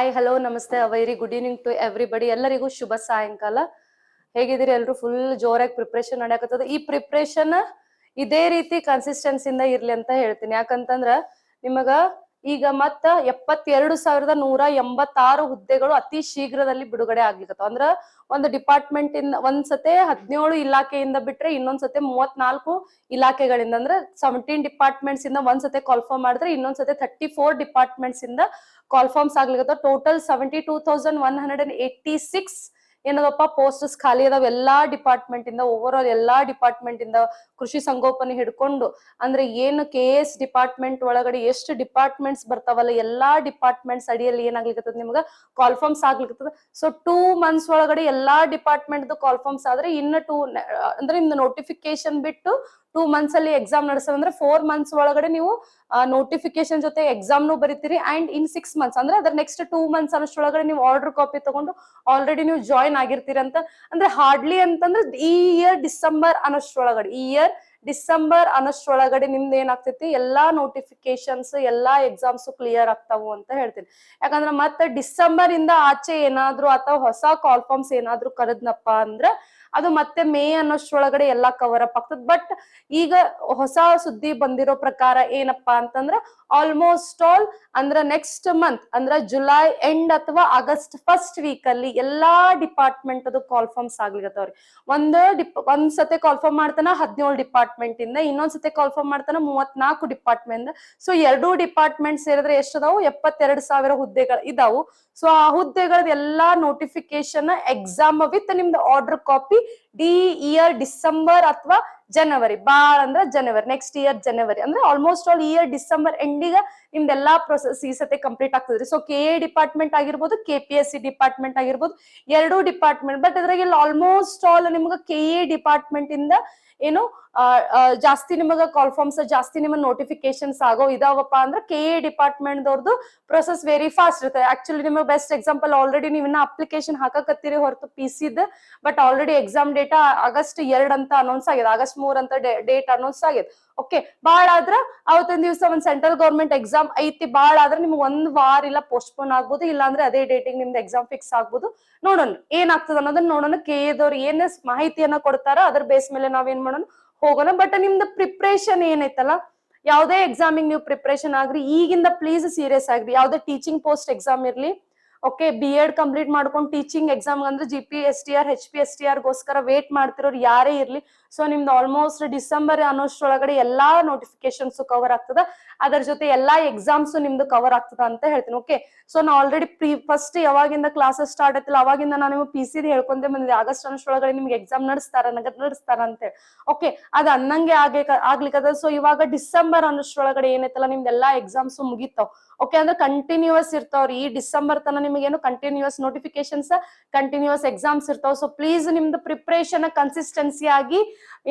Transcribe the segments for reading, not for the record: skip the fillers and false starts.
Hi hello ನಮಸ್ತೆ very good evening to everybody. ಎಲ್ಲರಿಗೂ ಶುಭ ಸಾಯಂಕಾಲ. ಹೇಗಿದ್ದೀರಿ? ಎಲ್ರು ಫುಲ್ ಜೋರಾಗಿ ಪ್ರಿಪ್ರೇಷನ್ ನಡೆಯಕತ್ತದ. ಈ ಪ್ರಿಪ್ರೇಷನ್ ಇದೇ ರೀತಿ ಕನ್ಸಿಸ್ಟೆನ್ಸಿಂದ ಇರ್ಲಿ ಅಂತ ಹೇಳ್ತೀನಿ. ಯಾಕಂತಂದ್ರ ನಿಮಗ ಈಗ ಮತ್ತ 72,186 ಹುದ್ದೆಗಳು ಅತಿ ಶೀಘ್ರದಲ್ಲಿ ಬಿಡುಗಡೆ ಆಗ್ಲಿಕತ್ತಾವ. ಅಂದ್ರ ಒಂದು ಡಿಪಾರ್ಟ್ಮೆಂಟ್ ಇಂದ ಒಂದ್ಸತೆ 17 ಇಲಾಖೆಯಿಂದ ಬಿಟ್ರೆ ಇನ್ನೊಂದ್ಸತೆ 34 ಇಲಾಖೆಗಳಿಂದ, ಅಂದ್ರೆ 17 ಡಿಪಾರ್ಟ್ಮೆಂಟ್ಸ್ ಇಂದ ಒಂದ್ಸತೆ ಕಾಲ್ಫಾರ್ಮ್ ಮಾಡಿದ್ರೆ ಇನ್ನೊಂದ್ಸತೆ 34 ಡಿಪಾರ್ಟ್ಮೆಂಟ್ಸ್ ಇಂದ ಕಾಲ್ಫಾರ್ಮ್ಸ್ ಆಗ್ಲಿಕತ್ತಾವ. ಟೋಟಲ್ 72,186 ಏನದಪ್ಪ ಪೋಸ್ಟಸ್ ಖಾಲಿ ಅದಾವ ಎಲ್ಲಾ ಡಿಪಾರ್ಟ್ಮೆಂಟ್ ಇಂದ. ಓವರ್ ಆಲ್ ಎಲ್ಲಾ ಡಿಪಾರ್ಟ್ಮೆಂಟ್ ಇಂದ ಕೃಷಿ ಸಂಗೋಪನೆ ಹಿಡ್ಕೊಂಡು ಅಂದ್ರೆ ಏನು KS ಡಿಪಾರ್ಟ್ಮೆಂಟ್ ಒಳಗಡೆ ಎಷ್ಟು ಡಿಪಾರ್ಟ್ಮೆಂಟ್ಸ್ ಬರ್ತಾವಲ್ಲ ಎಲ್ಲಾ ಡಿಪಾರ್ಟ್ಮೆಂಟ್ಸ್ ಅಡಿಯಲ್ಲಿ ಏನಾಗ್ಲಿಕತ್ತದ ನಿಮ್ಗ ಕಾಲ್ಫಾರ್ಮ್ಸ್ ಆಗ್ಲಿಕತ್ತದ. ಸೊ 2 months ಒಳಗಡೆ ಎಲ್ಲಾ ಡಿಪಾರ್ಟ್ಮೆಂಟ್ ಕಾಲ್ಫಾರ್ಮ್ಸ್ ಆದ್ರೆ ಇನ್ನು ಅಂದ್ರೆ ನಿಮ್ದು ನೋಟಿಫಿಕೇಶನ್ ಬಿಟ್ಟು 2 months ಅಲ್ಲಿ ಎಕ್ಸಾಮ್ ನಡೆಸೋದಂದ್ರೆ 4 months ಒಳಗಡೆ ನೀವು ನೋಟಿಫಿಕೇಶನ್ ಜೊತೆ ಎಕ್ಸಾಮ್ನು ಬರೀತೀರಿ. ಅಂಡ್ ಇನ್ 6 months ಅಂದ್ರೆ ಅದ್ರ ನೆಕ್ಸ್ಟ್ 2 months ಅನ್ನೋಷ್ಟ್ರೊಳಗಡೆ ನೀವು ಆರ್ಡರ್ ಕಾಪಿ ತಗೊಂಡು ಆಲ್ರೆಡಿ ನೀವು ಜಾಯಿನ್ ಆಗಿರ್ತೀರಿ ಅಂತ. ಅಂದ್ರೆ ಹಾರ್ಡ್ಲಿ ಅಂತಂದ್ರೆ ಈ ಇಯರ್ ಡಿಸೆಂಬರ್ ಅನ್ನೋಷ್ಟ್ರೊಳಗಡೆ ನಿಮ್ದು ಏನಾಗ್ತೈತಿ ಎಲ್ಲಾ ನೋಟಿಫಿಕೇಶನ್ಸ್ ಎಲ್ಲಾ ಎಕ್ಸಾಮ್ಸ್ ಕ್ಲಿಯರ್ ಆಗ್ತಾವು ಅಂತ ಹೇಳ್ತೀನಿ. ಯಾಕಂದ್ರೆ ಮತ್ತೆ ಡಿಸೆಂಬರ್ ಇಂದ ಆಚೆ ಏನಾದ್ರು ಅಥವಾ ಹೊಸ ಕಾಲ್ಫಾರ್ಮ್ಸ್ ಏನಾದ್ರು ಕರೆದ್ನಪ್ಪ ಅಂದ್ರ ಅದು ಮತ್ತೆ ಮೇ ಅನ್ನೋಷ್ಟ್ರೊಳಗಡೆ ಎಲ್ಲಾ ಕವರ್ ಅಪ್ ಆಗ್ತದ. ಬಟ್ ಈಗ ಹೊಸ ಸುದ್ದಿ ಬಂದಿರೋ ಪ್ರಕಾರ ಏನಪ್ಪಾ ಅಂತಂದ್ರ ಆಲ್ಮೋಸ್ಟ್ ಆಲ್ ಅಂದ್ರ ನೆಕ್ಸ್ಟ್ ಮಂತ್ ಅಂದ್ರ ಜುಲೈ ಎಂಡ್ ಅಥವಾ ಆಗಸ್ಟ್ ಫಸ್ಟ್ ವೀಕ್ ಅಲ್ಲಿ ಎಲ್ಲಾ ಡಿಪಾರ್ಟ್ಮೆಂಟ್ ಅದು ಕಾಲ್ಫಾರ್ಮ್ಸ್ ಆಗ್ಲಿಕತ್ತವ್ರಿ. ಒಂದ್ಸತೆ ಕಾಲ್ಫಾರ್ಮ್ ಮಾಡ್ತಾನ 17 ಡಿಪಾರ್ಟ್ಮೆಂಟ್ ಇಂದ, ಇನ್ನೊಂದ್ಸತಿ ಕಾಲ್ಫಾರ್ಮ್ ಮಾಡ್ತಾನ 34 ಡಿಪಾರ್ಟ್ಮೆಂಟ್. ಸೊ 2 ಡಿಪಾರ್ಟ್ಮೆಂಟ್ ಸೇರಿದ್ರೆ ಎಷ್ಟದಾವು 72,000 ಹುದ್ದೆಗಳು ಇದಾವು. ಸೊ ಆ ಹುದ್ದೆಗಳದ ಎಲ್ಲಾ ನೋಟಿಫಿಕೇಶನ್ ಎಕ್ಸಾಮ್ ವಿತ್ ನಿಮ್ದು ಆರ್ಡರ್ ಕಾಪಿ ಇಯರ್ ಡಿಸೆಂಬರ್ ಅಥವಾ ಜನವರಿ, ಬಾಳ ಅಂದ್ರ ಜನವರಿ, ನೆಕ್ಸ್ಟ್ ಇಯರ್ ಜನವರಿ ಅಂದ್ರೆ ಆಲ್ಮೋಸ್ಟ್ ಆಲ್ ಇಯರ್ ಡಿಸೆಂಬರ್ ಎಂಡಿಗ ನಿಮ್ದೆಲ್ಲಾ ಪ್ರೊಸೆಸ್ ಈ ಸತಿ ಕಂಪ್ಲೀಟ್ ಆಗ್ತದ್ರಿ. ಸೊ KA ಡಿಪಾರ್ಟ್ಮೆಂಟ್ ಆಗಿರ್ಬೋದು, KPSC ಡಿಪಾರ್ಟ್ಮೆಂಟ್ ಆಗಿರ್ಬೋದು, 2 ಡಿಪಾರ್ಟ್ಮೆಂಟ್. ಬಟ್ ಅದ್ರಾಗ ಆಲ್ಮೋಸ್ಟ್ ಆಲ್ ನಿಮ್ಗೆ KA ಡಿಪಾರ್ಟ್ಮೆಂಟ್ ಇಂದ ಏನು ಜಾಸ್ತಿ ನಿಮಗ ಕಾಲ್ಫಾರ್ಮ್ಸ್ ಜಾಸ್ತಿ ನಿಮ್ಮ ನೋಟಿಫಿಕೇಶನ್ಸ್ ಆಗೋ ಇದಾವಪ್ಪ ಅಂದ್ರೆ KA ಡಿಪಾರ್ಟ್ಮೆಂಟ್ ದವ್ರದ್ದು ಪ್ರೊಸೆಸ್ ವೆರಿ ಫಾಸ್ಟ್ ಇರುತ್ತೆ. ಆಕ್ಚುಲಿ ನಿಮಗೆ ಬೆಸ್ಟ್ ಎಕ್ಸಾಂಪಲ್ ಆಲ್ರೆಡಿ ನೀವು ಇನ್ನ ಅಪ್ಲಿಕೇಶನ್ ಹಾಕಕತ್ತೀರಿ ಹೊರತು PC but already exam data August 2 ಅಂತ ಅನೌನ್ಸ್ ಆಗಿದೆ, ಆಗಸ್ಟ್ 3 ಅಂತ ಡೇಟ್ ಅನೌನ್ಸ್ ಆಗಿದೆ. ಓಕೆ, ಬಾಳ ಆದ್ರ ಅವತ್ತೊಂದ್ ದಿವಸ ಒಂದ್ ಸೆಂಟ್ರಲ್ ಗೌರ್ಮೆಂಟ್ ಎಕ್ಸಾಮ್ ಐತಿ, ಬಾಳ ಆದ್ರೆ ನಿಮ್ಗೆ 1 ವಾರ ಇಲ್ಲ ಪೋಸ್ಟ್ಪೋನ್ ಆಗ್ಬೋದು, ಇಲ್ಲಾಂದ್ರೆ ಅದೇ ಡೇಟಿಗೆ ನಿಮ್ದು ಎಕ್ಸಾಮ್ ಫಿಕ್ಸ್ ಆಗ್ಬೋದು. ನೋಡೋಣ ಏನಾಗ್ತದ ಅನ್ನೋದನ್ನ ನೋಡೋಣ. KA ಏನ್ ಮಾಹಿತಿಯನ್ನ ಕೊಡ್ತಾರ ಅದ್ರ ಬೇಸ್ ಮೇಲೆ ನಾವೇನ್ ಮಾಡೋಣ ಹೋಗೋಣ. ಬಟ್ ನಿಮ್ದು ಪ್ರಿಪ್ರೇಷನ್ ಏನೈತಲ್ಲ, ಯಾವ್ದೇ ಎಕ್ಸಾಮಿಗೆ ನೀವು ಪ್ರಿಪ್ರೇಷನ್ ಆಗ್ರಿ ಈಗಿಂದ ಪ್ಲೀಸ್ ಸೀರಿಯಸ್ ಆಗ್ರಿ. ಯಾವ್ದೇ ಟೀಚಿಂಗ್ ಪೋಸ್ಟ್ ಎಕ್ಸಾಮ್ ಇರ್ಲಿ, ಓಕೆ, BEd ಕಂಪ್ಲೀಟ್ ಮಾಡ್ಕೊಂಡು ಟೀಚಿಂಗ್ ಎಕ್ಸಾಮ್ ಅಂದ್ರೆ GPSTR HPSTR ಗೋಸ್ಕರ ವೇಟ್ ಮಾಡ್ತಿರೋರು ಯಾರೇ ಇರ್ಲಿ, ಸೊ ನಿಮ್ದು ಆಲ್ಮೋಸ್ಟ್ ಡಿಸೆಂಬರ್ ಅನ್ನೋಷ್ಟ್ರೊಳಗಡೆ ಎಲ್ಲಾ ನೋಟಿಫಿಕೇಶನ್ಸ್ ಕವರ್ ಆಗ್ತದ, ಅದರ ಜೊತೆ ಎಲ್ಲಾ ಎಕ್ಸಾಮ್ಸ್ ನಿಮ್ದು ಕವರ್ ಆಗ್ತದ ಅಂತ ಹೇಳ್ತೀನಿ. ಓಕೆ, ಸೊ ನಾ ಆಲ್ರೆಡಿ ಫಸ್ಟ್ ಯಾವಾಗಿಂದ ಕ್ಲಾಸಸ್ ಸ್ಟಾರ್ಟ್ ಆಯ್ತಿಲ್ಲ ಅವಾಗಿಂದ ನಾನು ನಿಮ್ಗೆ PC ಹೇಳ್ಕೊಂಡೆ ಬಂದಿದೆ. ಆಗಸ್ಟ್ ಅನ್ನೋಷ್ಟ್ರೊಳಗಡೆ ನಿಮ್ಗೆ ಎಕ್ಸಾಮ್ ನಡೆಸ್ತಾರ ಅಂತ ಹೇಳಿ. ಓಕೆ, ಅದ್ ಅನ್ನಂಗೆ ಆಗ್ಲಿಕ್ಕದ. ಸೊ ಇವಾಗ ಡಿಸೆಂಬರ್ ಅನ್ನೋಷ್ಟ್ರೊಳಗಡೆ ಏನೈತಲ್ಲ ನಿಮ್ದೆಲ್ಲಾ ಎಕ್ಸಾಮ್ಸ್ ಮುಗಿತಾವ್. ಓಕೆ, ಅಂದ್ರೆ ಕಂಟಿನ್ಯೂಸ್ ಇರ್ತಾವ್ರಿ ಈ ಡಿಸೆಂಬರ್ ತನ ನಿಮಗೇನು ಕಂಟಿನ್ಯೂಸ್ ನೋಟಿಫಿಕೇಶನ್ಸ್ ಕಂಟಿನ್ಯೂಸ್ ಎಕ್ಸಾಮ್ಸ್ ಇರ್ತಾವ. ಸೊ ಪ್ಲೀಸ್ ನಿಮ್ದು ಪ್ರಿಪ್ರೇಷನ್ ಕನ್ಸಿಸ್ಟೆನ್ಸಿ ಆಗಿ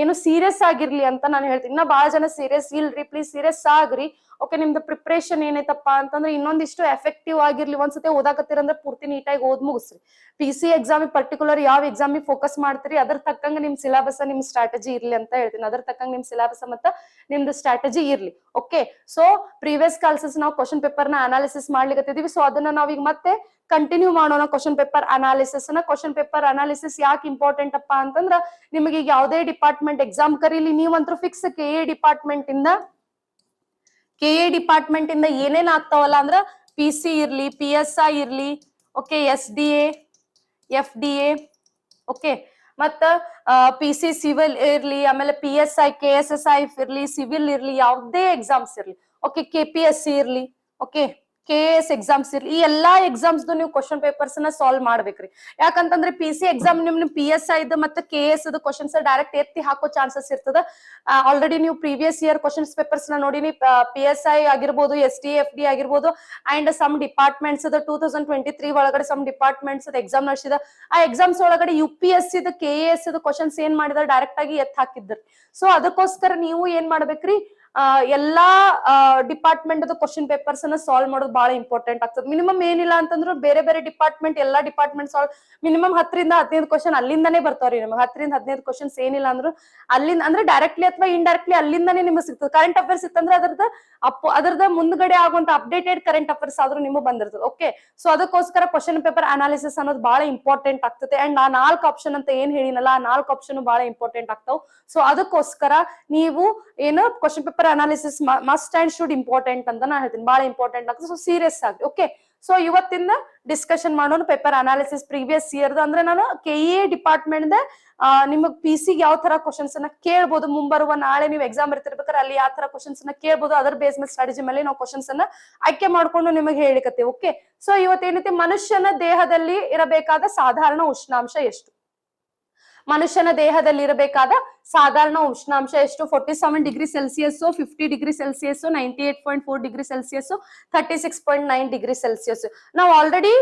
ಏನು ಸೀರಿಯಸ್ ಆಗಿರ್ಲಿ ಅಂತ ನಾನು ಹೇಳ್ತೀನಿ. ಇನ್ನ ಬಹಳ ಜನ ಸೀರಿಯಸ್ ಇಲ್ರಿ, ಪ್ಲೀಸ್ ಸೀರಿಯಸ್ ಆಗ್ರಿ. ಓಕೆ, ನಿಮ್ದು ಪ್ರಿಪ್ರೇಷನ್ ಏನೈತಪ್ಪ ಅಂತಂದ್ರೆ ಇನ್ನೊಂದಿಷ್ಟು ಎಫೆಕ್ಟಿವ್ ಆಗಿರ್ಲಿ. ಒಂದ್ಸತಿ ಓದಾಕತ್ತೀರಂದ್ರೆ ಪೂರ್ತಿ ನೀಟಾಗಿ ಓದ್ ಮುಗಿಸ್ರಿ. PC ಎಕ್ಸಾಮ್ ಪರ್ಟಿಕ್ಯುಲರ್ ಯಾವ ಎಕ್ಸಾಮಿಗೆ ಫೋಕಸ್ ಮಾಡ್ತೀರಿ ಅದ್ರ ತಕ್ಕಂಗ ನಿಮ್ ಸಿಲೆಬಸ್ ನಿಮ್ ಸ್ಟ್ರಾಟಜಿ ಇರ್ಲಿ ಅಂತ ಹೇಳ್ತೀನಿ. ಅದ್ರ ತಕ್ಕಂಗ ನಿಮ್ ಸಿಲೆಬಸ್ ಮತ್ತ ನಿಮ್ದು ಸ್ಟ್ರಾಟಜಿ ಇರ್ಲಿ. ಓಕೆ, ಸೊ ಪ್ರೀವಿಯಸ್ ಕ್ಲಾಸಸ್ ನಾವು ಕ್ವಶನ್ ಪೇಪರ್ ನ ಅನಾಲಿಸಿಸ್ ಮಾಡ್ಲಿಕ್ಕೆ. ಸೊ ಅದನ್ನ ನಾವೀಗ ಮತ್ತೆ ಕಂಟಿನ್ಯೂ ಮಾಡೋಣ. ಕ್ವಶನ್ ಪೇಪರ್ ಅನಾಲಿಸಿಸ್ ಯಾಕೆ ಇಂಪಾರ್ಟೆಂಟ್ ಅಪ್ಪ ಅಂತಂದ್ರ ನಿಮಗೆ ಈಗ ಯಾವುದೇ ಡಿಪಾರ್ಟ್ಮೆಂಟ್ ಎಕ್ಸಾಮ್ ಕರೀಲಿ, ನೀವಂತರೂ ಫಿಕ್ಸ್ KA ಡಿಪಾರ್ಟ್ಮೆಂಟ್ ಇಂದ ಏನೇನ್ ಆಗ್ತಾವಲ್ಲ ಅಂದ್ರ PC ಇರ್ಲಿ, PSI ಇರ್ಲಿ, ಓಕೆ, SDA FDA, ಓಕೆ, ಮತ್ತ PC ಸಿವಿಲ್ ಇರ್ಲಿ, ಆಮೇಲೆ PSI KSSI ಇರ್ಲಿ, ಸಿವಿಲ್ ಇರ್ಲಿ, ಯಾವುದೇ ಎಕ್ಸಾಮ್ಸ್ ಇರ್ಲಿ, ಓಕೆ, KPSC ಇರ್ಲಿ, ಓಕೆ, KS ಎಕ್ಸಾಮ್ಸ್ ಇರ್ಲಿ, ಈ ಎಲ್ಲಾ ಎಕ್ಸಾಮ್ಸ್ ನೀವು ಕ್ವಶನ್ ಪೇಪರ್ಸ್ ನ ಸಾಲ್ವ್ ಮಾಡ್ಬೇಕ್ರಿ. ಯಾಕಂತಂದ್ರೆ PC ಎಕ್ಸಾಮ್ ನಿಮ್ PSI ಮತ್ತೆ KS ಕ್ವಶನ್ಸ್ ಡೈರೆಕ್ಟ್ ಎತ್ತಿ ಹಾಕೋ ಚಾನ್ಸಸ್ ಇರ್ತದ. ಆಲ್ರೆಡಿ ನೀವು ಪ್ರೀವಿಯಸ್ ಇಯರ್ ಕ್ವಶನ್ಸ್ ಪೇಪರ್ಸ್ ನ ನೋಡಿನಿ. PSI ಆಗಿರ್ಬೋದು, SDA FD ಆಗಿರ್ಬೋದು, ಅಂಡ್ ಸಮ್ ಡಿಪಾರ್ಟ್ಮೆಂಟ್ಸ್ 2023 ಒಳಗಡೆ ಸಮ್ ಡಿಪಾರ್ಟ್ಮೆಂಟ್ಸ್ ಎಕ್ಸಾಮ್ ನಡೆಸಿದ. ಆ ಎಕ್ಸಾಮ್ಸ್ ಒಳಗಡೆ UPSC KS ಕ್ವಶನ್ಸ್ ಏನ್ ಮಾಡಿದಾರೆ ಡೈರೆಕ್ಟ್ ಆಗಿ ಎತ್ ಹಾಕಿದ್ರಿ. ಸೊ ಅದಕ್ಕೋಸ್ಕರ ನೀವು ಏನ್ ಮಾಡ್ಬೇಕ್ರಿ, ಎಲ್ಲಾ ಡಿಪಾರ್ಟ್ಮೆಂಟ್ ಕ್ವಶನ್ ಪೇಪರ್ಸ್ ಅನ್ನ ಸಾಲ್ವ್ ಮಾಡೋದು ಬಹಳ ಇಂಪಾರ್ಟೆಂಟ್ ಆಗ್ತದೆ. ಮಿನಿಮಮ್ ಏನಿಲ್ಲ ಅಂತಂದ್ರೆ ಬೇರೆ ಬೇರೆ ಡಿಪಾರ್ಟ್ಮೆಂಟ್ ಎಲ್ಲಾ ಡಿಪಾರ್ಟ್ಮೆಂಟ್ ಸಾಲ್ವ್ ಮಿನಿಮಮ್ 10 ರಿಂದ 15 ಕ್ವಶನ್ ಅಲ್ಲಿಂದಾನೇ ಬರ್ತಾವ್ರಿ ನಿಮ್ಗೆ. 10 ರಿಂದ 15 ಕ್ವಶನ್ಸ್ ಏನಿಲ್ಲ ಅಂದ್ರು ಅಲ್ಲಿಂದ ಅಂದ್ರೆ ಡೈರೆಕ್ಟ್ಲಿ ಅಥವಾ ಇಂಡೈರೆಕ್ಟ್ಲಿ ಅಲ್ಲಿಂದಾನೇ ನಿಮ್ಗೆ ಸಿಗ್ತದೆ. ಕರೆಂಟ್ ಅಫೇರ್ಸ್ ಇತ್ತಂದ್ರೆ ಅದ್ರದ ಮುಂದ್ಗಡೆ ಆಗುವಂತ ಅಪ್ಡೇಟೆಡ್ ಕರೆಂಟ್ ಅಫೇರ್ಸ್ ಆದ್ರೂ ನಿಮ್ಗೆ ಬಂದಿರ್ತದೆ. ಓಕೆ, ಸೊ ಅದಕ್ಕೋಸ್ಕರ ಕ್ವಶನ್ ಪೇಪರ್ ಅನಾಲಿಸಿಸ್ ಅನ್ನೋದು ಬಹಳ ಇಂಪಾರ್ಟೆಂಟ್ ಆಗ್ತದೆ. ಅಂಡ್ ಆ 4 ಆಪ್ಷನ್ ಅಂತ ಏನ್ ಹೇಳಿನಲ್ಲ, ಆ 4 ಆಪ್ಷನ್ ಬಹಳ ಇಂಪಾರ್ಟೆಂಟ್ ಆಗ್ತಾವ್. ಸೊ ಅದಕ್ಕೋಸ್ಕರ ನೀವು ಏನು question paper analysis must and should important ಅಂತ ನಾ ಹೇಳ್ತೀನಿ, ಬಹಳ ಇಂಪಾರ್ಟೆಂಟ್ ಆಗ್ತದೆ. ಸೊ ಸೀರಿಯಸ್ ಆಗಿ ಓಕೆ. ಸೊ ಇವತ್ತಿಂದ ಡಿಸ್ಕಷನ್ ಮಾಡೋಣ ಪೇಪರ್ ಅನಾಲಿಸಿಸ್ ಪ್ರೀವಿಯಸ್ ಇಯರ್ ಅಂದ್ರೆ ನಾನು KEA ಡಿಪಾರ್ಟ್ಮೆಂಟ್ ನಿಮಗ್ PC ಯಾವ ತರ ಕ್ವಶನ್ಸ್ ಅನ್ನ ಕೇಳ್ಬೋದು, ಮುಂಬರುವ ನಾಳೆ ನೀವು ಎಕ್ಸಾಮ್ ಬರ್ತಿರ್ಬೇಕಾದ್ರೆ ಅಲ್ಲಿ ಯಾವ ತರ ಕ್ವಶನ್ಸ್ ಅನ್ನ ಕೇಳ್ಬೋದು, ಅದರ ಬೇಸ್ ಮೇಲೆ ಸ್ಟ್ರಾಟಜಿ ಮೇಲೆ ನಾವು ಕ್ವಶನ್ಸ್ ಅನ್ನ ಆಯ್ಕೆ ಮಾಡ್ಕೊಂಡು ನಿಮಗೆ ಹೇಳಿಕತ್ತೀವಿ. ಓಕೆ, ಸೊ ಇವತ್ತೇನೈತಿ, ಮನುಷ್ಯನ ದೇಹದಲ್ಲಿ ಇರಬೇಕಾದ ಸಾಧಾರಣ ಉಷ್ಣಾಂಶ ಎಷ್ಟು? ಮನುಷ್ಯನ ದೇಹದಲ್ಲಿ ಇರಬೇಕಾದ ಸಾಧಾರಣ ಉಷ್ಣಾಂಶ ಎಷ್ಟು? 47 degree Celsius, 50 degree Celsius, 98.4 degree Celsius, 36.9 degree Celsius. ನಾವು ಆಲ್ರೆಡಿ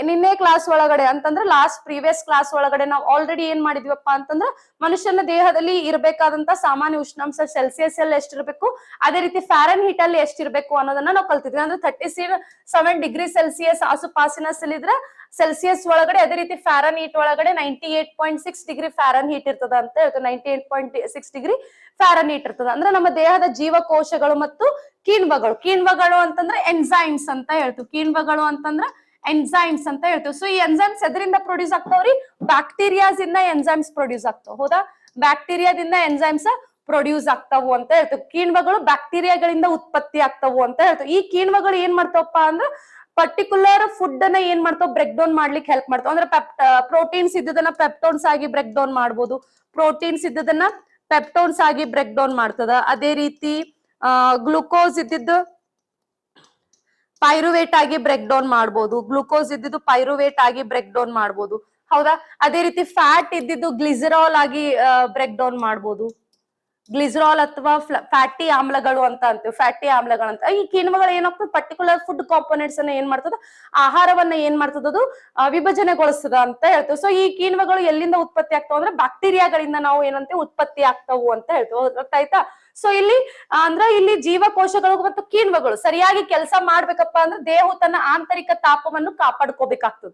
ನಿನ್ನೆ ಕ್ಲಾಸ್ ಒಳಗಡೆ ಅಂತಂದ್ರೆ ಲಾಸ್ಟ್ ಪ್ರೀವಿಯಸ್ ಕ್ಲಾಸ್ ಒಳಗಡೆ ನಾವು ಆಲ್ರೆಡಿ ಏನ್ ಮಾಡಿದ್ವಪ್ಪ ಅಂತಂದ್ರೆ ಮನುಷ್ಯನ ದೇಹದಲ್ಲಿ ಇರಬೇಕಾದಂತ ಸಾಮಾನ್ಯ ಉಷ್ಣಾಂಶ ಸೆಲ್ಸಿಯಸ್ ಅಲ್ಲಿ ಎಷ್ಟಿರ್ಬೇಕು, ಅದೇ ರೀತಿ ಫ್ಯಾರನ್ ಹೀಟ್ ಅಲ್ಲಿ ಎಷ್ಟಿರ್ಬೇಕು ಅನ್ನೋದನ್ನ ನಾವು ಕಲ್ತಿದ್ವಿ. ಅಂದ್ರೆ 37 ಡಿಗ್ರಿ ಸೆಲ್ಸಿಯಸ್ ಆಸುಪಾಸಿನಲ್ಲಿದ್ರೆ ಸೆಲ್ಸಿಯಸ್ ಒಳಗಡೆ, ಅದೇ ರೀತಿ ಫ್ಯಾರನ್ ಹೀಟ್ ಒಳಗಡೆ 98.6 ಡಿಗ್ರಿ ಫ್ಯಾರನ್ ಹೀಟ್ ಇರ್ತದ ಅಂತ ಹೇಳ್ತೀವಿ. 98.6 ಡಿಗ್ರಿ ಫ್ಯಾರನ್ ಹೀಟ್ ಇರ್ತದ. ಅಂದ್ರೆ ನಮ್ಮ ದೇಹದ ಜೀವಕೋಶಗಳು ಮತ್ತು ಕಿಣ್ವಗಳು ಅಂತಂದ್ರೆ ಎನ್ಸೈಮ್ಸ್ ಅಂತ ಹೇಳ್ತೀವಿ. ಕಿಣ್ವಗಳು ಅಂತಂದ್ರೆ ಎನ್ಸೈಮ್ಸ್ ಅಂತ ಹೇಳ್ತೀವಿ. ಸೊ ಈ ಎನ್ಸೈಮ್ಸ್ ಎದರಿಂದ ಪ್ರೊಡ್ಯೂಸ್ ಆಗ್ತಾವ್ರಿ? ಬ್ಯಾಕ್ಟೀರಿಯಾಸ್ ಇಂದ ಎನ್ಸೈಮ್ಸ್ ಪ್ರೊಡ್ಯೂಸ್ ಆಗ್ತಾವ. ಹೌದಾ, ಬ್ಯಾಕ್ಟೀರಿಯಾದಿಂದ ಎನ್ಸೈಮ್ಸ್ ಪ್ರೊಡ್ಯೂಸ್ ಆಗ್ತಾವು ಅಂತ ಹೇಳ್ತೀವಿ. ಕಿಣ್ವಗಳು ಬ್ಯಾಕ್ಟೀರಿಯಾಗಳಿಂದ ಉತ್ಪತ್ತಿ ಆಗ್ತಾವು ಅಂತ ಹೇಳ್ತೀವಿ. ಈ ಕಿಣ್ವಗಳು ಏನ್ ಮಾಡ್ತಾವಪ್ಪ ಅಂದ್ರೆ ಪರ್ಟಿಕ್ಯುಲರ್ ಫುಡ್ ಅನ್ನ ಏನ್ ಮಾಡ್ತಾವ್, ಬ್ರೇಕ್ ಡೌನ್ ಮಾಡ್ಲಿಕ್ಕೆ ಹೆಲ್ಪ್ ಮಾಡ್ತಾವ. ಅಂದ್ರೆ ಪ್ರೋಟೀನ್ಸ್ ಇದ್ದದನ್ನ ಪೆಪ್ಟೋನ್ಸ್ ಆಗಿ ಬ್ರೇಕ್ ಡೌನ್ ಮಾಡ್ಬೋದು, ಪ್ರೋಟೀನ್ಸ್ ಇದ್ದದನ್ನ ಪೆಪ್ಟೋನ್ಸ್ ಆಗಿ ಬ್ರೇಕ್ ಡೌನ್ ಮಾಡ್ತದ. ಅದೇ ರೀತಿ ಗ್ಲುಕೋಸ್ ಇದ್ದಿದ್ದು ಪೈರುವೇಟ್ ಆಗಿ ಬ್ರೇಕ್ ಡೌನ್ ಮಾಡ್ಬೋದು, ಗ್ಲುಕೋಸ್ ಇದ್ದಿದ್ದು ಪೈರುವೇಟ್ ಆಗಿ ಬ್ರೇಕ್ ಡೌನ್ ಮಾಡ್ಬೋದು. ಹೌದಾ, ಅದೇ ರೀತಿ ಫ್ಯಾಟ್ ಇದ್ದಿದ್ದು ಗ್ಲಿಸರಾಲ್ ಆಗಿ ಬ್ರೇಕ್ ಡೌನ್ ಮಾಡ್ಬೋದು. ಗ್ಲಿಸರಾಲ್ ಅಥವಾ ಫ್ಯಾಟಿ ಆಮ್ಲಗಳು ಅಂತ ಅಂತೀವಿ, ಫ್ಯಾಟಿ ಆಮ್ಲಗಳು ಅಂತ. ಈ ಕಿಣ್ವಗಳು ಏನಾಗ್ತದೆ, ಪರ್ಟಿಕ್ಯುಲರ್ ಫುಡ್ ಕಾಂಪೋನೆಂಟ್ಸ್ ಅನ್ನ ಏನ್ ಮಾಡ್ತದ, ಆಹಾರವನ್ನ ಏನ್ ಮಾಡ್ತದ, ಅದು ವಿಭಜನೆಗೊಳಿಸ್ತದ ಅಂತ ಹೇಳ್ತೀವಿ. ಸೊ ಈ ಕಿಣ್ವಗಳು ಎಲ್ಲಿಂದ ಉತ್ಪತ್ತಿ ಆಗ್ತಾವ ಅಂದ್ರೆ ಬ್ಯಾಕ್ಟೀರಿಯಾಗಳಿಂದ ನಾವು ಏನಂತೆ ಉತ್ಪತ್ತಿ ಆಗ್ತಾವು ಅಂತ ಹೇಳ್ತೀವಿ. ಗೊತ್ತಾಯ್ತಾ? ಸೊ ಇಲ್ಲಿ ಜೀವಕೋಶಗಳು ಮತ್ತು ಕಿಣ್ವಗಳು ಸರಿಯಾಗಿ ಕೆಲಸ ಮಾಡ್ಬೇಕಪ್ಪ ಅಂದ್ರೆ ದೇಹವು ತನ್ನ ಆಂತರಿಕ ತಾಪವನ್ನು ಕಾಪಾಡ್ಕೋಬೇಕಾಗ್ತದೆ.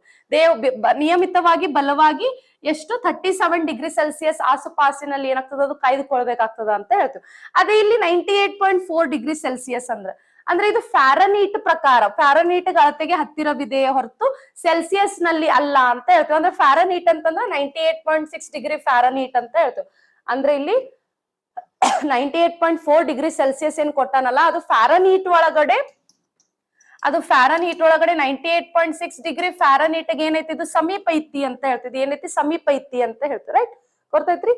ನಿಯಮಿತವಾಗಿ ಬಲವಾಗಿ ಎಷ್ಟು 37 ಡಿಗ್ರಿ ಸೆಲ್ಸಿಯಸ್ ಆಸುಪಾಸಿನಲ್ಲಿ ಏನಾಗ್ತದ, ಅದು ಕಾಯ್ದುಕೊಳ್ಬೇಕಾಗ್ತದ ಅಂತ ಹೇಳ್ತೀವಿ. ಅದೇ ಇಲ್ಲಿ 98.4 ಡಿಗ್ರಿ ಸೆಲ್ಸಿಯಸ್ ಅಂದ್ರೆ ಇದು ಫ್ಯಾರನೀಟ್ ಪ್ರಕಾರ, ಫ್ಯಾರನೀಟ್ ಅಳತೆಗೆ ಹತ್ತಿರವಿದೆಯೇ ಹೊರತು ಸೆಲ್ಸಿಯಸ್ ನಲ್ಲಿ ಅಲ್ಲ ಅಂತ ಹೇಳ್ತೀವಿ. ಅಂದ್ರೆ ಫ್ಯಾರನೀಟ್ ಅಂತಂದ್ರೆ 98.6 ಡಿಗ್ರಿ ಫ್ಯಾರನೀಟ್ ಅಂತ ಹೇಳ್ತೀವಿ. ಅಂದ್ರೆ ಇಲ್ಲಿ 98.4 ಡಿಗ್ರಿ ಸೆಲ್ಸಿಯಸ್ ಏನ್ ಕೊಟ್ಟಾನಲ್ಲ, ಅದು ಫ್ಯಾರನೀಟ್ ಒಳಗಡೆ 98.6 ಡಿಗ್ರಿ ಫ್ಯಾರನೀಟ್ ಏನೈತಿ, ಇದು ಸಮೀಪ ಐತಿ ಅಂತ ಹೇಳ್ತಿದ್ವಿ. ಏನೈತಿ, ಸಮೀಪ ಐತಿ ಅಂತ ಹೇಳ್ತೀವಿ. ರೈಟ್, ಗೊತ್ತೈತ್ರಿ?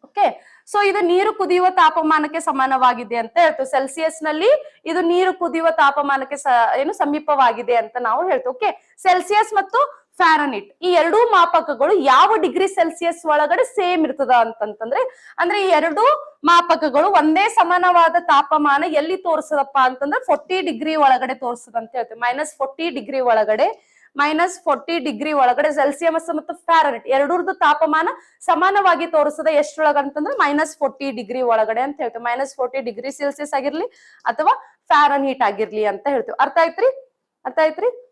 ಓಕೆ, ಸೊ ಇದು ನೀರು ಕುದಿಯುವ ತಾಪಮಾನಕ್ಕೆ ಸಮಾನವಾಗಿದೆ ಅಂತ ಹೇಳ್ತೀವಿ. ಸೆಲ್ಸಿಯಸ್ ನಲ್ಲಿ ಇದು ನೀರು ಕುದಿಯುವ ತಾಪಮಾನಕ್ಕೆ ಸಮೀಪವಾಗಿದೆ ಅಂತ ನಾವು ಹೇಳ್ತೀವಿ. ಓಕೆ, ಸೆಲ್ಸಿಯಸ್ ಮತ್ತು ಫ್ಯಾರನೀಟ್ ಈ ಎರಡೂ ಮಾಪಕಗಳು ಯಾವ ಡಿಗ್ರಿ ಸೆಲ್ಸಿಯಸ್ ಒಳಗಡೆ ಸೇಮ್ ಇರ್ತದ ಅಂತಂದ್ರೆ, ಅಂದ್ರೆ ಈ ಎರಡೂ ಮಾಪಕಗಳು ಒಂದೇ ಸಮಾನವಾದ ತಾಪಮಾನ ಎಲ್ಲಿ ತೋರಿಸದಪ್ಪ ಅಂತಂದ್ರೆ 40 ಡಿಗ್ರಿ ಒಳಗಡೆ ತೋರಿಸದ ಅಂತ ಹೇಳ್ತೀವಿ. -40 ಡಿಗ್ರಿ ಒಳಗಡೆ, -40 ಡಿಗ್ರಿ ಒಳಗಡೆ ಸೆಲ್ಸಿಯಸ್ ಮತ್ತು ಫ್ಯಾರನೀಟ್ ಎರಡೂರ್ದು ತಾಪಮಾನ ಸಮಾನವಾಗಿ ತೋರಿಸದ ಎಷ್ಟೊಳಗ ಅಂತಂದ್ರೆ -40 ಡಿಗ್ರಿ ಒಳಗಡೆ ಅಂತ ಹೇಳ್ತೀವಿ. -40 ಡಿಗ್ರಿ ಸೆಲ್ಸಿಯಸ್ ಆಗಿರ್ಲಿ ಅಥವಾ ಫ್ಯಾರನೀಟ್ ಆಗಿರ್ಲಿ ಅಂತ ಹೇಳ್ತೀವಿ. ಅರ್ಥ ಆಯ್ತ್ರಿ?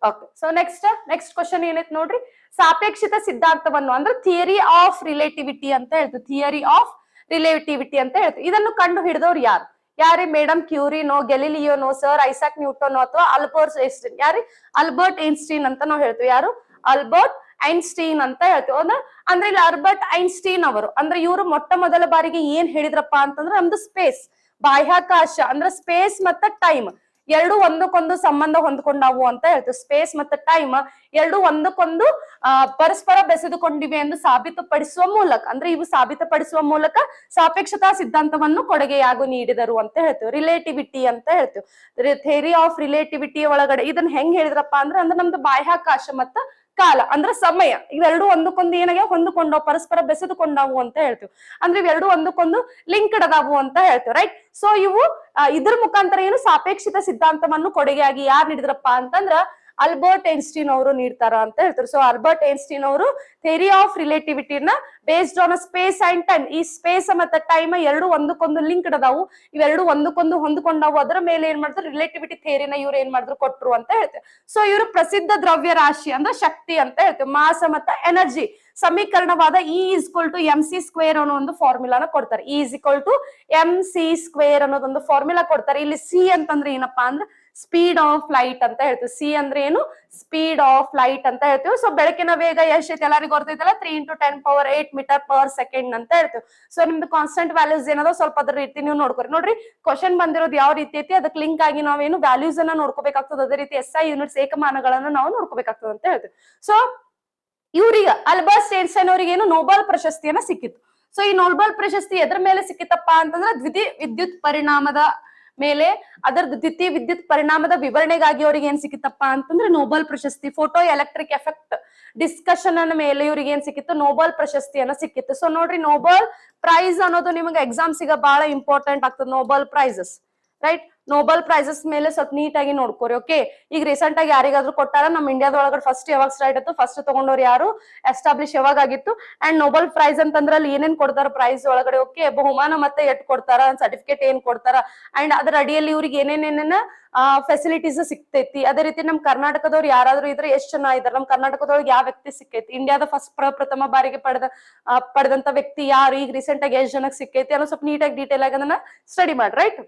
ಓಕೆ, ಸೊ ನೆಕ್ಸ್ಟ್ ಕ್ವಶನ್ ಏನೈತಿ ನೋಡ್ರಿ. ಸಾಪೇಕ್ಷಿತ ಸಿದ್ಧಾಂತವನ್ನು ಅಂದ್ರೆ ಥಿಯರಿ ಆಫ್ ರಿಲೇಟಿವಿಟಿ ಅಂತ ಹೇಳ್ತೀವಿ. ಥಿಯರಿ ಆಫ್ ರಿಲೇಟಿವಿಟಿ ಅಂತ ಹೇಳ್ತೀವಿ. ಇದನ್ನು ಕಂಡು ಹಿಡಿದವ್ರು ಯಾರಿ? ಮೇಡಮ್ ಕ್ಯೂರಿನೋ, ಗೆಲಿಲಿಯೋನೋ, ಸರ್ ಐಸಾಕ್ ನ್ಯೂಟನ್ ಅಥವಾ ಆಲ್ಬರ್ಟ್ ಐನ್ಸ್ಟೀನ್. ಆಲ್ಬರ್ಟ್ ಐನ್ಸ್ಟೀನ್ ಅಂತ ನಾವು ಹೇಳ್ತೀವಿ. ಯಾರು? ಆಲ್ಬರ್ಟ್ ಐನ್ಸ್ಟೀನ್ ಅಂತ ಹೇಳ್ತೀವಿ. ಅಂದ್ರೆ ಇಲ್ಲಿ ಆಲ್ಬರ್ಟ್ ಐನ್ಸ್ಟೀನ್ ಅವರು ಅಂದ್ರೆ ಇವರು ಮೊದಲ ಬಾರಿಗೆ ಏನ್ ಹೇಳಿದ್ರಪ್ಪ ಅಂತಂದ್ರೆ, ನಮ್ದು ಸ್ಪೇಸ್, ಬಾಹ್ಯಾಕಾಶ ಅಂದ್ರೆ ಸ್ಪೇಸ್ ಮತ್ತೆ ಟೈಮ್ ಎರಡು ಒಂದಕ್ಕೊಂದು ಸಂಬಂಧ ಹೊಂದ್ಕೊಂಡಾವು ಅಂತ ಹೇಳ್ತೀವಿ. ಸ್ಪೇಸ್ ಮತ್ತೆ ಟೈಮ್ ಎರಡು ಒಂದಕ್ಕೊಂದು ಪರಸ್ಪರ ಬೆಸೆದುಕೊಂಡಿವೆ ಎಂದು ಸಾಬೀತುಪಡಿಸುವ ಮೂಲಕ, ಅಂದ್ರೆ ಇವು ಸಾಬೀತುಪಡಿಸುವ ಮೂಲಕ ಸಾಪೇಕ್ಷತಾ ಸಿದ್ಧಾಂತವನ್ನು ಕೊಡುಗೆಯಾಗಿ ನೀಡಿದರು ಅಂತ ಹೇಳ್ತೀವಿ. ರಿಲೇಟಿವಿಟಿ ಅಂತ ಹೇಳ್ತೀವಿ. ಥಿಯರಿ ಆಫ್ ರಿಲೇಟಿವಿಟಿ ಒಳಗಡೆ ಇದನ್ನ ಹೆಂಗ್ ಹೇಳಿದ್ರಪ್ಪ ಅಂದ್ರೆ ನಮ್ದು ಬಾಹ್ಯಾಕಾಶ ಮತ್ತ ಕಾಲ ಅಂದ್ರೆ ಸಮಯ ಇವೆರಡು ಒಂದಕ್ಕೊಂದು ಏನಾಗ್ಯಾವ, ಹೊಂದಿಕೊಂಡವು, ಪರಸ್ಪರ ಬೆಸೆದುಕೊಂಡವು ಅಂತ ಹೇಳ್ತೀವಿ. ಅಂದ್ರೆ ಇವೆರಡು ಒಂದಕ್ಕೊಂದು ಲಿಂಕ್ಡ್ ಅದಾವು ಅಂತ ಹೇಳ್ತೀವಿ. ರೈಟ್, ಸೊ ಇವು ಇದ್ರ ಮುಖಾಂತರ ಏನು ಸಾಪೇಕ್ಷಿತ ಸಿದ್ಧಾಂತವನ್ನು ಕೊಡುಗೆಯಾಗಿ ಯಾರು ನೀಡಿದ್ರಪ್ಪ ಅಂತಂದ್ರ ಅಲ್ಬರ್ಟ್ ಐನ್ಸ್ಟೀನ್ ಅವರು ನೀಡ್ತಾರ ಅಂತ ಹೇಳ್ತಾರೆ. ಸೊ ಅಲ್ಬರ್ಟ್ ಐನ್ಸ್ಟೀನ್ ಅವರು ಥಿಯರಿ ಆಫ್ ರಿಲೇಟಿವಿಟಿನ based on space and time, ಈ ಸ್ಪೇಸ್ ಮತ್ತೆ ಟೈಮ್ ಎರಡು ಒಂದಕ್ಕೊಂದು ಲಿಂಕ್ಡ್ ಅದಾವು, ಇವೆರಡು ಒಂದಕ್ಕೊಂದು ಹೊಂದ್ಕೊಂಡಾವು, ಅದರ ಮೇಲೆ ಏನ್ ಮಾಡಿದ್ರು ರಿಲೇಟಿವಿಟಿ ಥಿಯರಿನ ಇವ್ರು ಏನ್ ಮಾಡಿದ್ರು ಕೊಟ್ರು ಅಂತ ಹೇಳ್ತೇವೆ. ಸೊ ಇವರು ಪ್ರಸಿದ್ಧ ದ್ರವ್ಯ ರಾಶಿ ಅಂದ್ರೆ ಶಕ್ತಿ ಅಂತ ಹೇಳ್ತೇವೆ, ಮಾಸ ಮತ್ತೆ ಎನರ್ಜಿ ಸಮೀಕರಣವಾದ E=mc² ಅನ್ನೋ ಒಂದು ಫಾರ್ಮುಲಾನ ಕೊಡ್ತಾರೆ. E=mc² ಅನ್ನೋದೊಂದು ಫಾರ್ಮುಲಾ ಕೊಡ್ತಾರೆ. ಇಲ್ಲಿ ಸಿ ಅಂತಂದ್ರೆ ಏನಪ್ಪಾ ಅಂದ್ರೆ ಸ್ಪೀಡ್ ಆಫ್ ಲೈಟ್ ಅಂತ ಹೇಳ್ತೀವಿ. ಸಿ ಅಂದ್ರೆ ಏನು? ಸ್ಪೀಡ್ ಆಫ್ ಲೈಟ್ ಅಂತ ಹೇಳ್ತೀವಿ. ಸೊ ಬೆಳಕಿನ ವೇಗ ಎಷ್ಟೈತೆ ಎಲ್ಲರಿಗೂ ಗೊತ್ತೈತಲ್ಲ, 3 × 10⁸ ಮೀಟರ್/ಸೆಕೆಂಡ್ ಅಂತ ಹೇಳ್ತೀವಿ. ಸೊ ನಿಮ್ದು ಕಾನ್ಸ್ಟೆಂಟ್ ವ್ಯಾಲ್ಯೂಸ್ ಏನದೋ ಸ್ವಲ್ಪ ಅದ್ರ ರೀತಿ ನೀವು ನೋಡ್ಕೊರಿ. ನೋಡ್ರಿ ಕ್ವಶನ್ ಬಂದಿರೋದು ಯಾವ ರೀತಿ ಐತಿ, ಅದಕ್ಕೆ ಲಿಂಕ್ ಆಗಿ ನಾವೇನು ವ್ಯಾಲ್ಯೂಸ್ ಅನ್ನ ನೋಡ್ಕೋಬೇಕಾಗ್ತದೆ, ಅದೇ ರೀತಿ SI ಯೂನಿಟ್ಸ್ ಏಕಮಾನಗಳನ್ನ ನಾವು ನೋಡ್ಕೋಬೇಕಾಗ್ತದೆ ಅಂತ ಹೇಳ್ತೀವಿ. ಸೊ ಇವ್ರಿಗೆ ಅಲ್ಬರ್ಟ್ ಐನ್ಸ್ಟೈನ್ ಅವರಿಗೆ ಏನು ನೊಬೆಲ್ ಪ್ರಶಸ್ತಿಯನ್ನ ಸಿಕ್ಕಿತ್ತು. ಸೊ ಈ ನೊಬೆಲ್ ಪ್ರಶಸ್ತಿ ಎದ್ರ ಮೇಲೆ ಸಿಕ್ಕಿತಪ್ಪ ಅಂತಂದ್ರೆ ದ್ವಿತೀಯ ವಿದ್ಯುತ್ ಪರಿಣಾಮದ ಮೇಲೆ, ಅದರ ದ್ವಿತೀಯ ವಿದ್ಯುತ್ ಪರಿಣಾಮದ ವಿವರಣೆಗಾಗಿ ಅವ್ರಿಗೆ ಏನ್ ಸಿಕ್ಕಿತಪ್ಪ ಅಂತಂದ್ರೆ ನೊಬೆಲ್ ಪ್ರಶಸ್ತಿ. ಫೋಟೋ ಎಲೆಕ್ಟ್ರಿಕ್ ಎಫೆಕ್ಟ್ ಡಿಸ್ಕಷನ್ ಅನ್ನ ಮೇಲೆ ಇವ್ರಿಗೆ ಏನ್ ಸಿಕ್ಕಿತ್ತು? ನೊಬೆಲ್ ಪ್ರಶಸ್ತಿಯನ್ನ ಸಿಕ್ಕಿತ್ತು. ಸೊ ನೋಡ್ರಿ, ನೊಬೆಲ್ ಪ್ರೈಸ್ ಅನ್ನೋದು ನಿಮಗೆ ಎಕ್ಸಾಮ್ಸಿಗೆ ಬಹಳ ಇಂಪಾರ್ಟೆಂಟ್ ಆಗ್ತದೆ. Nobel prizes, right? Nobel prizes ಮೇಲೆ ಸ್ವಲ್ಪ ನೀಟಾಗಿ ನೋಡ್ಕೋರಿ. ಓಕೆ, ಈಗ ರೀಸೆಂಟ್ ಆಗಿ ಯಾರಿಗಾದ್ರೂ ಕೊಟ್ಟಾರ, ನಮ್ಮ ಇಂಡಿಯಾದೊಳಗಡೆ ಫಸ್ಟ್ ಯಾವಾಗ ಸ್ಟಾರ್ಟ್ ಆಯ್ತು, ಫಸ್ಟ್ ತಗೊಂಡವ್ರು ಯಾರು, ಎಸ್ಟಾಬ್ಲಿಷ್ ಯಾವಾಗ ಆಗಿತ್ತು, ಅಂಡ್ ನೊಬೆಲ್ ಪ್ರೈಸ್ ಅಂತಂದ್ರೆ ಅಲ್ಲಿ ಏನೇನ್ ಕೊಡ್ತಾರ ಪ್ರೈಸ್ ಒಳಗಡೆ, ಓಕೆ, ಬಹುಮಾನ ಮತ್ತೆ ಎಟ್ ಕೊಡ್ತಾರ, ಸರ್ಟಿಫಿಕೇಟ್ ಏನ್ ಕೊಡ್ತಾರ, ಅಂಡ್ ಅದ್ರ ಅಡಿಯಲ್ಲಿ ಇವ್ರಿಗೆ ಏನೇನೇನ ಫೆಸಿಲಿಟೀಸ್ ಸಿಕ್ತೈತಿ. ಅದೇ ರೀತಿ ನಮ್ ಕರ್ನಾಟಕದವ್ರು ಯಾರಾದ್ರೂ ಇದ್ರೆ ಎಷ್ಟ್ ಜನ ಇದಾರೆ, ನಮ್ ಕರ್ನಾಟಕದೊಳಗೆ ಯಾವ ವ್ಯಕ್ತಿ ಸಿಕ್ಕೈತಿ, ಇಂಡಿಯಾದ ಫಸ್ಟ್ ಪ್ರಥಮ ಬಾರಿಗೆ ಪಡೆದಂತ ವ್ಯಕ್ತಿ ಯಾರು, ಈಗ ರೀಸೆಂಟ್ ಆಗಿ ಎಷ್ಟ್ ಜನಕ್ಕೆ ಸಿಕ್ಕೈತಿ ಅನ್ನೋ ಸ್ವಲ್ಪ ನೀಟಾಗಿ ಡೀಟೇಲ್ ಆಗಿ ಅದನ್ನ ಸ್ಟಡಿ ಮಾಡಿ, ರೈಟ್?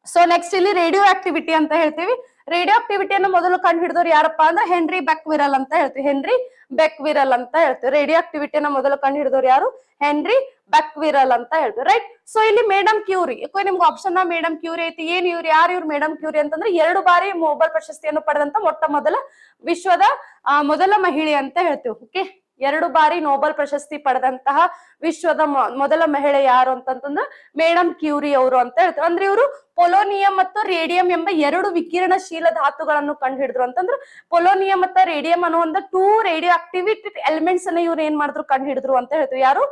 ಸೊ ನೆಕ್ಸ್ಟ್ ಇಲ್ಲಿ ರೇಡಿಯೋ ಆಕ್ಟಿವಿಟಿ ಅಂತ ಹೇಳ್ತೀವಿ. ರೇಡಿಯೋ ಆಕ್ಟಿವಿಟಿಯನ್ನು ಮೊದಲು ಕಂಡು ಹಿಡಿದವ್ರು ಯಾರಪ್ಪ ಅಂದ್ರೆ ಹೆನ್ರಿ ಬೆಕ್ವಿರಲ್ ಅಂತ ಹೇಳ್ತೀವಿ. ಹೆನ್ರಿ ಬೆಕ್ವಿರಲ್ ಅಂತ ಹೇಳ್ತೀವಿ. ರೇಡಿಯೋ ಆಕ್ಟಿವಿಟಿಯನ್ನ ಮೊದಲು ಕಂಡು ಹಿಡಿದವ್ರು ಯಾರು? ಹೆನ್ರಿ ಬೆಕ್ವಿರಲ್ ಅಂತ ಹೇಳ್ತೀವಿ, ರೈಟ್? ಸೊ ಇಲ್ಲಿ ಮೇಡಮ್ ಕ್ಯೂರಿ, ನಿಮ್ಗೆ ಆಪ್ಷನ್ ಮೇಡಮ್ ಕ್ಯೂರಿ ಐತಿ. ಏನ್ ಇವ್ರು, ಯಾರು ಇವ್ರು ಮೇಡಮ್ ಕ್ಯೂರಿ ಅಂತಂದ್ರೆ 2 ಬಾರಿ ನೊಬೆಲ್ ಪ್ರಶಸ್ತಿಯನ್ನು ಪಡೆದಂತ ಮೊದಲ ವಿಶ್ವದ ಮೊದಲ ಮಹಿಳೆ ಅಂತ ಹೇಳ್ತೀವಿ. ಓಕೆ, 2 ಬಾರಿ ನೊಬೆಲ್ ಪ್ರಶಸ್ತಿ ಪಡೆದಂತಹ ವಿಶ್ವದ ಮೊದಲ ಮಹಿಳೆ ಯಾರು ಅಂತಂದ್ರೆ ಮೇಡಮ್ ಕ್ಯೂರಿ ಅವರು ಅಂತ ಹೇಳ್ತಾರೆ. ಅಂದ್ರೆ ಇವರು ಪೊಲೋನಿಯಂ ಮತ್ತು ರೇಡಿಯಂ ಎಂಬ 2 ವಿಕಿರಣಶೀಲ ಧಾತುಗಳನ್ನು ಕಂಡು ಹಿಡಿದ್ರು. ಅಂತಂದ್ರೆ ಪೊಲೋನಿಯಂ ಮತ್ತು ರೇಡಿಯಂ ಅನ್ನೋ ಒಂದು 2 ರೇಡಿಯೋ ಆಕ್ಟಿವಿಟಿ ಎಲಿಮೆಂಟ್ಸ್ ಅನ್ನ ಇವ್ರು ಏನ್ ಮಾಡಿದ್ರು, ಕಂಡು ಹಿಡಿದ್ರು ಅಂತ ಹೇಳ್ತೀವಿ. ಯಾರು?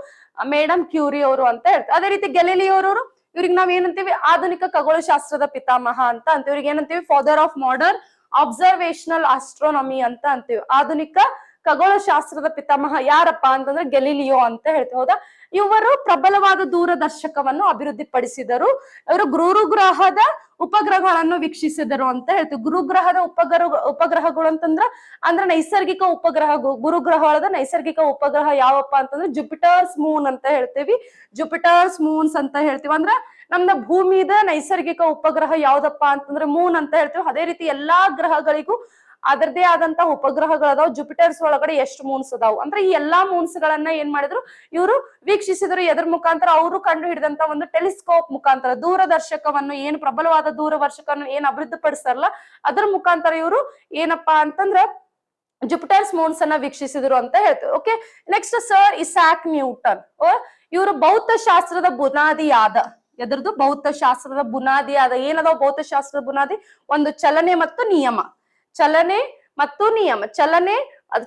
ಮೇಡಮ್ ಕ್ಯೂರಿ ಅವರು ಅಂತ ಹೇಳ್ತಾರೆ. ಅದೇ ರೀತಿ ಗೆಲಿಲಿಯೋ ಅವರು, ಇವ್ರಿಗೆ ನಾವ್ ಏನಂತೀವಿ? ಆಧುನಿಕ ಖಗೋಳಶಾಸ್ತ್ರದ ಪಿತಾಮಹ ಅಂತ ಅಂತೀವಿ. ಇವ್ರಿಗೆ ಏನಂತೀವಿ? Father of modern observational astronomy ಅಂತ ಅಂತೀವಿ. ಆಧುನಿಕ ಖಗೋಳಶಾಸ್ತ್ರದ ಪಿತಾಮಹ ಯಾರಪ್ಪ ಅಂತಂದ್ರೆ ಗೆಲಿಲಿಯೋ ಅಂತ ಹೇಳ್ತೀವಿ, ಹೌದಾ? ಇವರು ಪ್ರಬಲವಾದ ದೂರದರ್ಶಕವನ್ನು ಅಭಿವೃದ್ಧಿಪಡಿಸಿದರು. ಇವರು ಗುರುಗ್ರಹದ ಉಪಗ್ರಹಗಳನ್ನು ವೀಕ್ಷಿಸಿದರು ಅಂತ ಹೇಳ್ತೀವಿ. ಗುರುಗ್ರಹದ ಉಪಗ್ರಹಗಳು ಅಂದ್ರೆ ನೈಸರ್ಗಿಕ ಉಪಗ್ರಹಗಳು. ಗುರುಗ್ರಹದ ನೈಸರ್ಗಿಕ ಉಪಗ್ರಹ ಯಾವಪ್ಪ ಅಂತಂದ್ರೆ ಜುಪಿಟರ್ಸ್ ಮೂನ್ ಅಂತ ಹೇಳ್ತೀವಿ. ಜುಪಿಟರ್ಸ್ ಮೂನ್ಸ್ ಅಂತ ಹೇಳ್ತೀವಿ. ಅಂದ್ರೆ ನಮ್ದ ಭೂಮಿದ ನೈಸರ್ಗಿಕ ಉಪಗ್ರಹ ಯಾವ್ದಪ್ಪ ಅಂತಂದ್ರೆ ಮೂನ್ ಅಂತ ಹೇಳ್ತೀವಿ. ಅದೇ ರೀತಿ ಎಲ್ಲಾ ಗ್ರಹಗಳಿಗೂ ಅದರದೇ ಆದಂತ ಉಪಗ್ರಹಗಳದಾವ್. ಜುಪಿಟರ್ಸ್ ಒಳಗಡೆ ಎಷ್ಟು ಮೂನ್ಸ್ ಅದಾವ್ ಅಂದ್ರೆ ಈ ಎಲ್ಲಾ ಮೂನ್ಸ್ ಗಳನ್ನ ಏನ್ ಮಾಡಿದ್ರು, ಇವರು ವೀಕ್ಷಿಸಿದ್ರು. ಎದ್ರ ಮುಖಾಂತರ? ಅವರು ಕಂಡು ಹಿಡಿದಂತ ಒಂದು ಟೆಲಿಸ್ಕೋಪ್ ಮುಖಾಂತರ, ದೂರದರ್ಶಕವನ್ನು, ಏನು ಪ್ರಬಲವಾದ ದೂರದರ್ಶಕವನ್ನು ಏನ್ ಅಭಿವೃದ್ಧಿಪಡಿಸ್ತಾರಲ್ಲ ಅದ್ರ ಮುಖಾಂತರ ಇವರು ಏನಪ್ಪಾ ಅಂತಂದ್ರ ಜುಪಿಟರ್ಸ್ ಮೂನ್ಸ್ ಅನ್ನ ವೀಕ್ಷಿಸಿದ್ರು ಅಂತ ಹೇಳ್ತೀವಿ. Okay, next sir Isaac Newton. ಇವರು ಭೌತಶಾಸ್ತ್ರದ ಬುನಾದಿಯಾದ, ಎದ್ರದ್ದು? ಭೌತಶಾಸ್ತ್ರದ ಬುನಾದಿಯಾದ. ಏನದಾವ್ ಭೌತಶಾಸ್ತ್ರದ ಬುನಾದಿ? ಒಂದು ಚಲನೆ ಮತ್ತು ನಿಯಮ. ಚಲನೆ ಮತ್ತು ನಿಯಮ.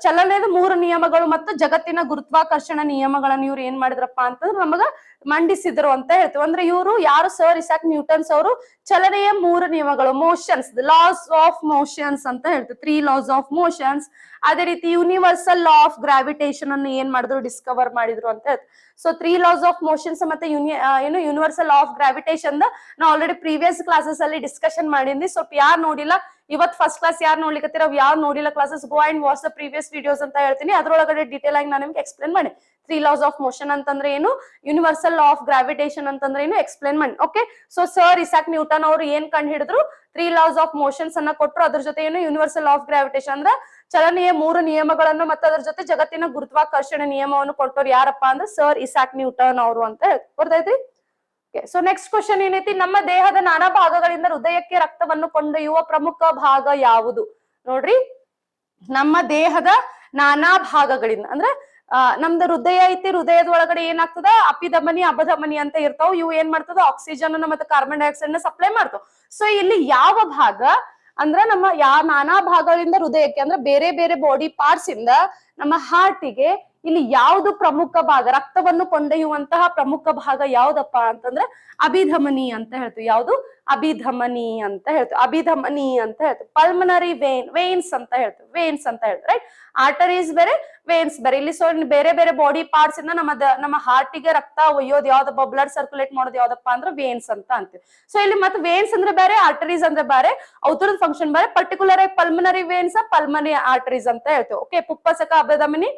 ಚಲನೆದ 3 ನಿಯಮಗಳು ಮತ್ತು ಜಗತ್ತಿನ ಗುರುತ್ವಾಕರ್ಷಣ ನಿಯಮಗಳನ್ನ ಇವ್ರು ಏನ್ ಮಾಡಿದ್ರಪ್ಪ ಅಂತಂದ್ರೆ ನಮಗ ಮಂಡಿಸಿದ್ರು ಅಂತ ಹೇಳ್ತೀವಿ. ಅಂದ್ರೆ ಇವರು ಯಾರು? ಸರ್ ಇಸಾಕ್ ನ್ಯೂಟನ್ಸ್ ಅವರು ಚಲನೆಯ 3 ನಿಯಮಗಳು, ಮೋಷನ್ಸ್, ಲಾಸ್ ಆಫ್ ಮೋಷನ್ಸ್ ಅಂತ ಹೇಳ್ತೀವಿ, 3 ಲಾಸ್ ಆಫ್ ಮೋಷನ್ಸ್. ಅದೇ ರೀತಿ ಯೂನಿವರ್ಸಲ್ ಲಾ ಆಫ್ ಗ್ರಾವಿಟೇಷನ್ ಅನ್ನು ಏನ್ ಮಾಡಿದ್ರು? ಡಿಸ್ಕವರ್ ಮಾಡಿದ್ರು ಅಂತ ಹೇಳ್ತೀವಿ. ಸೊ 3 ಲಾಸ್ ಆಫ್ ಮೋಷನ್ಸ್ ಮತ್ತೆ ಯೂನಿವರ್ಸಲ್ ಲಾ ಆಫ್ ಗ್ರಾವಿಟೇಷನ್ ನಾ ಆಲ್ರೆಡಿ ಪ್ರೀವಿಯಸ್ ಕ್ಲಾಸಸ್ ಅಲ್ಲಿ ಡಿಸ್ಕಷನ್ ಮಾಡಿದ್ವಿ. ಸ್ವಲ್ಪ ಯಾರು ನೋಡಿಲ್ಲ, ಇವತ್ ಫಸ್ಟ್ ಕ್ಲಾಸ್ ಯಾರು ನೋಡ್ಲಿಕ್ಕೆ ಯಾರು ನೋಡಿಲ್ಲ classes, go and watch the previous videos ಅಂತ ಹೇಳ್ತೀನಿ. ಅದ್ರೊಳಗಡೆ ಡೀಟೇಲ್ ಆಗಿ ನಾನು ನಿಮ್ಗೆ ಎಕ್ಸ್ಪ್ಲೇನ್ ಮಾಡಿ 3 ಲಾಸ್ ಆಫ್ ಮೋಷನ್ ಅಂತಂದ್ರೆ ಏನು, ಯೂನಿವರ್ಸಲ್ ಲಾ ಆಫ್ ಗ್ರಾವಿಟೇಷನ್ ಅಂತಂದ್ರೆ ಏನು ಎಕ್ಸ್ಪ್ಲೇನ್ ಮಾಡಿ. Okay, so sir Isaac Newton ಅವರು ಏನ್ ಕಂಡು ಹಿಡಿದ್ರು? 3 ಲಾಸ್ ಆಫ್ ಮೋಷನ್ಸ್ ಅನ್ನ ಕೊಟ್ಟರು. ಅದ್ರ ಜೊತೆ ಏನು ಯೂನಿವರ್ಸಲ್ ಲಾ ಆಫ್ ಗ್ರಾವಿಟೇಷನ್ ಅಂದ್ರೆ ಚಲನೆಯ 3 ನಿಯಮಗಳನ್ನು ಮತ್ತು ಅದರ ಜೊತೆ ಜಗತ್ತಿನ ಗುರುತ್ವಾಕರ್ಷಣೆ ನಿಯಮವನ್ನು ಕೊಟ್ಟರು ಯಾರಪ್ಪ ಅಂದ್ರೆ ಸರ್ ಇಸಾಕ್ ನ್ಯೂಟನ್ ಅವರು ಅಂತ ಗೊತ್ತಾಯ್ತ್ರಿ. ಸೊ ನೆಕ್ಸ್ಟ್ ಕ್ವಶನ್ ಏನೈತಿ? ನಮ್ಮ ದೇಹದ ನಾನಾ ಭಾಗಗಳಿಂದ ಹೃದಯಕ್ಕೆ ರಕ್ತವನ್ನು ಕೊಂಡೊಯ್ಯುವ ಪ್ರಮುಖ ಭಾಗ ಯಾವುದು? ನೋಡ್ರಿ, ನಮ್ಮ ದೇಹದ ನಾನಾ ಭಾಗಗಳಿಂದ ಅಂದ್ರೆ ನಮ್ದು ಹೃದಯ ಐತಿ. ಹೃದಯದ ಒಳಗಡೆ ಏನಾಗ್ತದ? ಅಪಿಧಮನಿ ಅಪಧಮನಿ ಅಂತ ಇರ್ತಾವ. ಇವು ಏನ್ ಮಾಡ್ತದ? ಆಕ್ಸಿಜನ್ ಅನ್ನ ಮತ್ತೆ ಕಾರ್ಬನ್ ಡೈಆಕ್ಸೈಡ್ ನ ಸಪ್ಲೈ ಮಾಡ್ತಾವ. ಸೊ ಇಲ್ಲಿ ಯಾವ ಭಾಗ ಅಂದ್ರೆ ನಮ್ಮ ನಾನಾ ಭಾಗಗಳಿಂದ ಹೃದಯಕ್ಕೆ ಅಂದ್ರೆ ಬೇರೆ ಬೇರೆ ಬಾಡಿ ಪಾರ್ಟ್ಸ್ ಇಂದ ನಮ್ಮ ಹಾರ್ಟಿಗೆ ಇಲ್ಲಿ ಯಾವುದು ಪ್ರಮುಖ ಭಾಗ, ರಕ್ತವನ್ನು ಕೊಂಡೊಯ್ಯುವಂತಹ ಪ್ರಮುಖ ಭಾಗ ಯಾವ್ದಪ್ಪ ಅಂತಂದ್ರೆ ಅಭಿಧಮನಿ ಅಂತ ಹೇಳ್ತೀವಿ. ಯಾವುದು? ಅಭಿಧಮನಿ ಅಂತ ಹೇಳ್ತೀವಿ. ಅಭಿಧಮನಿ ಅಂತ ಹೇಳ್ತೀವಿ. ಪಲ್ಮನರಿ ವೇನ್ಸ್ ಅಂತ ಹೇಳ್ತೀವಿ. ವೇನ್ಸ್ ಅಂತ ಹೇಳ್ತೀವಿ, ರೈಟ್? ಆರ್ಟರೀಸ್ ಬೇರೆ, ವೇನ್ಸ್ ಬೇರೆ. ಇಲ್ಲಿ ಸೊ ಬೇರೆ ಬೇರೆ ಬಾಡಿ ಪಾರ್ಟ್ಸ್ ಇಂದ ನಮ್ಮ ಹಾರ್ಟಿಗೆ ರಕ್ತ ಒಯ್ಯೋದು ಯಾವ್ದಪ್ಪ, ಬ್ಲಡ್ ಸರ್ಕ್ಯುಲೇಟ್ ಮಾಡೋದು ಯಾವ್ದಪ್ಪ ಅಂದ್ರೆ ವೇನ್ಸ್ ಅಂತ ಅಂತೀವಿ. ಸೊ ಇಲ್ಲಿ ಮತ್ತೆ ವೇನ್ಸ್ ಅಂದ್ರೆ ಬೇರೆ, ಆರ್ಟರೀಸ್ ಅಂದ್ರೆ ಬೇರೆ, ಔತರದ ಫಂಕ್ಷನ್ ಬೇರೆ. ಪರ್ಟಿಕ್ಯುಲರ್ ಆಗಿ ಪಲ್ಮನರಿ ವೇನ್ಸ್, ಪಲ್ಮನರಿ ಆರ್ಟರೀಸ್ ಅಂತ ಹೇಳ್ತೀವಿ. ಓಕೆ, ಪುಪ್ಪಸಕ ಅಭಿಧಮನಿ,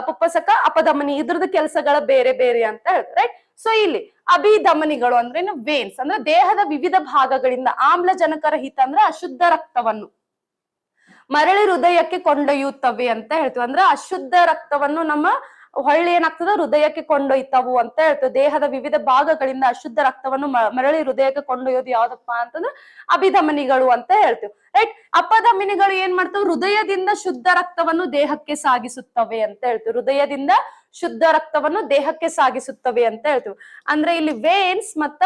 ಪುಪ್ಪಸಕ ಅಪಧಮನಿ, ಇದ್ರದ್ದು ಕೆಲಸಗಳ ಬೇರೆ ಬೇರೆ ಅಂತ ಹೇಳ್ತಾರೆ, ರೈಟ್? ಸೊ ಇಲ್ಲಿ ಅಭಿಧಮನಿಗಳು ಅಂದ್ರೆ ವೇನ್ಸ್ ಅಂದ್ರೆ ದೇಹದ ವಿವಿಧ ಭಾಗಗಳಿಂದ ಆಮ್ಲಜನಕ ರಹಿತ ಅಂದ್ರೆ ಅಶುದ್ಧ ರಕ್ತವನ್ನು ಮರಳಿ ಹೃದಯಕ್ಕೆ ಕೊಂಡೊಯ್ಯುತ್ತವೆ ಅಂತ ಹೇಳ್ತೀವಿ. ಅಂದ್ರೆ ಅಶುದ್ಧ ರಕ್ತವನ್ನು ನಮ್ಮ ಹೊಳ್ಳಿ ಏನಾಗ್ತದ, ಹೃದಯಕ್ಕೆ ಕೊಂಡೊಯ್ತಾವು ಅಂತ ಹೇಳ್ತೀವಿ. ದೇಹದ ವಿವಿಧ ಭಾಗಗಳಿಂದ ಅಶುದ್ಧ ರಕ್ತವನ್ನು ಮರಳಿ ಹೃದಯಕ್ಕೆ ಕೊಂಡೊಯ್ಯೋದು ಯಾವ್ದಪ್ಪ ಅಂತಂದ್ರೆ ಅಭಿಧಮನಿಗಳು ಅಂತ ಹೇಳ್ತೀವಿ, ರೈಟ್? ಅಪಧಮನಿಗಳು ಏನ್ ಮಾಡ್ತಾವೆ, ಹೃದಯದಿಂದ ಶುದ್ಧ ರಕ್ತವನ್ನು ದೇಹಕ್ಕೆ ಸಾಗಿಸುತ್ತವೆ ಅಂತ ಹೇಳ್ತೀವಿ. ಹೃದಯದಿಂದ ಶುದ್ಧ ರಕ್ತವನ್ನು ದೇಹಕ್ಕೆ ಸಾಗಿಸುತ್ತವೆ ಅಂತ ಹೇಳ್ತೀವಿ. ಅಂದ್ರೆ ಇಲ್ಲಿ ವೇನ್ಸ್ ಮತ್ತ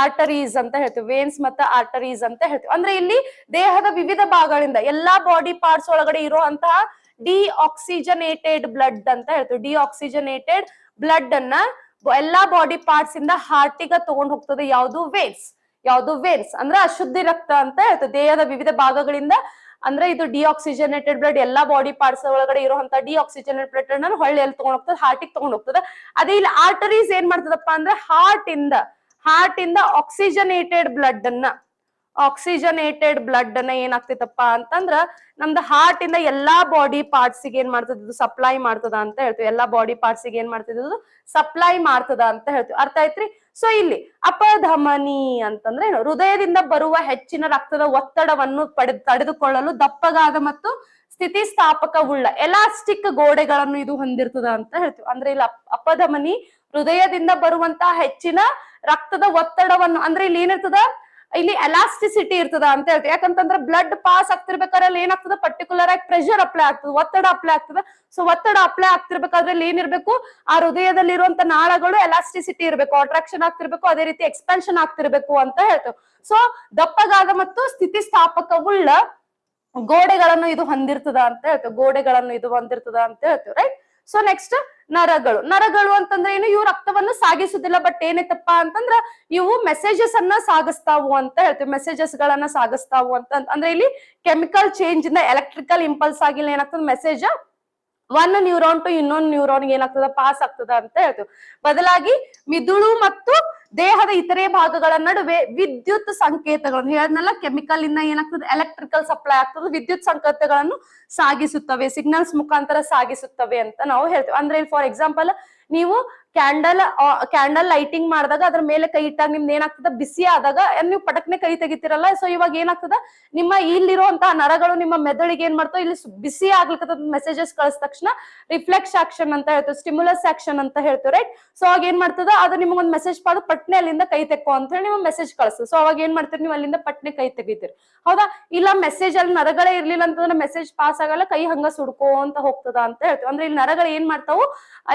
ಆರ್ಟರೀಸ್ ಅಂತ ಹೇಳ್ತೀವಿ. ವೇನ್ಸ್ ಮತ್ತೆ ಆರ್ಟರೀಸ್ ಅಂತ ಹೇಳ್ತೀವಿ. ಅಂದ್ರೆ ಇಲ್ಲಿ ದೇಹದ ವಿವಿಧ ಭಾಗಗಳಿಂದ ಎಲ್ಲಾ ಬಾಡಿ ಪಾರ್ಟ್ಸ್ ಒಳಗಡೆ ಇರುವಂತಹ ಡಿಆಕ್ಸಿಜನೇಟೆಡ್ ಬ್ಲಡ್ ಅಂತ ಹೇಳ್ತೀವಿ. ಡಿಆಕ್ಸಿಜನೇಟೆಡ್ ಬ್ಲಡ್ ಅನ್ನ ಎಲ್ಲಾ ಬಾಡಿ ಪಾರ್ಟ್ಸ್ ಇಂದ ಹಾರ್ಟಿಗೆ ತಗೊಂಡ್ ಹೋಗ್ತದೆ. ಯಾವುದು? ವೇನ್ಸ್. ಯಾವುದು? ವೇನ್ಸ್ ಅಂದ್ರೆ ಅಶುದ್ಧಿ ರಕ್ತ ಅಂತ ಹೇಳ್ತೀವಿ. ದೇಹದ ವಿವಿಧ ಭಾಗಗಳಿಂದ ಅಂದ್ರೆ ಇದು ಡಿಆಕ್ಸಿಜನೇಟೆಡ್ ಬ್ಲಡ್ ಎಲ್ಲಾ ಬಾಡಿ ಪಾರ್ಟ್ಸ್ ಒಳಗಡೆ ಇರುವಂತ ಡಿಆಕ್ಸಿಜನೇಟೆಡ್ ಬ್ಲಡ್ ಅನ್ನ ಹೊಳ್ಳಿ ಎಲ್ಲಿ ತಗೊಂಡ್ ಹೋಗ್ತದೆ, ಹಾರ್ಟಿಗೆ ತಗೊಂಡ್ ಹೋಗ್ತದೆ. ಅದೇ ಇಲ್ಲಿ ಆರ್ಟರೀಸ್ ಏನ್ ಮಾಡ್ತದಪ್ಪ ಅಂದ್ರೆ ಹಾರ್ಟ್ ಇಂದ ಆಕ್ಸಿಜನೇಟೆಡ್ ಬ್ಲಡ್ ಅನ್ನ ಏನಾಗ್ತೈತಪ್ಪ ಅಂತಂದ್ರ ನಮ್ದು ಹಾರ್ಟ್ ಇಂದ ಎಲ್ಲಾ ಬಾಡಿ ಪಾರ್ಟ್ಸ್ ಏನ್ ಮಾಡ್ತದ, ಸಪ್ಲೈ ಮಾಡ್ತದ ಅಂತ ಹೇಳ್ತೀವಿ. ಎಲ್ಲಾ ಬಾಡಿ ಪಾರ್ಟ್ಸ್ ಏನ್ ಮಾಡ್ತಿದ್ದು, ಸಪ್ಲೈ ಮಾಡ್ತದ ಅಂತ ಹೇಳ್ತೀವಿ. ಅರ್ಥ ಆಯ್ತ್ರಿ? ಸೊ ಇಲ್ಲಿ ಅಪಧಮನಿ ಅಂತಂದ್ರೆ ಏನು, ಹೃದಯದಿಂದ ಬರುವ ಹೆಚ್ಚಿನ ರಕ್ತದ ಒತ್ತಡವನ್ನು ತಡೆದುಕೊಳ್ಳಲು ದಪ್ಪಗಾದ ಮತ್ತು ಸ್ಥಿತಿಸ್ಥಾಪಕವುಳ್ಳ ಎಲಾಸ್ಟಿಕ್ ಗೋಡೆಗಳನ್ನು ಇದು ಹೊಂದಿರ್ತದ ಅಂತ ಹೇಳ್ತೀವಿ. ಅಂದ್ರೆ ಇಲ್ಲಿ ಅಪಧಮನಿ ಹೃದಯದಿಂದ ಬರುವಂತಹ ಹೆಚ್ಚಿನ ರಕ್ತದ ಒತ್ತಡವನ್ನು, ಅಂದ್ರೆ ಇಲ್ಲಿ ಏನಿರ್ತದ, ಇಲ್ಲಿ ಎಲಾಸ್ಟಿಸಿಟಿ ಇರ್ತದ ಅಂತ ಹೇಳ್ತೀವಿ. ಯಾಕಂತಂದ್ರೆ ಬ್ಲಡ್ ಪಾಸ್ ಆಗ್ತಿರ್ಬೇಕಾದ್ರೆ ಅಲ್ಲಿ ಏನಾಗ್ತದ, ಪರ್ಟಿಕ್ಯುಲರ್ ಆಗಿ ಪ್ರೆಷರ್ ಅಪ್ಲೈ ಆಗ್ತದೆ, ಒತ್ತಡ ಅಪ್ಲೈ ಆಗ್ತದ. ಸೊ ಒತ್ತಡ ಅಪ್ಲೈ ಆಗ್ತಿರ್ಬೇಕಾದ್ರೆ ಅಲ್ಲಿ ಏನಿರ್ಬೇಕು, ಆ ಹೃದಯದಲ್ಲಿ ಇರುವಂತ ನಾಳಗಳು ಎಲಾಸ್ಟಿಸಿಟಿ ಇರ್ಬೇಕು, ಅಟ್ರಾಕ್ಷನ್ ಆಗ್ತಿರ್ಬೇಕು, ಅದೇ ರೀತಿ ಎಕ್ಸ್ಪೆನ್ಷನ್ ಆಗ್ತಿರ್ಬೇಕು ಅಂತ ಹೇಳ್ತೇವೆ. ಸೊ ದಪ್ಪಗಾದ ಮತ್ತು ಸ್ಥಿತಿಸ್ಥಾಪಕವುಳ್ಳ ಗೋಡೆಗಳನ್ನು ಇದು ಹೊಂದಿರ್ತದ ಅಂತ ಹೇಳ್ತೇವೆ. ಗೋಡೆಗಳನ್ನು ಇದು ಹೊಂದಿರ್ತದ ಅಂತ ಹೇಳ್ತೇವೆ, ರೈಟ್? ಸೊ ನೆಕ್ಸ್ಟ್ ನರಗಳು ಅಂತಂದ್ರೆ ಏನು, ಇವು ರಕ್ತವನ್ನು ಸಾಗಿಸುದಿಲ್ಲ, ಬಟ್ ಏನೈತಪ್ಪ ಅಂತಂದ್ರ ಇವು ಮೆಸೇಜಸ್ ಅನ್ನ ಸಾಗಿಸ್ತಾವು ಅಂತ ಹೇಳ್ತೀವಿ. ಮೆಸೇಜಸ್ ಗಳನ್ನ ಸಾಗಿಸ್ತಾವು ಅಂತ ಅಂದ್ರೆ ಇಲ್ಲಿ ಕೆಮಿಕಲ್ ಚೇಂಜ್ ಇಂದ ಎಲೆಕ್ಟ್ರಿಕಲ್ ಇಂಪಲ್ಸ್ ಆಗಿಲ್ಲ ಏನಾಗ್ತದೆ, ಮೆಸೇಜ್ ಒಂದು ನ್ಯೂರಾನ್ ಟು ಇನ್ನೊಂದು ನ್ಯೂರಾನ್ ಏನಾಗ್ತದ, ಪಾಸ್ ಆಗ್ತದ ಅಂತ ಹೇಳ್ತೀವಿ. ಬದಲಾಗಿ ಮಿದುಳು ಮತ್ತು ದೇಹದ ಇತರೆ ಭಾಗಗಳ ನಡುವೆ ವಿದ್ಯುತ್ ಸಂಕೇತಗಳನ್ನು ಹೇಳದ್ನಲ್ಲ, ಕೆಮಿಕಲ್ ಇಂದ ಏನಾಗ್ತದೆ, ಎಲೆಕ್ಟ್ರಿಕಲ್ ಸಪ್ಲೈ ಆಗ್ತದೆ, ವಿದ್ಯುತ್ ಸಂಕೇತಗಳನ್ನು ಸಾಗಿಸುತ್ತವೆ, ಸಿಗ್ನಲ್ಸ್ ಮುಖಾಂತರ ಸಾಗಿಸುತ್ತವೆ ಅಂತ ನಾವು ಹೇಳ್ತೀವಿ. ಅಂದ್ರೆ ಫಾರ್ ಎಕ್ಸಾಂಪಲ್ ನೀವು ಕ್ಯಾಂಡಲ್ ಲೈಟಿಂಗ್ ಮಾಡಿದಾಗ ಅದ್ರ ಮೇಲೆ ಕೈ ಇಟ್ಟಾಗ ನಿಮ್ದು ಏನಾಗ್ತದ, ಬಿಸಿ ಆದಾಗ ನೀವು ಪಟಕ್ನೆ ಕೈ ತೆಗಿತಿರಲ್ಲ. ಸೊ ಇವಾಗ ಏನಾಗ್ತದ, ನಿಮ್ಮ ಇಲ್ಲಿರುವಂತಹ ನರಗಳು ನಿಮ್ಮ ಮೆದುಳಿಗೆ ಏನ್ ಮಾಡ್ತಾವ, ಇಲ್ಲಿ ಬಿಸಿ ಆಗ್ಲಿಕ್ಕೆ ಮೆಸೇಜಸ್ ಕಳಿಸಿದ ತಕ್ಷಣ ರಿಫ್ಲೆಕ್ಸ್ ಆಕ್ಷನ್ ಅಂತ ಹೇಳ್ತೀವಿ, ಸ್ಟಿಮ್ಯುಲಸ್ ಆಕ್ಷನ್ ಅಂತ ಹೇಳ್ತೀವಿ, ರೈಟ್? ಸೊ ಅವಾಗ ಏನ್ ಮಾಡ್ತದ, ಅದು ನಿಮ್ಗೊಂದು ಮೆಸೇಜ್ ಪಾದ ಪಟ್ನೆ ಅಲ್ಲಿಂದ ಕೈ ತೆಕ್ಕೋ ಅಂತ ಹೇಳಿ ನೀವು ಮೆಸೇಜ್ ಕಳಿಸ್ತದೆ. ಸೊ ಅವಾಗ ಏನ್ ಮಾಡ್ತೀರಿ, ನೀವು ಅಲ್ಲಿಂದ ಪಟ್ನೆ ಕೈ ತೆಗಿತೀರಿ, ಹೌದಾ? ಇಲ್ಲ ಮೆಸೇಜ್ ಅಲ್ಲಿ ನರಗಳೇ ಇರ್ಲಿಲ್ಲ ಅಂತಂದ್ರೆ ಮೆಸೇಜ್ ಪಾಸ್ ಆಗಲ್ಲ, ಕೈ ಹಂಗ ಸುಡ್ಕೋ ಅಂತ ಹೋಗ್ತದ ಅಂತ ಹೇಳ್ತೀವಿ. ಅಂದ್ರೆ ಇಲ್ಲಿ ನರಗಳು ಏನ್ ಮಾಡ್ತಾವು,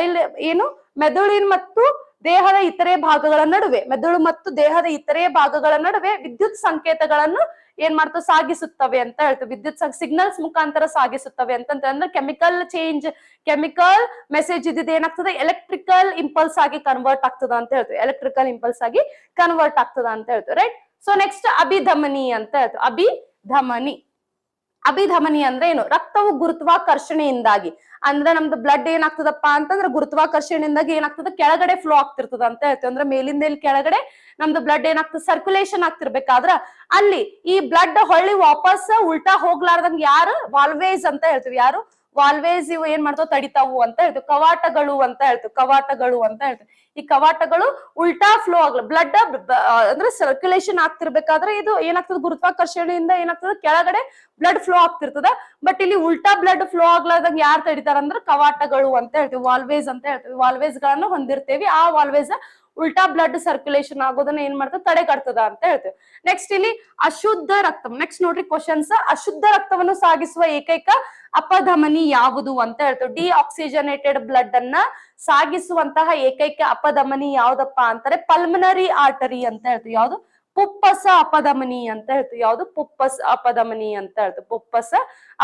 ಇಲ್ಲಿ ಏನು ಮೆದುಳಿನ ಮತ್ತು ದೇಹದ ಇತರೆ ಭಾಗಗಳ ನಡುವೆ, ಮೆದುಳು ಮತ್ತು ದೇಹದ ಇತರೆ ಭಾಗಗಳ ನಡುವೆ ವಿದ್ಯುತ್ ಸಂಕೇತಗಳನ್ನು ಏನ್ ಮಾಡ್ತಾವ, ಸಾಗಿಸುತ್ತವೆ ಅಂತ ಹೇಳ್ತೀವಿ. ವಿದ್ಯುತ್ ಸಿಗ್ನಲ್ಸ್ ಮುಖಾಂತರ ಸಾಗಿಸುತ್ತವೆ ಅಂದ್ರೆ ಕೆಮಿಕಲ್ ಮೆಸೇಜ್ ಇದ್ದಿದ್ದು ಏನಾಗ್ತದೆ, ಎಲೆಕ್ಟ್ರಿಕಲ್ ಇಂಪಲ್ಸ್ ಆಗಿ ಕನ್ವರ್ಟ್ ಆಗ್ತದ ಅಂತ ಹೇಳ್ತೀವಿ. ಎಲೆಕ್ಟ್ರಿಕಲ್ ಇಂಪಲ್ಸ್ ಆಗಿ ಕನ್ವರ್ಟ್ ಆಗ್ತದ ಅಂತ ಹೇಳ್ತೀವಿ, ರೈಟ್? ಸೊ ನೆಕ್ಸ್ಟ್ ಅಭಿಧಮನಿ ಅಂತ ಹೇಳ್ತೀವಿ. ಅಭಿಧಮನಿ ಅಂದ್ರೆ ಏನು, ರಕ್ತವು ಗುರುತ್ವಾಕರ್ಷಣೆಯಿಂದಾಗಿ, ಅಂದ್ರೆ ನಮ್ದು ಬ್ಲಡ್ ಏನಾಗ್ತದಪ್ಪ ಅಂತಂದ್ರೆ ಗುರುತ್ವಾಕರ್ಷಣೆಯಿಂದಾಗಿ ಏನಾಗ್ತದೆ, ಕೆಳಗಡೆ ಫ್ಲೋ ಆಗ್ತಿರ್ತದ ಅಂತ ಹೇಳ್ತೀವಿ. ಅಂದ್ರೆ ಮೇಲಿಂದ ಇಲ್ಲಿ ಕೆಳಗಡೆ ನಮ್ದು ಬ್ಲಡ್ ಏನಾಗ್ತದೆ, ಸರ್ಕ್ಯುಲೇಷನ್ ಆಗ್ತಿರ್ಬೇಕಾದ್ರ ಅಲ್ಲಿ ಈ ಬ್ಲಡ್ ಹೊಳ್ಳಿ ವಾಪಸ್ ಉಲ್ಟಾ ಹೋಗ್ಲಾರ್ದಂಗ ಯಾರು, ವಾಲ್ವೇಸ್ ಅಂತ ಹೇಳ್ತೀವಿ. ಯಾರು? ವಾಲ್ವೇಸ್ ಇವು ಏನ್ ಮಾಡ್ತಾವ, ತಡಿತಾವು ಅಂತ ಹೇಳ್ತೀವಿ. ಕವಾಟಗಳು ಅಂತ ಹೇಳ್ತೀವಿ. ಈ ಕವಾಟಗಳು ಉಲ್ಟಾ ಫ್ಲೋ ಆಗ್ಲ, ಬ್ಲಡ್ ಅಂದ್ರೆ ಸರ್ಕ್ಯುಲೇಷನ್ ಆಗ್ತಿರ್ಬೇಕಾದ್ರೆ ಇದು ಏನಾಗ್ತದೆ, ಗುರುತ್ವಾಕರ್ಷಣೆಯಿಂದ ಏನಾಗ್ತದೆ, ಕೆಳಗಡೆ ಬ್ಲಡ್ ಫ್ಲೋ ಆಗ್ತಿರ್ತದ. ಬಟ್ ಇಲ್ಲಿ ಉಲ್ಟಾ ಬ್ಲಡ್ ಫ್ಲೋ ಆಗ್ಲಾರ್ದಂಗ ಯಾರು ತಡಿತಾರ ಅಂದ್ರೆ ಕವಾಟಗಳು ಅಂತ ಹೇಳ್ತೀವಿ, ವಾಲ್ವೇಸ್ ಅಂತ ಹೇಳ್ತೀವಿ. ವಾಲ್ವೇಸ್ ಗಳನ್ನ ಹೊಂದಿರ್ತೇವಿ. ಆ ವಾಲ್ವೇಸ್ ಉಲ್ಟಾ ಬ್ಲಡ್ ಸರ್ಕ್ಯುಲೇಷನ್ ಆಗೋದನ್ನ ಏನ್ ಮಾಡ್ತದೆ, ತಡೆಗಟ್ತದ ಅಂತ ಹೇಳ್ತೀವಿ. ನೆಕ್ಸ್ಟ್ ಇಲ್ಲಿ ಅಶುದ್ಧ ರಕ್ತ. ನೆಕ್ಸ್ಟ್ ನೋಡ್ರಿ ಕ್ವಶನ್ಸ್. ಅಶುದ್ಧ ರಕ್ತವನ್ನು ಸಾಗಿಸುವ ಏಕೈಕ ಅಪಧಮನಿ ಯಾವುದು ಅಂತ ಹೇಳ್ತೀವಿ. ಡಿಆಕ್ಸಿಜನೇಟೆಡ್ ಬ್ಲಡ್ ಅನ್ನ ಸಾಗಿಸುವಂತಹ ಏಕೈಕ ಅಪಧಮನಿ ಯಾವ್ದಪ್ಪ ಅಂತಾರೆ, ಪಲ್ಮನರಿ ಆರ್ಟರಿ ಅಂತ ಹೇಳ್ತೀವಿ. ಯಾವ್ದು? ಪುಪ್ಪಸ ಅಪಧಮನಿ ಅಂತ ಹೇಳ್ತೀವಿ. ಯಾವ್ದು? ಪುಪ್ಪಸ ಅಪಧಮನಿ ಅಂತ ಹೇಳ್ತೀವಿ. ಪುಪ್ಪಸ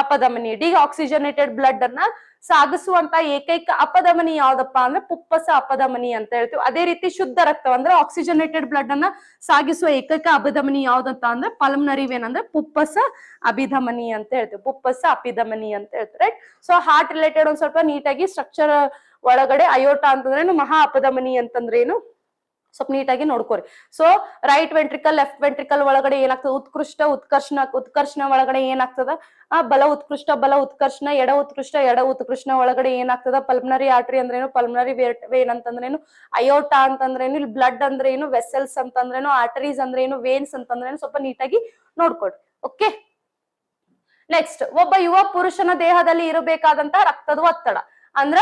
ಅಪಧಮನಿ. ಡಿಆಕ್ಸಿಜನೇಟೆಡ್ ಬ್ಲಡ್ ಅನ್ನ ಸಾಗಿಸುವಂತ ಏಕೈಕ ಅಪಧಮನಿ ಯಾವ್ದಪ್ಪ ಅಂದ್ರೆ ಪುಪ್ಪಸ ಅಪಧಮನಿ ಅಂತ ಹೇಳ್ತೀವಿ. ಅದೇ ರೀತಿ ಶುದ್ಧ ರಕ್ತ ಅಂದ್ರೆ ಆಕ್ಸಿಜನೇಟೆಡ್ ಬ್ಲಡ್ ಅನ್ನ ಸಾಗಿಸುವ ಏಕೈಕ ಅಪಧಮನಿ ಯಾವ್ದಪ್ಪ ಅಂದ್ರೆ ಪಲ್ಮನರಿ ವೇನ್ ಅಂದ್ರೆ ಪುಪ್ಪಸ ಅಭಿಧಮನಿ ಅಂತ ಹೇಳ್ತೀವಿ. ಪುಪ್ಪಸ ಅಪಿಧಮನಿ ಅಂತ ಹೇಳ್ತೀವಿ. ರೈಟ್. ಸೊ ಹಾರ್ಟ್ ರಿಲೇಟೆಡ್ ಒಂದ್ ಸ್ವಲ್ಪ ನೀಟಾಗಿ ಸ್ಟ್ರಕ್ಚರ್ ಒಳಗಡೆ ಅಯೋಟ ಅಂತಂದ್ರೇನು, ಮಹಾ ಅಪಧಮನಿ ಅಂತಂದ್ರೆ ಏನು ಸ್ವಲ್ಪ ನೀಟಾಗಿ ನೋಡ್ಕೋರಿ. So right ventricle left ventricle ಒಳಗಡೆ ಏನಾಗ್ತದೆ? ಉತ್ಕೃಷ್ಟ ಉತ್ಕರ್ಷಣ ಒಳಗಡೆ ಏನಾಗ್ತದ? ಬಲ ಉತ್ಕರ್ಷಣ ಎಡ ಉತ್ಕೃಷ್ಟ ಒಳಗಡೆ ಏನಾಗ್ತದ? ಪಲ್ಮನರಿ ಆರ್ಟರಿ ಅಂದ್ರೇನು, ಪಲ್ಮನರಿ ವೇನ್ ಅಂತಂದ್ರೇನು, ಅಯೋಟ ಅಂತಂದ್ರೇನು, ಇಲ್ಲಿ ಬ್ಲಡ್ ಅಂದ್ರೇನು, ವೆಸಲ್ಸ್ ಅಂತಂದ್ರೇನು, ಆರ್ಟರೀಸ್ ಅಂದ್ರೇನು, ವೇನ್ಸ್ ಅಂತಂದ್ರೇನು ಸ್ವಲ್ಪ ನೀಟಾಗಿ ನೋಡ್ಕೊಡ್ರಿ. ಓಕೆ. ನೆಕ್ಸ್ಟ್, ಒಬ್ಬ ಯುವ ಪುರುಷನ ದೇಹದಲ್ಲಿ ಇರಬೇಕಾದಂತಹ ರಕ್ತದ ಒತ್ತಡ ಅಂದ್ರ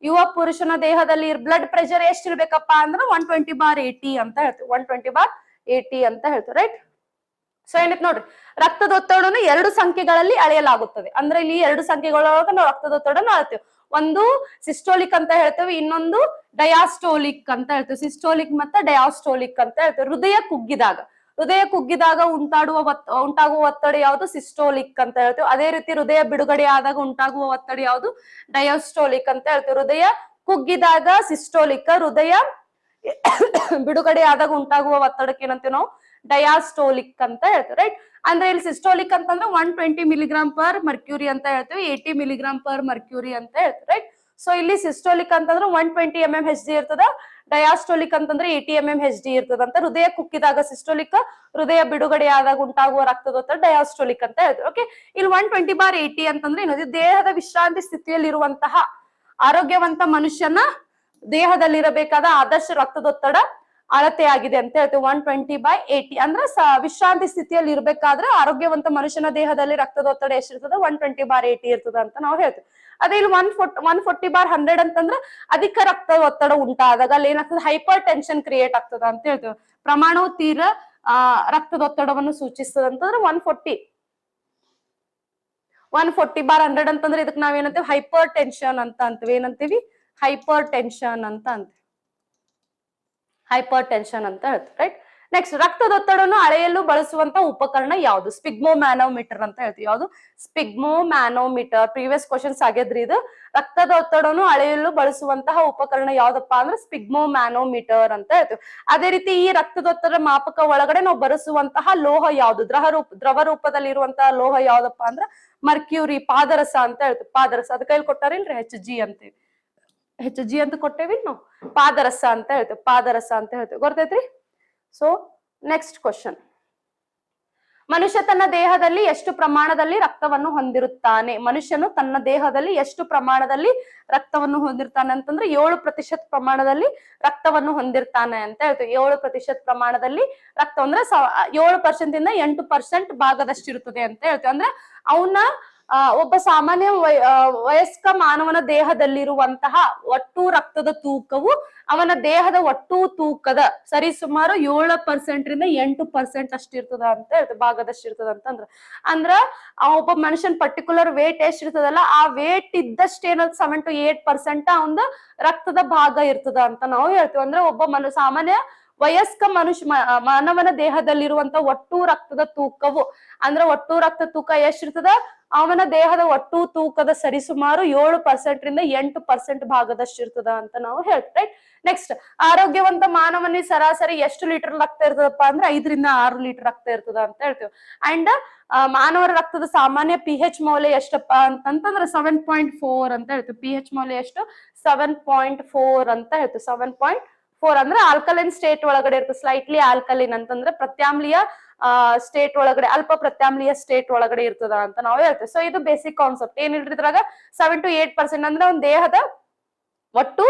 ಯುವ ಪುರುಷನ ದೇಹದಲ್ಲಿ ಬ್ಲಡ್ ಪ್ರೆಷರ್ ಎಷ್ಟಿರ್ಬೇಕಪ್ಪ ಅಂದ್ರೆ 120/80 ಅಂತ ಹೇಳ್ತೀವಿ. 120/80 ಅಂತ ಹೇಳ್ತೀವಿ. ರೈಟ್. ಸೊ ಏನೈತ್ ನೋಡ್ರಿ, ರಕ್ತದ ಒತ್ತಡವನ್ನು 2 ಸಂಖ್ಯೆಗಳಲ್ಲಿ ಅಳೆಯಲಾಗುತ್ತದೆ. ಅಂದ್ರೆ ಇಲ್ಲಿ 2 ಸಂಖ್ಯೆಗಳೊಳಗ ನಾವು ರಕ್ತದ ಒತ್ತಡನ ಅಳ್ತೇವೆ. ಒಂದು ಸಿಸ್ಟೋಲಿಕ್ ಅಂತ ಹೇಳ್ತೇವೆ, ಇನ್ನೊಂದು ಡಯಾಸ್ಟೋಲಿಕ್ ಅಂತ ಹೇಳ್ತೇವೆ. ಸಿಸ್ಟೋಲಿಕ್ ಮತ್ತೆ ಡಯಾಸ್ಟೋಲಿಕ್ ಅಂತ ಹೇಳ್ತೇವೆ. ಹೃದಯ ಕುಗ್ಗಿದಾಗ ಉಂಟಾಗುವ ಒತ್ತಡ ಯಾವುದು? ಸಿಸ್ಟೋಲಿಕ್ ಅಂತ ಹೇಳ್ತೇವೆ. ಅದೇ ರೀತಿ ಹೃದಯ ಬಿಡುಗಡೆ ಆದಾಗ ಉಂಟಾಗುವ ಒತ್ತಡ ಯಾವುದು? ಡಯಾಸ್ಟೋಲಿಕ್ ಅಂತ ಹೇಳ್ತೇವೆ. ಹೃದಯ ಕುಗ್ಗಿದಾಗ ಸಿಸ್ಟೋಲಿಕ್, ಹೃದಯ ಬಿಡುಗಡೆ ಆದಾಗ ಉಂಟಾಗುವ ಒತ್ತಡಕ್ಕೆ ಏನಂತೀವಿ ನಾವು? ಡಯಾಸ್ಟೋಲಿಕ್ ಅಂತ ಹೇಳ್ತೇವೆ. ರೈಟ್. ಅಂದ್ರೆ ಇಲ್ಲಿ ಸಿಸ್ಟೋಲಿಕ್ ಅಂತಂದ್ರೆ 120 mg/Hg ಅಂತ ಹೇಳ್ತೇವೆ, 80 mg/Hg ಅಂತ ಹೇಳ್ತೇವೆ. ರೈಟ್. ಸೊ ಇಲ್ಲಿ ಸಿಸ್ಟೋಲಿಕ್ ಅಂತಂದ್ರೆ 120 mmHg ಇರ್ತದ, ಡಯಾಸ್ಟೋಲಿಕ್ ಅಂತಂದ್ರೆ 80 mmHg ಇರ್ತದ ಅಂತ. ಹೃದಯ ಕುಕ್ಕಿದಾಗ ಸಿಸ್ಟೋಲಿಕ್, ಹೃದಯ ಬಿಡುಗಡೆ ಆದಾಗ ಉಂಟಾಗುವ ರಕ್ತದೊತ್ತಡ ಡಯಾಸ್ಟೋಲಿಕ್ ಅಂತ ಹೇಳ್ತೇವೆ. ಓಕೆ. ಇಲ್ಲಿ 120/80 ಅಂತಂದ್ರೆ ಏನು? ದೇಹದ ವಿಶ್ರಾಂತಿ ಸ್ಥಿತಿಯಲ್ಲಿರುವಂತಹ ಆರೋಗ್ಯವಂತ ಮನುಷ್ಯನ ದೇಹದಲ್ಲಿರಬೇಕಾದ ಆದರ್ಶ ರಕ್ತದೊತ್ತಡ ಅಳತೆ ಆಗಿದೆ ಅಂತ ಹೇಳ್ತೇವೆ. 120/80 ಅಂದ್ರೆ ವಿಶ್ರಾಂತಿ ಸ್ಥಿತಿಯಲ್ಲಿ ಇರ್ಬೇಕಾದ್ರೆ ಆರೋಗ್ಯವಂತ ಮನುಷ್ಯನ ದೇಹದಲ್ಲಿ ರಕ್ತದೊತ್ತಡ ಎಷ್ಟಿರ್ತದ? 120/80 ಇರ್ತದ ಅಂತ ನಾವು ಹೇಳ್ತೇವೆ. ಅದೇ ಇಲ್ಲಿ 140/100 ಅಂತಂದ್ರೆ ಅಧಿಕ ರಕ್ತ ಒತ್ತಡ ಉಂಟಾದಾಗ ಅಲ್ಲಿ ಏನಾಗ್ತದೆ? ಹೈಪರ್ ಟೆನ್ಷನ್ ಕ್ರಿಯೇಟ್ ಆಗ್ತದ ಅಂತ ಹೇಳ್ತೇವೆ. ಪ್ರಮಾಣವು ತೀವ್ರ ರಕ್ತದೊತ್ತಡವನ್ನು ಸೂಚಿಸ್ತದ ಅಂತಂದ್ರೆ 140/100 ಅಂತಂದ್ರೆ ಇದಕ್ಕೆ ನಾವೇನಂತೇವೆ? ಹೈಪರ್ ಟೆನ್ಷನ್ ಅಂತ ಅಂತೀವಿ. ಏನಂತೀವಿ? ಹೈಪರ್ ಟೆನ್ಷನ್ ಅಂತ ಅಂತೀವಿ. ಹೈಪರ್ ಟೆನ್ಷನ್ ಅಂತ ಹೇಳ್ತೀವಿ. ರೈಟ್. ನೆಕ್ಸ್ಟ್, ರಕ್ತದೊತ್ತಡವನ್ನು ಅಳೆಯಲು ಬಳಸುವಂತ ಉಪಕರಣ ಯಾವುದು? ಸ್ಪಿಗ್ಮೋಮ್ಯಾನೋಮೀಟರ್ ಅಂತ ಹೇಳ್ತೀವಿ. ಯಾವುದು? ಸ್ಪಿಗ್ಮೋಮ್ಯಾನೋಮೀಟರ್. ಪ್ರೀವಿಯಸ್ ಕ್ವಶನ್ಸ್ ಆಗಿದ್ರಿ ಇದು. ರಕ್ತದ ಒತ್ತಡವನ್ನು ಅಳೆಯಲು ಬಳಸುವಂತಹ ಉಪಕರಣ ಯಾವ್ದಪ್ಪ ಅಂದ್ರೆ ಸ್ಪಿಗ್ಮೋಮ್ಯಾನೋಮೀಟರ್ ಅಂತ ಹೇಳ್ತೀವಿ. ಅದೇ ರೀತಿ ಈ ರಕ್ತದೊತ್ತಡ ಮಾಪಕ ಒಳಗಡೆ ನಾವು ಬಳಸುವಂತಹ ಲೋಹ ಯಾವುದು? ದ್ರವ ರೂಪದಲ್ಲಿರುವಂತಹ ಲೋಹ ಯಾವ್ದಪ್ಪ ಅಂದ್ರೆ ಮರ್ಕ್ಯೂರಿ, ಪಾದರಸ ಅಂತ ಹೇಳ್ತೀವಿ. ಪಾದರಸ ಅದ ಕೈಲಿ ಕೊಟ್ಟಾರಿಲ್ರಿ, Hg ಅಂತೀವಿ. Hg ಅಂತ ಕೊಟ್ಟೇವಿ ನಾವು, ಪಾದರಸ ಅಂತ ಹೇಳ್ತೇವೆ. ಪಾದರಸ ಅಂತ ಹೇಳ್ತೇವೆ. ಗೊತ್ತೈತ್ರಿ? ಸೊ ನೆಕ್ಸ್ಟ್ ಕ್ವಶನ್, ಮನುಷ್ಯ ತನ್ನ ದೇಹದಲ್ಲಿ ಎಷ್ಟು ಪ್ರಮಾಣದಲ್ಲಿ ರಕ್ತವನ್ನು ಹೊಂದಿರುತ್ತಾನೆ? ಮನುಷ್ಯನು ತನ್ನ ದೇಹದಲ್ಲಿ ಎಷ್ಟು ಪ್ರಮಾಣದಲ್ಲಿ ರಕ್ತವನ್ನು ಹೊಂದಿರ್ತಾನೆ ಅಂತಂದ್ರೆ 7% ಪ್ರಮಾಣದಲ್ಲಿ ರಕ್ತವನ್ನು ಹೊಂದಿರ್ತಾನೆ ಅಂತ ಹೇಳ್ತೇವೆ. 7% ಪ್ರಮಾಣದಲ್ಲಿ ರಕ್ತ ಅಂದ್ರೆ 7% ಇಂದ 8% ಭಾಗದಷ್ಟಿರುತ್ತದೆ ಅಂತ ಹೇಳ್ತೇವೆ. ಅಂದ್ರೆ ಅವನ ಒಬ್ಬ ಸಾಮಾನ್ಯ ವಯಸ್ಕ ಮಾನವನ ದೇಹದಲ್ಲಿರುವಂತಹ ಒಟ್ಟು ರಕ್ತದ ತೂಕವು ಅವನ ದೇಹದ ಒಟ್ಟು ತೂಕದ ಸರಿಸುಮಾರು 7% ರಿಂದ 8% ಅಷ್ಟಿರ್ತದ ಅಂತ ಹೇಳ್ತದೆ, ಭಾಗದಷ್ಟಿರ್ತದ ಅಂದ್ರ ಒಬ್ಬ ಮನುಷ್ಯನ್ ಪರ್ಟಿಕ್ಯುಲರ್ ವೇಟ್ ಎಷ್ಟಿರ್ತದಲ್ಲ ಆ ವೇಟ್ ಇದ್ದಷ್ಟೇನ 7 to 8% ಅವನ ರಕ್ತದ ಭಾಗ ಇರ್ತದ ಅಂತ ನಾವು ಹೇಳ್ತೀವಿ. ಅಂದ್ರೆ ಒಬ್ಬ ಸಾಮಾನ್ಯ ವಯಸ್ಕ ಮಾನವನ ದೇಹದಲ್ಲಿರುವಂತ ಒಟ್ಟು ರಕ್ತದ ತೂಕವು ಅಂದ್ರೆ ಒಟ್ಟು ರಕ್ತ ತೂಕ ಎಷ್ಟಿರ್ತದ? ಅವನ ದೇಹದ ಒಟ್ಟು ತೂಕದ ಸರಿಸುಮಾರು 7% ರಿಂದ 8% ಭಾಗದಷ್ಟಿರ್ತದ ಅಂತ ನಾವು ಹೇಳ್ತೀವಿ. ನೆಕ್ಸ್ಟ್, ಆರೋಗ್ಯವಂತ ಮಾನವನಿಗೆ ಸರಾಸರಿ ಎಷ್ಟು ಲೀಟರ್ ರಕ್ತ ಇರ್ತದಪ್ಪ ಅಂದ್ರೆ 5 ರಿಂದ 6 ಲೀಟರ್ ರಕ್ತ ಇರ್ತದ ಅಂತ ಹೇಳ್ತೀವಿ. ಅಂಡ್ ಮಾನವರ ರಕ್ತದ ಸಾಮಾನ್ಯ pH ಮೌಲ್ಯ ಎಷ್ಟಪ್ಪ ಅಂತಂದ್ರೆ 7.4 ಅಂತ ಹೇಳ್ತೀವಿ. pH ಮೌಲ್ಯ ಎಷ್ಟು? 7.4 ಅಂತ ಹೇಳ್ತೀವಿ. 7.4 ಅಂದ್ರೆ ಆಲ್ಕಲೈನ್ ಸ್ಟೇಟ್ ಒಳಗಡೆ ಇರ್ತದೆ. ಸ್ಲೈಟ್ಲಿ ಆಲ್ಕಲೈನ್ ಅಂತಂದ್ರೆ ಪ್ರತ್ಯಾಮ್ಲೀಯ ಸ್ಟೇಟ್ ಒಳಗಡೆ, ಅಲ್ಪ ಪ್ರತ್ಯಾಮ್ಲೀಯ ಸ್ಟೇಟ್ ಒಳಗಡೆ ಇರ್ತದ ಅಂತ ನಾವು ಹೇಳ್ತೇವೆ. ಸೊ ಇದು ಬೇಸಿಕ್ ಕಾನ್ಸೆಪ್ಟ್. ಏನಿಲ್ರಿ ಇದ್ರಾಗ 7 to 8% ಅಂದ್ರೆ ಒಂದ್ ದೇಹದ ಒಟ್ಟು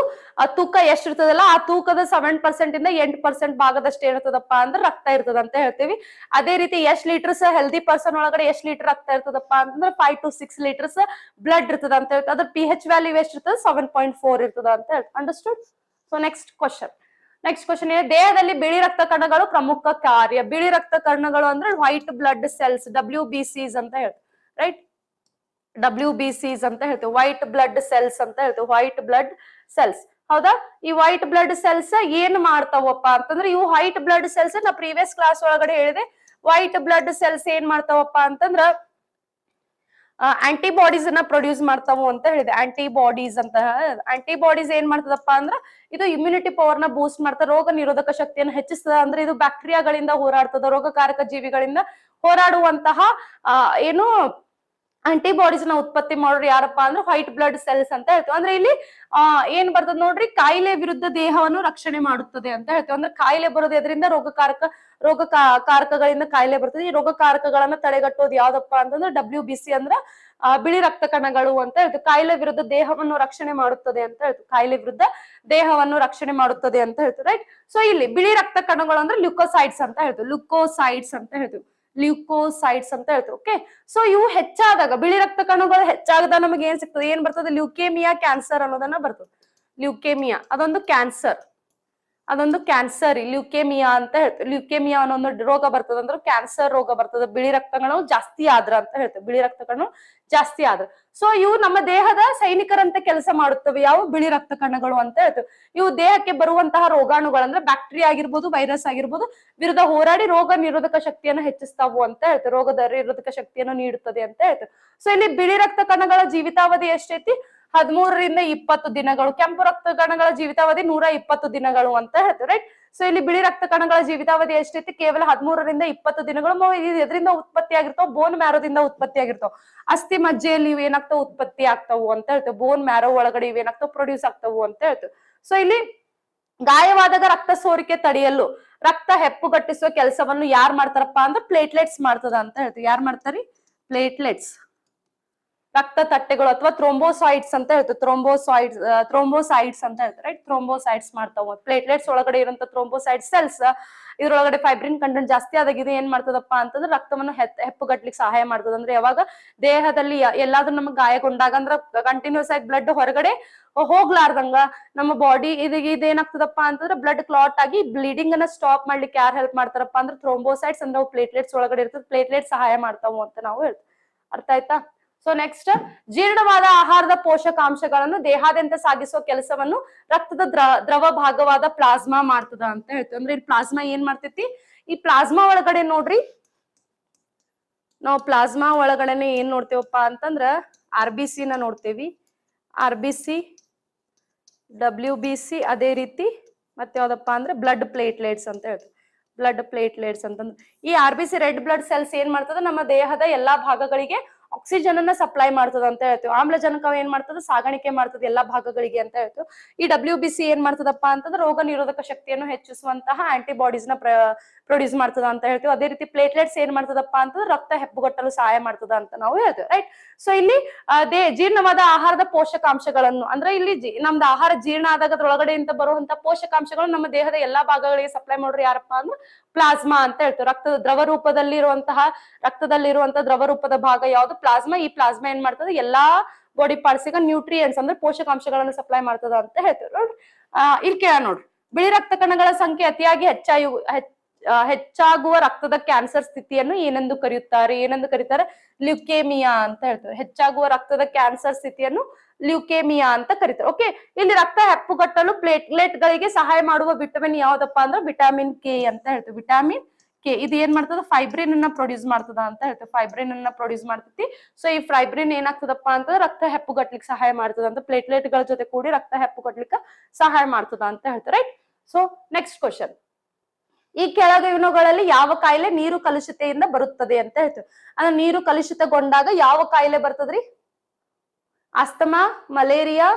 ತೂಕ ಎಷ್ಟಿರ್ತದಲ್ಲ ಆ ತೂಕದ 7% ಇಂದ 8% ಭಾಗದಷ್ಟು ಏನಿರ್ತದಪ್ಪ ಅಂದ್ರೆ ರಕ್ತ ಇರ್ತದ ಅಂತ ಹೇಳ್ತೀವಿ. ಅದೇ ರೀತಿ ಎಷ್ಟ್ ಲೀಟರ್ಸ್ ಹೆಲ್ದಿ ಪರ್ಸನ್ ಒಳಗಡೆ ಎಷ್ಟ್ ಲೀಟರ್ ರಕ್ತ ಇರ್ತದಪ್ಪ ಅಂತಂದ್ರೆ 5 to 6 ಲೀಟರ್ಸ್ ಬ್ಲಡ್ ಇರ್ತದ ಅಂತ ಹೇಳ್ತೀವಿ. ಅದ್ರ pH ವ್ಯಾಲ್ಯೂ ಎಷ್ಟ್ ಇರ್ತದ? 7.4 ಇರ್ತದ ಅಂತ ಹೇಳ್ತೀವಿ. ಅಂಡರ್ಸ್ಟುಡ್? ಸೊ ನೆಕ್ಸ್ಟ್ ಕ್ವಶನ್ ಇದೆ, ದೇಹದಲ್ಲಿ ಬಿಳಿ ರಕ್ತ ಕಣಗಳು ಪ್ರಮುಖ ಕಾರ್ಯ. ಬಿಳಿ ರಕ್ತ ಕಣಗಳು ಅಂದ್ರೆ ವೈಟ್ ಬ್ಲಡ್ ಸೆಲ್ಸ್, WBCs ಅಂತ ಹೇಳ್ತೀವಿ. ರೈಟ್. WBCs ಅಂತ ಹೇಳ್ತೀವಿ. ವೈಟ್ ಬ್ಲಡ್ ಸೆಲ್ಸ್ ಅಂತ ಹೇಳ್ತೀವಿ. White blood cells. ಹೌದಾ? ಈ ವೈಟ್ ಬ್ಲಡ್ ಸೆಲ್ಸ್ ಏನ್ ಮಾಡ್ತಾವಪ್ಪ ಅಂತಂದ್ರೆ, ಇವು ವೈಟ್ ಬ್ಲಡ್ ಸೆಲ್ಸ್ ನಾ ಪ್ರೀವಿಯಸ್ ಕ್ಲಾಸ್ ಒಳಗಡೆ ಹೇಳಿದೆ. ವೈಟ್ ಬ್ಲಡ್ ಸೆಲ್ಸ್ ಏನ್ ಮಾಡ್ತಾವಪ್ಪ ಅಂತಂದ್ರ ಆಂಟಿಬಾಡೀಸ್ ಅನ್ನ ಪ್ರೊಡ್ಯೂಸ್ ಮಾಡ್ತಾವು ಅಂತ ಹೇಳಿದೆ. ಆಂಟಿಬಾಡೀಸ್ ಅಂತ, ಆಂಟಿಬಾಡೀಸ್ ಏನ್ ಮಾಡ್ತದಪ್ಪ ಅಂದ್ರ ಇದು ಇಮ್ಯುನಿಟಿ ಪವರ್ ನ ಬೂಸ್ಟ್ ಮಾಡ್ತಾ, ರೋಗ ನಿರೋಧಕ ಶಕ್ತಿಯನ್ನು ಹೆಚ್ಚಿಸ್ತದ. ಅಂದ್ರೆ ಇದು ಬ್ಯಾಕ್ಟೀರಿಯಾಗಳಿಂದ ಹೋರಾಡ್ತದ, ರೋಗಕಾರಕ ಜೀವಿಗಳಿಂದ ಹೋರಾಡುವಂತಹ ಏನು ಆಂಟಿಬಾಡೀಸ್ ನ ಉತ್ಪತ್ತಿ ಮಾಡೋರು ಯಾರಪ್ಪ ಅಂದ್ರೆ ವೈಟ್ ಬ್ಲಡ್ ಸೆಲ್ಸ್ ಅಂತ ಹೇಳ್ತೀವಿ. ಅಂದ್ರೆ ಇಲ್ಲಿ ಏನ್ ಬರ್ತದ ನೋಡ್ರಿ, ಕಾಯಿಲೆ ವಿರುದ್ಧ ದೇಹವನ್ನು ರಕ್ಷಣೆ ಮಾಡುತ್ತದೆ ಅಂತ ಹೇಳ್ತೀವಿ. ಅಂದ್ರೆ ಕಾಯಿಲೆ ಬರೋದು ಎದರಿಂದ, ಕಾರಕಗಳಿಂದ ಕಾಯಿಲೆ ಬರ್ತದೆ. ಈ ರೋಗಕಾರಕಗಳನ್ನ ತಡೆಗಟ್ಟೋದು ಯಾವ್ದಪ್ಪ ಅಂತಂದ್ರೆ WBC ಅಂದ್ರ ಬಿಳಿ ರಕ್ತ ಕಣಗಳು ಅಂತ ಹೇಳ್ತೀವಿ. ಕಾಯಿಲೆ ವಿರುದ್ಧ ದೇಹವನ್ನು ರಕ್ಷಣೆ ಮಾಡುತ್ತದೆ ಅಂತ ಹೇಳ್ತೀವಿ. ಕಾಯಿಲೆ ವಿರುದ್ಧ ದೇಹವನ್ನು ರಕ್ಷಣೆ ಮಾಡುತ್ತದೆ ಅಂತ ಹೇಳ್ತೀವಿ, ರೈಟ್. ಸೊ ಇಲ್ಲಿ ಬಿಳಿ ರಕ್ತ ಕಣಗಳು ಅಂದ್ರೆ ಲ್ಯೂಕೋಸೈಡ್ಸ್ ಅಂತ ಹೇಳ್ತೀವಿ. ಲ್ಯೂಕೋಸೈಡ್ಸ್ ಅಂತ ಹೇಳ್ತೀವಿ. ಲ್ಯೂಕೋಸೈಡ್ಸ್ ಅಂತ ಹೇಳ್ತೀವಿ. ಓಕೆ, ಸೊ ಇವು ಹೆಚ್ಚಾದಾಗ, ಬಿಳಿ ರಕ್ತ ಕಣಗಳು ಹೆಚ್ಚಾಗದ ನಮಗೆ ಏನ್ ಸಿಗ್ತದೆ, ಏನ್ ಬರ್ತದೆ, ಲ್ಯೂಕೇಮಿಯಾ ಕ್ಯಾನ್ಸರ್ ಅನ್ನೋದನ್ನ ಬರ್ತದೆ. ಲ್ಯೂಕೇಮಿಯಾ ಅದೊಂದು ಕ್ಯಾನ್ಸರ್, ಲ್ಯೂಕೇಮಿಯಾ ಅಂತ ಹೇಳ್ತೀವಿ. ಲ್ಯೂಕೇಮಿಯಾ ಅನ್ನೋ ಒಂದು ರೋಗ ಬರ್ತದೆ, ಅಂದ್ರೆ ಕ್ಯಾನ್ಸರ್ ರೋಗ ಬರ್ತದೆ ಬಿಳಿ ರಕ್ತಗಳು ಜಾಸ್ತಿ ಆದ್ರ ಅಂತ ಹೇಳ್ತೇವೆ. ಬಿಳಿ ರಕ್ತಗಳು ಜಾಸ್ತಿ ಆದ್ರ. ಸೊ ಇವು ನಮ್ಮ ದೇಹದ ಸೈನಿಕರಂತೆ ಕೆಲಸ ಮಾಡುತ್ತವೆ. ಯಾವ ಬಿಳಿ ರಕ್ತ ಕಣಗಳು ಅಂತ ಹೇಳ್ತೇವೆ. ಇವು ದೇಹಕ್ಕೆ ಬರುವಂತಹ ರೋಗಾಣುಗಳಂದ್ರೆ ಬ್ಯಾಕ್ಟೀರಿಯಾ ಆಗಿರ್ಬೋದು, ವೈರಸ್ ಆಗಿರ್ಬೋದು, ವಿರುದ್ಧ ಹೋರಾಡಿ ರೋಗ ನಿರೋಧಕ ಶಕ್ತಿಯನ್ನು ಹೆಚ್ಚಿಸ್ತಾವು ಅಂತ ಹೇಳ್ತೇವೆ. ರೋಗದ ನಿರೋಧಕ ಶಕ್ತಿಯನ್ನು ನೀಡುತ್ತದೆ ಅಂತ ಹೇಳ್ತೇವೆ. ಸೊ ಇಲ್ಲಿ ಬಿಳಿ ರಕ್ತ ಕಣಗಳ ಜೀವಿತಾವಧಿ ಎಷ್ಟೈತಿ, 13 ರಿಂದ 20 ದಿನಗಳು. ಕೆಂಪು ರಕ್ತ ಕಣಗಳ ಜೀವಿತಾವಧಿ 120 ದಿನಗಳು ಅಂತ ಹೇಳ್ತೇವೆ, ರೈಟ್. ಸೊ ಇಲ್ಲಿ ಬಿಳಿ ರಕ್ತ ಕಣಗಳ ಜೀವಿತಾವಧಿ ಎಷ್ಟೈತಿ, ಕೇವಲ 13 ರಿಂದ 20 ದಿನಗಳು. ಎದರಿಂದ ಉತ್ಪತ್ತಿ ಆಗಿರ್ತಾವ, ಬೋನ್ ಮ್ಯಾರೋದಿಂದ ಉತ್ಪತ್ತಿ ಆಗಿರ್ತಾವ. ಅಸ್ಥಿ ಮಜ್ಜೆಯಲ್ಲಿ ಇವೇನಾಗ್ತಾವ, ಉತ್ಪತ್ತಿ ಆಗ್ತಾವು ಅಂತ ಹೇಳ್ತೇವೆ. ಬೋನ್ ಮ್ಯಾರೋ ಒಳಗಡೆ ಇವೇನಾಗ್ತಾವ, ಪ್ರೊಡ್ಯೂಸ್ ಆಗ್ತಾವು ಅಂತ ಹೇಳ್ತೇವೆ. ಸೊ ಇಲ್ಲಿ ಗಾಯವಾದಾಗ ರಕ್ತ ಸೋರಿಕೆ ತಡೆಯಲು, ರಕ್ತ ಹೆಪ್ಪುಗಟ್ಟಿಸುವ ಕೆಲಸವನ್ನು ಯಾರು ಮಾಡ್ತಾರಪ್ಪ ಅಂದ್ರೆ ಪ್ಲೇಟ್ಲೆಟ್ಸ್ ಮಾಡ್ತದ ಅಂತ ಹೇಳ್ತೀವಿ. ಯಾರು ಮಾಡ್ತಾರಿ, ಪ್ಲೇಟ್ಲೆಟ್ಸ್, ರಕ್ತ ತಟ್ಟೆಗಳು ಅಥವಾ ಥ್ರೋಂಬೋಸೈಡ್ಸ್ ಅಂತ ಹೇಳ್ತೀವಿ. ಥ್ರೋಂಬೋಸೈಡ್ಸ್ ಅಂತ ಹೇಳ್ತಾರೆ, ರೈಟ್. ಥ್ರೋಂಬೋಸೈಡ್ಸ್ ಮಾಡ್ತಾವ. ಪ್ಲೇಟ್ಲೆಟ್ಸ್ ಒಳಗಡೆ ಇರುವಂತ ಥ್ರೋಂಬೋಸೈಡ್ ಸೆಲ್ಸ್ ಇದ್ರೊಳಗಡೆ ಫೈಬ್ರಿನ್ ಕಂಟೆಂಟ್ ಜಾಸ್ತಿ ಆದಾಗ ಇದು ಏನ್ ಮಾಡ್ತದಪ್ಪ ಅಂತಂದ್ರೆ ರಕ್ತವನ್ನು ಹೆಪ್ಪುಗಟ್ಲಿಕ್ಕೆ ಸಹಾಯ ಮಾಡ್ತದ. ಅಂದ್ರೆ ಯಾವಾಗ ದೇಹದಲ್ಲಿ ಎಲ್ಲಾದ್ರೂ ನಮಗ್ ಗಾಯಗೊಂಡಾಗ, ಅಂದ್ರೆ ಕಂಟಿನ್ಯೂಸ್ ಆಗಿ ಬ್ಲಡ್ ಹೊರಗಡೆ ಹೋಗ್ಲಾರ್ದಂಗ ನಮ್ಮ ಬಾಡಿ ಇದೇನಾಗ್ತದಪ್ಪ ಅಂತಂದ್ರೆ ಬ್ಲಡ್ ಕ್ಲಾಟ್ ಆಗಿ ಬ್ಲೀಡಿಂಗ್ ಅನ್ನ ಸ್ಟಾಪ್ ಮಾಡ್ಲಿಕ್ಕೆ ಯಾರು ಹೆಲ್ಪ್ ಮಾಡ್ತಾರಪ್ಪ ಅಂದ್ರೆ ಥ್ರೋಂಬೋಸೈಡ್ಸ್ ಅಂದ್ರೆ ಪ್ಲೇಟ್ಲೆಟ್ಸ್ ಒಳಗಡೆ ಇರ್ತದೆ. ಪ್ಲೇಟ್ಲೆಟ್ಸ್ ಸಹಾಯ ಮಾಡ್ತಾವು ಅಂತ ನಾವು ಹೇಳ್ತೀವಿ. ಅರ್ಥ ಆಯ್ತಾ? ಸೊ ನೆಕ್ಸ್ಟ್, ಜೀರ್ಣವಾದ ಆಹಾರದ ಪೋಷಕಾಂಶಗಳನ್ನು ದೇಹಾದ್ಯಂತ ಸಾಗಿಸುವ ಕೆಲಸವನ್ನು ರಕ್ತದ ದ್ರವ ಭಾಗವಾದ ಪ್ಲಾಸ್ಮಾ ಮಾಡ್ತದ ಅಂತ ಹೇಳ್ತೀವಿ. ಅಂದ್ರೆ ಈ ಪ್ಲಾಸ್ಮಾ ಏನ್ ಮಾಡ್ತೈತಿ, ಈ ಪ್ಲಾಸ್ಮಾ ಒಳಗಡೆ ನೋಡ್ರಿ, ನಾವು ಪ್ಲಾಸ್ಮಾ ಒಳಗಡೆನೆ ಏನ್ ನೋಡ್ತೇವಪ್ಪ ಅಂತಂದ್ರ RBC ನ ನೋಡ್ತೇವಿ. RBC, WBC, ಅದೇ ರೀತಿ ಮತ್ತೆ ಯಾವ್ದಪ್ಪ ಅಂದ್ರೆ ಬ್ಲಡ್ ಪ್ಲೇಟ್ಲೆಟ್ಸ್ ಅಂತ ಹೇಳ್ತೀವಿ. ಬ್ಲಡ್ ಪ್ಲೇಟ್ಲೆಟ್ಸ್ ಅಂತಂದ್ರೆ ಈ RBC ರೆಡ್ ಬ್ಲಡ್ ಸೆಲ್ಸ್ ಏನ್ ಮಾಡ್ತದ, ನಮ್ಮ ದೇಹದ ಎಲ್ಲಾ ಭಾಗಗಳಿಗೆ ಆಕ್ಸಿಜನ್ ಅನ್ನ ಸಪ್ಲೈ ಮಾಡ್ತದ ಅಂತ ಹೇಳ್ತೀವಿ. ಆಮ್ಲಜನಕ ಏನ್ ಮಾಡ್ತದ, ಸಾಗಾಣಿಕೆ ಮಾಡ್ತದೆ ಎಲ್ಲಾ ಭಾಗಗಳಿಗೆ ಅಂತ ಹೇಳ್ತೀವಿ. ಈ WBC ಏನ್ ಮಾಡ್ತದಪ್ಪ ಅಂತಂದ್ರೆ ರೋಗ ನಿರೋಧಕ ಶಕ್ತಿಯನ್ನು ಹೆಚ್ಚಿಸುವಂತಹ ಆಂಟಿಬಾಡೀಸ್ ನ ಪ್ರೊಡ್ಯೂಸ್ ಮಾಡ್ತದ ಅಂತ ಹೇಳ್ತೀವಿ. ಅದೇ ರೀತಿ ಪ್ಲೇಟ್ಲೆಟ್ಸ್ ಏನ್ ಮಾಡ್ತದಪ್ಪ ಅಂತಂದ್ರೆ ರಕ್ತ ಹೆಪ್ಪುಗಟ್ಟಲು ಸಹಾಯ ಮಾಡ್ತದ ಅಂತ ನಾವು ಹೇಳ್ತೀವಿ, ರೈಟ್. ಸೊ ಇಲ್ಲಿ ಜೀರ್ಣವಾದ ಆಹಾರದ ಪೋಷಕಾಂಶಗಳನ್ನು, ಅಂದ್ರೆ ಇಲ್ಲಿ ನಮ್ದು ಆಹಾರ ಜೀರ್ಣ ಆದಾಗ ಅದ್ರೊಳಗಡೆಯಿಂದ ಬರುವಂತ ಪೋಷಕಾಂಶಗಳು ನಮ್ಮ ದೇಹದ ಎಲ್ಲಾ ಭಾಗಗಳಿಗೆ ಸಪ್ಲೈ ಮಾಡೋರು ಯಾರಪ್ಪ ಅಂದ್ರೆ ಪ್ಲಾಸ್ಮಾ ಅಂತ ಹೇಳ್ತೀವಿ. ರಕ್ತದ ದ್ರವ ರೂಪದಲ್ಲಿರುವಂತಹ ದ್ರವ ರೂಪದ ಭಾಗ ಯಾವ್ದು, ಪ್ಲಾಸ್ಮಾ. ಈ ಪ್ಲಾಸ್ಮಾ ಏನ್ ಮಾಡ್ತದೆ, ಎಲ್ಲಾ ಬಾಡಿ ಪಾರ್ಟ್ಸ್ ಗೆ ನ್ಯೂಟ್ರಿಯೆಂಟ್ಸ್ ಅಂದ್ರೆ ಪೋಷಕಾಂಶಗಳನ್ನು ಸಪ್ಲೈ ಮಾಡ್ತದ ಅಂತ ಹೇಳ್ತೀವಿ. ನೋಡ್ರಿ ಇಲ್ಲಿ ಕೇಳ ನೋಡ್ರಿ, ಬಿಳಿ ರಕ್ತ ಕಣಗಳ ಸಂಖ್ಯೆ ಅತಿಯಾಗಿ ಹೆಚ್ಚಾಗುವ ರಕ್ತದ ಕ್ಯಾನ್ಸರ್ ಸ್ಥಿತಿಯನ್ನು ಏನೆಂದು ಕರೆಯುತ್ತಾರೆ, ಲ್ಯೂಕೇಮಿಯಾ ಅಂತ ಹೇಳ್ತಾರೆ. ಹೆಚ್ಚಾಗುವ ರಕ್ತದ ಕ್ಯಾನ್ಸರ್ ಸ್ಥಿತಿಯನ್ನು ಲ್ಯೂಕೇಮಿಯಾ ಅಂತ ಕರೀತಾರೆ. ಓಕೆ, ಇಲ್ಲಿ ರಕ್ತ ಹೆಪ್ಪುಗಟ್ಟಲು ಪ್ಲೇಟ್ಲೆಟ್ ಗಳಿಗೆ ಸಹಾಯ ಮಾಡುವ ವಿಟಮಿನ್ ಯಾವ್ದಪ್ಪ ಅಂದ್ರೆ ವಿಟಮಿನ್ K ಅಂತ ಹೇಳ್ತೀವಿ. ವಿಟಮಿನ್ K ಇದು ಏನ್ ಮಾಡ್ತದ, ಫೈಬ್ರಿನ್ ಅನ್ನ ಪ್ರೊಡ್ಯೂಸ್ ಮಾಡ್ತದ ಅಂತ ಹೇಳ್ತೀವಿ. ಫೈಬ್ರಿನ್ ಅನ್ನ ಪ್ರೊಡ್ಯೂಸ್ ಮಾಡ್ತೈತಿ. ಸೊ ಈ ಫೈಬ್ರಿನ್ ಏನಾಗ್ತದಪ್ಪ ಅಂತಂದ್ರೆ ರಕ್ತ ಹೆಪ್ಪುಗಟ್ಲಿಕ್ಕೆ ಸಹಾಯ ಮಾಡ್ತದ ಅಂತ, ಪ್ಲೇಟ್ಲೆಟ್ ಗಳ ಜೊತೆ ಕೂಡಿ ರಕ್ತ ಹೆಪ್ಪುಗಟ್ಲಿಕ್ಕೆ ಸಹಾಯ ಮಾಡ್ತದ ಅಂತ ಹೇಳ್ತಾರೆ, ರೈಟ್. ಸೊ ನೆಕ್ಸ್ಟ್ ಕ್ವಶನ್, ಈ ಕೆಳಗಿನವುಗಳಲ್ಲಿ ಯಾವ ಕಾಯಿಲೆ ನೀರು ಕಲುಷಿತೆಯಿಂದ ಬರುತ್ತದೆ ಅಂತ ಹೇಳ್ತೀವಿ. ಅಂದ್ರೆ ನೀರು ಕಲುಷಿತಗೊಂಡಾಗ ಯಾವ ಕಾಯಿಲೆ ಬರ್ತದ್ರಿ, ಅಸ್ತಮಾ, ಮಲೇರಿಯಾ,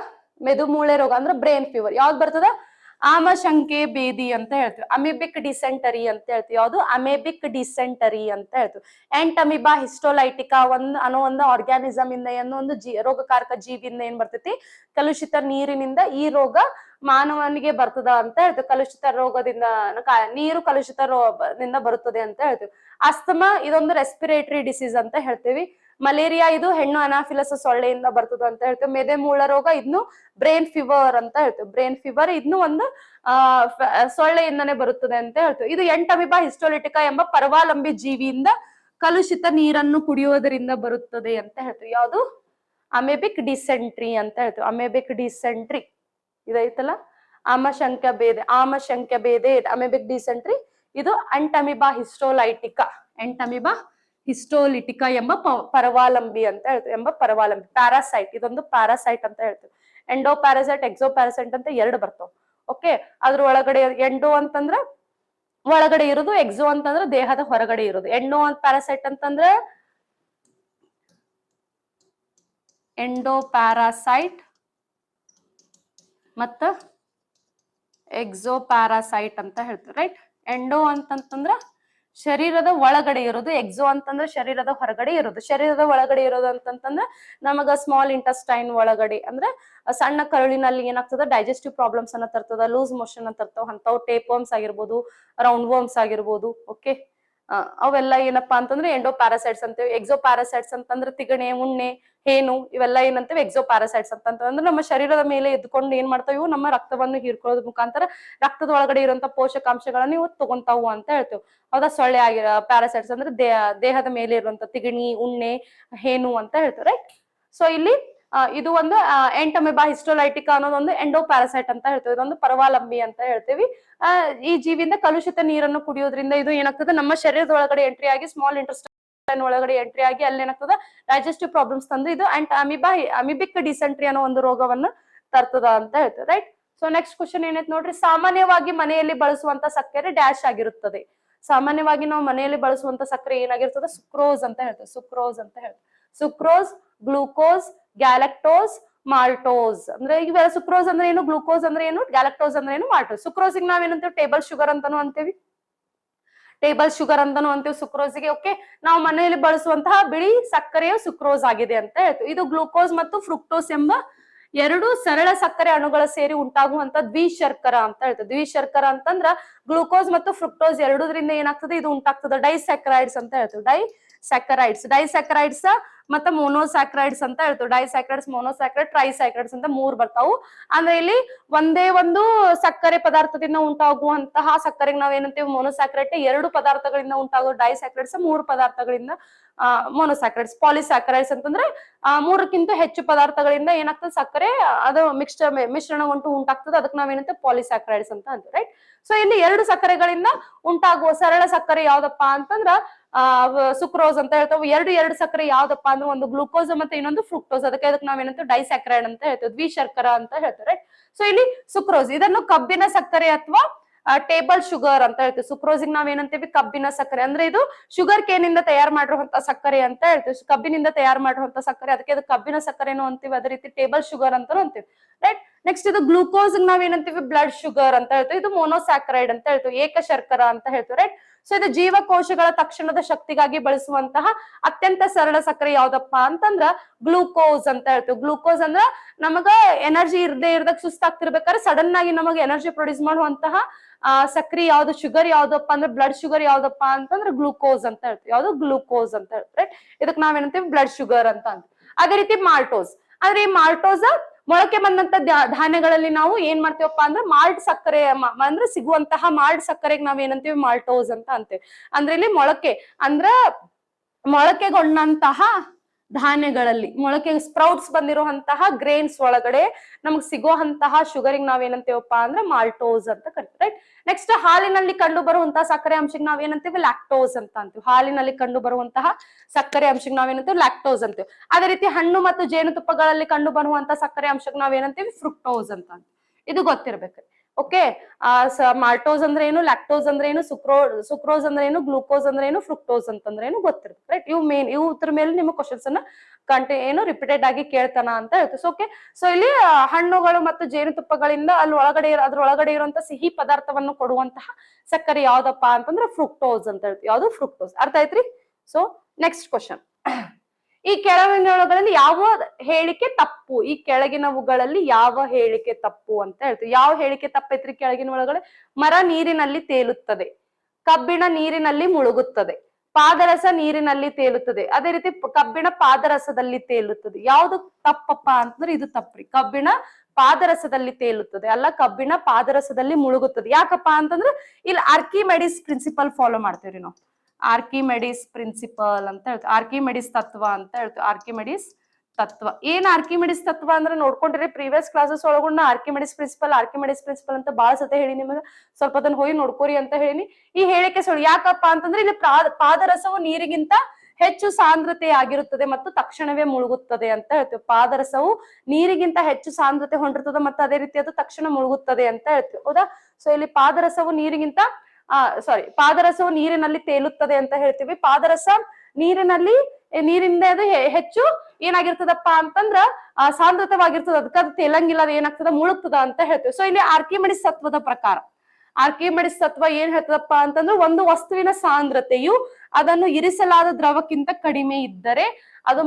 ಮೆದುಮೂಳೆ ರೋಗ ಅಂದ್ರೆ ಬ್ರೈನ್ ಫೀವರ್ ಯಾವ್ದು ಬರ್ತದ, ಆಮಶಂಕೆ ಭೇದಿ ಅಂತ ಹೇಳ್ತೀವಿ. ಅಮೀಬಿಕ್ ಡಿಸೆಂಟರಿ ಅಂತ ಹೇಳ್ತೀವಿ. ಯಾವ್ದು, ಅಮೇಬಿಕ್ ಡಿಸೆಂಟರಿ ಅಂತ ಹೇಳ್ತೀವಿ. ಎಂಟಮಿಬಾ ಹಿಸ್ಟೋಲೈಟಿಕಾ ಅನ್ನೋ ಒಂದು ಆರ್ಗ್ಯಾನಿಸಮ್ ಇಂದ ಒಂದು ರೋಗಕಾರಕ ಜೀವಿಯಿಂದ ಏನ್ ಬರ್ತೈತಿ, ಕಲುಷಿತ ನೀರಿನಿಂದ ಈ ರೋಗ ಮಾನವನಿಗೆ ಬರ್ತದ ಅಂತ ಹೇಳ್ತೀವಿ. ಕಲುಷಿತ ರೋಗದಿಂದ, ನೀರು ಕಲುಷಿತ ರೋಗದಿಂದ ಬರುತ್ತದೆ ಅಂತ ಹೇಳ್ತೀವಿ. ಅಸ್ತಮಾ ಇದೊಂದು ರೆಸ್ಪಿರೇಟರಿ ಡಿಸೀಸ್ ಅಂತ ಹೇಳ್ತೀವಿ. ಮಲೇರಿಯಾ ಇದು ಹೆಣ್ಣು ಅನಾಫಿಲಸ್ ಸೊಳ್ಳೆಯಿಂದ ಬರ್ತದ ಅಂತ ಹೇಳ್ತೀವಿ. ಮೆದೆಮೂಳ ರೋಗ ಇದನ್ನು ಬ್ರೈನ್ ಫೀವರ್ ಅಂತ ಹೇಳ್ತೀವಿ. ಬ್ರೈನ್ ಫೀವರ್ ಇದನ್ನು ಒಂದು ಸೊಳ್ಳೆಯಿಂದನೇ ಬರುತ್ತದೆ ಅಂತ ಹೇಳ್ತೀವಿ. ಇದು ಎಂಟಮಿಬಾ ಹಿಸ್ಟೋಲಿಟಿಕಾ ಎಂಬ ಪರವಾಲಂಬಿ ಜೀವಿಯಿಂದ ಕಲುಷಿತ ನೀರನ್ನು ಕುಡಿಯುವುದರಿಂದ ಬರುತ್ತದೆ ಅಂತ ಹೇಳ್ತೀವಿ. ಯಾವುದು, ಅಮೇಬಿಕ್ ಡಿಸೆಂಟ್ರಿ ಅಂತ ಹೇಳ್ತೀವಿ. ಅಮೇಬಿಕ್ ಡಿಸೆಂಟ್ರಿ ಇದೈತಲ್ಲ ಆಮಶಂಖ್ಯ ಭೇದೆ ಅಮೆಬಿಕ್ ಡಿಸೆಂಟ್ರಿ. ಇದು ಎಂಟಮಿಬಾ ಹಿಸ್ಟೋಲೈಟಿಕಾ ಎಂಬ ಪರವಾಲಂಬಿ ಅಂತ ಹೇಳ್ತೀವಿ, ಪ್ಯಾರಾಸೈಟ್. ಇದೊಂದು ಪ್ಯಾರಾಸೈಟ್ ಅಂತ ಹೇಳ್ತೀವಿ. ಎಂಡೋ ಪ್ಯಾರಾಸೈಟ್, ಎಕ್ಸೋ ಪ್ಯಾರಾಸೈಟ್ ಅಂತ ಎರಡು ಬರ್ತಾವ. ಓಕೆ, ಅದ್ರ ಒಳಗಡೆ ಎಂಡೋ ಅಂತಂದ್ರ ಒಳಗಡೆ ಇರೋದು, ಎಕ್ಸೋ ಅಂತಂದ್ರೆ ದೇಹದ ಹೊರಗಡೆ ಇರೋದು. ಎಂಡೋ ಪ್ಯಾರಾಸೈಟ್ ಅಂತಂದ್ರೆ ಎಂಡೋ ಪ್ಯಾರಾಸೈಟ್ ಮತ್ತ ಎಕ್ಸೋ ಪ್ಯಾರಾಸೈಟ್ ಅಂತ ಹೇಳ್ತೀವಿ, ರೈಟ್. ಎಂಡೋ ಅಂತಂದ್ರ ಶರೀರದ ಒಳಗಡೆ ಇರೋದು, ಎಕ್ಸೋ ಅಂತಂದ್ರೆ ಶರೀರದ ಹೊರಗಡೆ ಇರೋದು. ಶರೀರದ ಒಳಗಡೆ ಇರೋದು ಅಂತಂತಂದ್ರೆ ನಮಗ ಸ್ಮಾಲ್ ಇಂಟೆಸ್ಟೈನ್ ಒಳಗಡೆ ಅಂದ್ರೆ ಸಣ್ಣ ಕರುಳಿನಲ್ಲಿ ಏನಾಗ್ತದ, ಡೈಜೆಸ್ಟಿವ್ ಪ್ರಾಬ್ಲಮ್ಸ್ ಅನ್ನ ತರ್ತದ, ಲೂಸ್ ಮೋಷನ್ ಅಂತ ತರ್ತಾವ. ಅಂತವ್ ಟೇಪ್ ವರ್ಮ್ಸ್ ಆಗಿರ್ಬೋದು, ರೌಂಡ್ ವರ್ಮ್ಸ್ ಆಗಿರ್ಬೋದು. ಓಕೆ, ಅವೆಲ್ಲ ಏನಪ್ಪಾ ಅಂತಂದ್ರೆ ಎಂಡೋ ಪ್ಯಾರಾಸೈಟ್ಸ್ ಅಂತೇವೆ. ಎಕ್ಸೋ ಪ್ಯಾರಾಸೈಟ್ಸ್ ಅಂತಂದ್ರೆ ತಿಗಣೆ, ಉಣ್ಣೆ, ಹೇನು, ಇವೆಲ್ಲ ಏನಂತೇವೆ ಎಕ್ಸೋ ಪ್ಯಾರಾಸೈಟ್ಸ್ ಅಂತಂದ್ರೆ ನಮ್ಮ ಶರೀರದ ಮೇಲೆ ಎದ್ಕೊಂಡು ಏನ್ ಮಾಡ್ತಾವ, ಇವು ನಮ್ಮ ರಕ್ತವನ್ನು ಹೀರ್ಕೊಳ್ಳೋದ್ ಮುಖಾಂತರ ರಕ್ತದ ಒಳಗಡೆ ಇರುವಂತ ಪೋಷಕಾಂಶಗಳನ್ನ ಇವು ತಗೊಂತಾವು ಅಂತ ಹೇಳ್ತೇವೆ. ಹೌದಾ, ಸೊಳ್ಳೆ ಆಗಿರೋ ಪ್ಯಾರಾಸೈಟ್ಸ್ ಅಂದ್ರೆ ದೇಹದ ಮೇಲೆ ಇರುವಂತ ತಿಗಣಿ, ಉಣ್ಣೆ, ಹೇನು ಅಂತ ಹೇಳ್ತೇವೆ, ರೈಟ್. ಸೊ ಇಲ್ಲಿ ಇದು ಒಂದು ಎಂಟಮಿಬಾ ಹಿಸ್ಟೋಲೈಟಿಕಾ ಅನ್ನೋದೊಂದು ಎಂಡೋ ಪ್ಯಾರಾಸೈಟ್ ಅಂತ ಹೇಳ್ತೇವೆ. ಇದೊಂದು ಪರವಾಲಂಬಿ ಅಂತ ಹೇಳ್ತೇವಿ. ಈ ಜೀವಿಯಿಂದ ಕಲುಷಿತ ನೀರನ್ನು ಕುಡಿಯೋದ್ರಿಂದ ಇದು ಏನಾಗ್ತದೆ, ನಮ್ಮ ಶರೀರದ ಒಳಗಡೆ ಎಂಟ್ರಿ ಆಗಿ ಸ್ಮಾಲ್ ಇಂಟೆಸ್ಟೈನ್ ಒಳಗಡೆ ಎಂಟ್ರಿ ಆಗಿ ಅಲ್ಲಿ ಏನಾಗ್ತದ, ಡೈಜೆಸ್ಟಿವ್ ಪ್ರಾಬ್ಲಮ್ಸ್ ತಂದು ಇದು ಅಮಿಬಿಕ್ ಡಿಸೆಂಟ್ರಿ ಅನ್ನೋ ಒಂದು ರೋಗವನ್ನು ತರ್ತದ ಅಂತ ಹೇಳ್ತೇವೆ, ರೈಟ್. ಸೊ ನೆಕ್ಸ್ಟ್ ಕ್ವಶನ್ ಏನೈತೆ ನೋಡ್ರಿ. ಸಾಮಾನ್ಯವಾಗಿ ಮನೆಯಲ್ಲಿ ಬಳಸುವಂತ ಸಕ್ಕರೆ ಡ್ಯಾಶ್ ಆಗಿರುತ್ತದೆ. ಸಾಮಾನ್ಯವಾಗಿ ನಾವು ಮನೆಯಲ್ಲಿ ಬಳಸುವಂತ ಸಕ್ಕರೆ ಏನಾಗಿರ್ತದೆ, ಸುಕ್ರೋಸ್ ಅಂತ ಹೇಳ್ತೇವೆ. Sucrose, glucose, galactose, maltose. ಅಂದ್ರೆ ಇವೆಲ್ಲ ಸುಕ್ರೋಸ್ ಅಂದ್ರೆ ಏನು, ಗ್ಲೂಕೋಸ್ ಅಂದ್ರೆ ಏನು, ಗ್ಯಾಲಕ್ಟೋಸ್ ಅಂದ್ರೆ ಏನು, ಮಾಲ್ಟೋಸ್. ಸುಕ್ರೋಸಿಗೆ ನಾವೇನಂತೀವಿ, ಟೇಬಲ್ ಶುಗರ್ ಅಂತಾನು ಅಂತೀವಿ. ಸುಕ್ರೋಸಿಗೆ. ಓಕೆ, ನಾವು ಮನೆಯಲ್ಲಿ ಬಳಸುವಂತಹ ಬಿಳಿ ಸಕ್ಕರೆಯು ಸುಕ್ರೋಸ್ ಆಗಿದೆ ಅಂತ ಹೇಳ್ತೀವಿ. ಇದು ಗ್ಲೂಕೋಸ್ ಮತ್ತು ಫ್ರುಕ್ಟೋಸ್ ಎಂಬ ಎರಡು ಸರಳ ಸಕ್ಕರೆ ಅಣುಗಳ ಸೇರಿ ಉಂಟಾಗುವಂತ ದ್ವಿಶರ್ಕರ ಅಂತ ಹೇಳ್ತದೆ. ದ್ವಿಶರ್ಕರ ಅಂತಂದ್ರ ಗ್ಲೂಕೋಸ್ ಮತ್ತು ಫ್ರುಕ್ಟೋಸ್ ಎರಡೂದ್ರಿಂದ ಏನಾಗ್ತದೆ, ಇದು ಉಂಟಾಗ್ತದೆ ಡೈಸ್ಯಾಕರೈಡ್ಸ್ ಅಂತ ಹೇಳ್ತೀವಿ. ಡೈಸ್ಯಾಕರೈಡ್ಸ್ ಮತ್ತೆ ಮೊನೋಸ್ಯಾಕ್ರೈಡ್ಸ್ ಅಂತ ಹೇಳ್ತೀವಿ. ಡೈಸ್ಯಾಕ್ರೈಡ್ಸ್, ಮೊನೋಸ್ಯಾಕ್ರೈಡ್, ಟ್ರೈಸ್ಯಾಕ್ರೈಡ್ಸ್ ಅಂತ ಮೂರ್ ಬರ್ತಾವು. ಅಂದ್ರೆ ಇಲ್ಲಿ ಒಂದೇ ಒಂದು ಸಕ್ಕರೆ ಪದಾರ್ಥದಿಂದ ಉಂಟಾಗುವಂತಹ ಸಕ್ಕರೆಗೆ ನಾವ್ ಏನಂತೀವಿ, ಮೊನೋಸ್ಯಾಕ್ರೈಡ್. ಎರಡು ಪದಾರ್ಥಗಳಿಂದ ಉಂಟಾಗುವ ಡೈಸ್ಯಾಕ್ರೈಡ್ಸ್, ಮೂರು ಪದಾರ್ಥಗಳಿಂದ ಮೊನೋಸ್ಯಾಕ್ರೈಡ್ಸ್. ಪಾಲಿಸ್ಯಾಕ್ರೈಡ್ಸ್ ಅಂತಂದ್ರೆ ಮೂರಕ್ಕಿಂತ ಹೆಚ್ಚು ಪದಾರ್ಥಗಳಿಂದ ಏನಾಗ್ತದೆ, ಸಕ್ಕರೆ ಅದು ಮಿಶ್ರಣಗೊಂಡು ಉಂಟಾಗ್ತದೆ. ಅದಕ್ಕೆ ನಾವೇನಂತ ಪಾಲಿಸ್ಯಾಕ್ರೈಡ್ಸ್ ಅಂತ ಅಂತೀವಿ, ರೈಟ್. ಸೊ ಇಲ್ಲಿ ಎರಡು ಸಕ್ಕರೆಗಳಿಂದ ಉಂಟಾಗುವ ಸರಳ ಸಕ್ಕರೆ ಯಾವ್ದಪ್ಪಾ ಅಂತಂದ್ರ ಸುಕ್ರೋಸ್ ಅಂತ ಹೇಳ್ತೇವೆ. ಎರಡು ಸಕ್ಕರೆ ಯಾವ್ದಪ್ಪ ಅಂದ್ರೆ ಒಂದು ಗ್ಲೂಕೋಸ್ ಮತ್ತೆ ಇನ್ನೊಂದು ಫ್ರುಕ್ಟೋಸ್. ಅದಕ್ಕೆ ನಾವೇನಂತ ಡೈಸ್ಯಾಕ್ರೈಡ್ ಅಂತ ಹೇಳ್ತೇವೆ, ದ್ವಿಶರ್ಕರ ಅಂತ ಹೇಳ್ತಾರೆ. ಸೊ ಇಲ್ಲಿ ಸುಕ್ರೋಸ್ ಇದನ್ನು ಕಬ್ಬಿನ ಸಕ್ಕರೆ ಅಥವಾ ಟೇಬಲ್ ಶುಗರ್ ಅಂತ ಹೇಳ್ತೀವಿ. ಸುಕ್ರೋಸಿಗೆ ನಾವೇನಂತೀವಿ, ಕಬ್ಬಿನ ಸಕ್ಕರೆ. ಅಂದ್ರೆ ಇದು ಶುಗರ್ ಕೇನಿಂದ ತಯಾರು ಮಾಡಿರುವಂತ ಸಕ್ಕರೆ ಅಂತ ಹೇಳ್ತೀವಿ. ಕಬ್ಬಿನಿಂದ ತಯಾರು ಮಾಡಿರುವಂತ ಸಕ್ಕರೆ, ಅದಕ್ಕೆ ಅದು ಕಬ್ಬಿನ ಸಕ್ಕರೆನೂ ಅಂತೀವಿ. ಅದೇ ರೀತಿ ಟೇಬಲ್ ಶುಗರ್ ಅಂತಾನು ಅಂತೀವಿ, ರೈಟ್. ನೆಕ್ಸ್ಟ್ ಇದು ಗ್ಲೂಕೋಸ್ ನಾವೇನಂತೀವಿ, ಬ್ಲಡ್ ಶುಗರ್ ಅಂತ ಹೇಳ್ತೀವಿ. ಇದು ಮೊನೋಸ್ಯಾಕ್ರೈಡ್ ಅಂತ ಹೇಳ್ತೀವಿ, ಏಕ ಶರ್ಕರ ಅಂತ ಹೇಳ್ತೀವಿ, ರೈಟ್. ಸೊ ಇದು ಜೀವಕೋಶಗಳ ತಕ್ಷಣದ ಶಕ್ತಿಗಾಗಿ ಬಳಸುವಂತಹ ಅತ್ಯಂತ ಸರಳ ಸಕ್ಕರೆ ಯಾವ್ದಪ್ಪ ಅಂತಂದ್ರ ಗ್ಲೂಕೋಸ್ ಅಂತ ಹೇಳ್ತೀವಿ. ಗ್ಲೂಕೋಸ್ ಅಂದ್ರ ನಮಗ ಎನರ್ಜಿ ಇರ್ದಾಗ ಸುಸ್ತಾಗ್ತಿರ್ಬೇಕಾದ್ರೆ ಸಡನ್ ಆಗಿ ನಮಗೆ ಎನರ್ಜಿ ಪ್ರೊಡ್ಯೂಸ್ ಮಾಡುವಂತಹ ಸಕ್ರಿ ಯಾವ್ದು, ಶುಗರ್ ಯಾವ್ದಪ್ಪ ಅಂದ್ರೆ ಬ್ಲಡ್ ಶುಗರ್ ಯಾವ್ದಪ್ಪ ಅಂತಂದ್ರೆ ಗ್ಲೂಕೋಸ್ ಅಂತ ಹೇಳ್ತೀವಿ. ಯಾವ್ದು, ಗ್ಲೂಕೋಸ್ ಅಂತ ಹೇಳ್ತೀವಿ. ಇದಕ್ ನಾವೇನಂತೀವಿ, ಬ್ಲಡ್ ಶುಗರ್ ಅಂತ ಅಂತೀವಿ. ಅದೇ ರೀತಿ ಮಾಲ್ಟೋಸ್. ಆದ್ರೆ ಈ ಮಾಲ್ಟೋಸ್ ಮೊಳಕೆ ಬಂದಂತ ಧಾನ್ಯಗಳಲ್ಲಿ ನಾವು ಏನ್ ಮಾಡ್ತೀವಪ್ಪ ಅಂದ್ರೆ ಮಾಲ್ಟ್ ಸಕ್ಕರೆ ಅಂದ್ರೆ ಸಿಗುವಂತಹ ಮಾಲ್ಟ್ ಸಕ್ಕರೆಗೆ ನಾವ್ ಏನಂತೀವಿ, ಮಾಲ್ಟೋಸ್ ಅಂತ ಅಂತೀವಿ. ಅಂದ್ರೆ ಇಲ್ಲಿ ಮೊಳಕೆಗೊಂಡಂತಹ ಧಾನ್ಯಗಳಲ್ಲಿ ಮೊಳಕೆ ಸ್ಪ್ರೌಟ್ಸ್ ಬಂದಿರುವಂತಹ ಗ್ರೇನ್ಸ್ ಒಳಗಡೆ ನಮ್ಗೆ ಸಿಗುವಂತಹ ಶುಗರಿಂಗ್ ನಾವೇನಂತೀವಪ್ಪ ಅಂದ್ರೆ ಮಾಲ್ಟೋಸ್ ಅಂತ ಕರಿತೀವಿ, ರೈಟ್. ನೆಕ್ಸ್ಟ್ ಹಾಲಿನಲ್ಲಿ ಕಂಡು ಬರುವಂತಹ ಸಕ್ಕರೆ ಅಂಶಕ್ಕೆ ನಾವೇನಂತೀವಿ, ಲ್ಯಾಕ್ಟೋಸ್ ಅಂತ ಅಂತೀವಿ. ಹಾಲಿನಲ್ಲಿ ಕಂಡು ಬರುವಂತಹ ಸಕ್ಕರೆ ಅಂಶಕ್ಕೆ ನಾವೇನಂತೀವಿ, ಲ್ಯಾಕ್ಟೋಸ್ ಅಂತೀವಿ. ಅದೇ ರೀತಿ ಹಣ್ಣು ಮತ್ತು ಜೇನುತುಪ್ಪಗಳಲ್ಲಿ ಕಂಡು ಬರುವಂತಹ ಸಕ್ಕರೆ ಅಂಶಕ್ಕೆ ನಾವೇನಂತೀವಿ, ಫ್ರುಕ್ಟೋಸ್ ಅಂತ ಅಂತೀವಿ. ಇದು ಗೊತ್ತಿರ್ಬೇಕು. ಓಕೆ, ಮಾಲ್ಟೋಸ್ ಅಂದ್ರೆ ಏನು, ಲ್ಯಾಕ್ಟೋಸ್ ಅಂದ್ರೆ ಏನು, ಸುಕ್ರೋಸ್ ಅಂದ್ರೆ ಏನು, ಗ್ಲೂಕೋಸ್ ಅಂದ್ರೆ ಏನು, ಫ್ರುಕ್ಟೋಸ್ ಅಂತಂದ್ರೆ ಏನು ಗೊತ್ತಿರ್ಬೇಕು, ರೈಟ್. ಇವು ಇದ್ರ ಮೇಲೆ ನಿಮ್ಮ ಕ್ವಶನ್ಸ್ ಅನ್ನ ರಿಪೀಟೆಡ್ ಆಗಿ ಕೇಳ್ತಾನ ಅಂತ ಹೇಳ್ತೀವಿ. ಓಕೆ, ಸೊ ಇಲ್ಲಿ ಹಣ್ಣುಗಳು ಮತ್ತು ಜೇನುತುಪ್ಪಗಳಿಂದ ಅದ್ರೊಳಗಡೆ ಇರುವಂತಹ ಸಿಹಿ ಪದಾರ್ಥವನ್ನು ಕೊಡುವಂತಹ ಸಕ್ಕರೆ ಯಾವ್ದಪ್ಪ ಅಂತಂದ್ರೆ ಫ್ರುಕ್ಟೋಸ್ ಅಂತ ಹೇಳ್ತೀವಿ. ಯಾವ್ದು, ಫ್ರುಕ್ಟೋಸ್. ಅರ್ಥ ಆಯ್ತ್ರಿ? ಸೊ ನೆಕ್ಸ್ಟ್ ಕ್ವಶನ್, ಈ ಕೆಳಗಿನವುಗಳಲ್ಲಿ ಯಾವ ಹೇಳಿಕೆ ತಪ್ಪು? ಈ ಕೆಳಗಿನವುಗಳಲ್ಲಿ ಯಾವ ಹೇಳಿಕೆ ತಪ್ಪು ಅಂತ ಹೇಳ್ತೀವಿ. ಯಾವ ಹೇಳಿಕೆ ತಪ್ಪೈತ್ರಿ ಕೆಳಗಿನ ಒಳಗಡೆ? ಮರ ನೀರಿನಲ್ಲಿ ತೇಲುತ್ತದೆ, ಕಬ್ಬಿಣ ನೀರಿನಲ್ಲಿ ಮುಳುಗುತ್ತದೆ, ಪಾದರಸ ನೀರಿನಲ್ಲಿ ತೇಲುತ್ತದೆ, ಅದೇ ರೀತಿ ಕಬ್ಬಿಣ ಪಾದರಸದಲ್ಲಿ ತೇಲುತ್ತದೆ. ಯಾವ್ದು ತಪ್ಪಪ್ಪ ಅಂತಂದ್ರೆ ಇದು ತಪ್ಪ್ರಿ. ಕಬ್ಬಿಣ ಪಾದರಸದಲ್ಲಿ ತೇಲುತ್ತದೆ ಅಲ್ಲ, ಕಬ್ಬಿಣ ಪಾದರಸದಲ್ಲಿ ಮುಳುಗುತ್ತದೆ. ಯಾಕಪ್ಪ ಅಂತಂದ್ರೆ ಇಲ್ಲಿ ಆರ್ಕಿಮೆಡಿಸ್ ಪ್ರಿನ್ಸಿಪಲ್ ಫಾಲೋ ಮಾಡ್ತೇವ್ರಿ ನಾವು. ಆರ್ಕಿಮೆಡಿಸ್ ಪ್ರಿನ್ಸಿಪಲ್ ಅಂತ ಹೇಳ್ತೀವಿ, ಆರ್ಕಿಮೆಡಿಸ್ ತತ್ವ ಅಂತ ಹೇಳ್ತೀವಿ. ಆರ್ಕಿಮೆಡಿಸ್ ತತ್ವ. ಏನ್ ಆರ್ಕಿಮಿಡಿಸ್ ತತ್ವ ಅಂದ್ರೆ ನೋಡ್ಕೊಂಡಿರಿ ಪ್ರೀವಿಯಸ್ ಕ್ಲಾಸಸ್ ಒಳಗೊಂಡ ಆರ್ಕಿಮಿಡಿಸ್ ಪ್ರಿನ್ಸಿಪಲ್ ಅಂತ ಬಾಳ ಸತೆ ಹೇಳಿ ನಿಮಗ, ಸ್ವಲ್ಪ ಅದನ್ನ ಹೋಗಿ ನೋಡ್ಕೋರಿ ಅಂತ ಹೇಳಿನಿ. ಈ ಹೇಳಿಕೆ ಸುಳ್ಳು ಯಾಕಪ್ಪ ಅಂತಂದ್ರೆ ಇಲ್ಲಿ ಪಾದರಸವು ನೀರಿಗಿಂತ ಹೆಚ್ಚು ಸಾಂದ್ರತೆ ಆಗಿರುತ್ತದೆ ಮತ್ತು ತಕ್ಷಣವೇ ಮುಳುಗುತ್ತದೆ ಅಂತ ಹೇಳ್ತೀವಿ. ಪಾದರಸವು ನೀರಿಗಿಂತ ಹೆಚ್ಚು ಸಾಂದ್ರತೆ ಹೊಂದಿರ್ತದೆ ಮತ್ತು ಅದೇ ರೀತಿ ಅದು ತಕ್ಷಣ ಮುಳುಗುತ್ತದೆ ಅಂತ ಹೇಳ್ತೀವಿ. ಹೌದಾ? ಸೊ ಇಲ್ಲಿ ಪಾದರಸವು ನೀರಿಗಿಂತ ಪಾದರಸವು ನೀರಿನಲ್ಲಿ ತೇಲುತ್ತದೆ ಅಂತ ಹೇಳ್ತೀವಿ. ಪಾದರಸ ನೀರಿಂದ ಅದು ಹೆಚ್ಚು ಏನಾಗಿರ್ತದಪ್ಪ ಅಂತಂದ್ರ ಸಾಂದ್ರತವಾಗಿರ್ತದ, ಅದಕ್ಕೆ ಅದು ತೇಲಂಗಿಲ್ಲ, ಅದು ಏನಾಗ್ತದ ಮುಳುಗ್ತದ ಅಂತ ಹೇಳ್ತೀವಿ. ಸೊ ಇಲ್ಲಿ ಆರ್ಕಿಮಿಡಿಸ್ ತತ್ವದ ಪ್ರಕಾರ ಆರ್ಕಿಮಿಡಿಸ್ ತತ್ವ ಏನ್ ಹೇಳ್ತದಪ್ಪ ಅಂತಂದ್ರೆ ಒಂದು ವಸ್ತುವಿನ ಸಾಂದ್ರತೆಯು ಅದನ್ನು ಇರಿಸಲಾದ ದ್ರವಕ್ಕಿಂತ ಕಡಿಮೆ ಇದ್ದರೆ ಅದು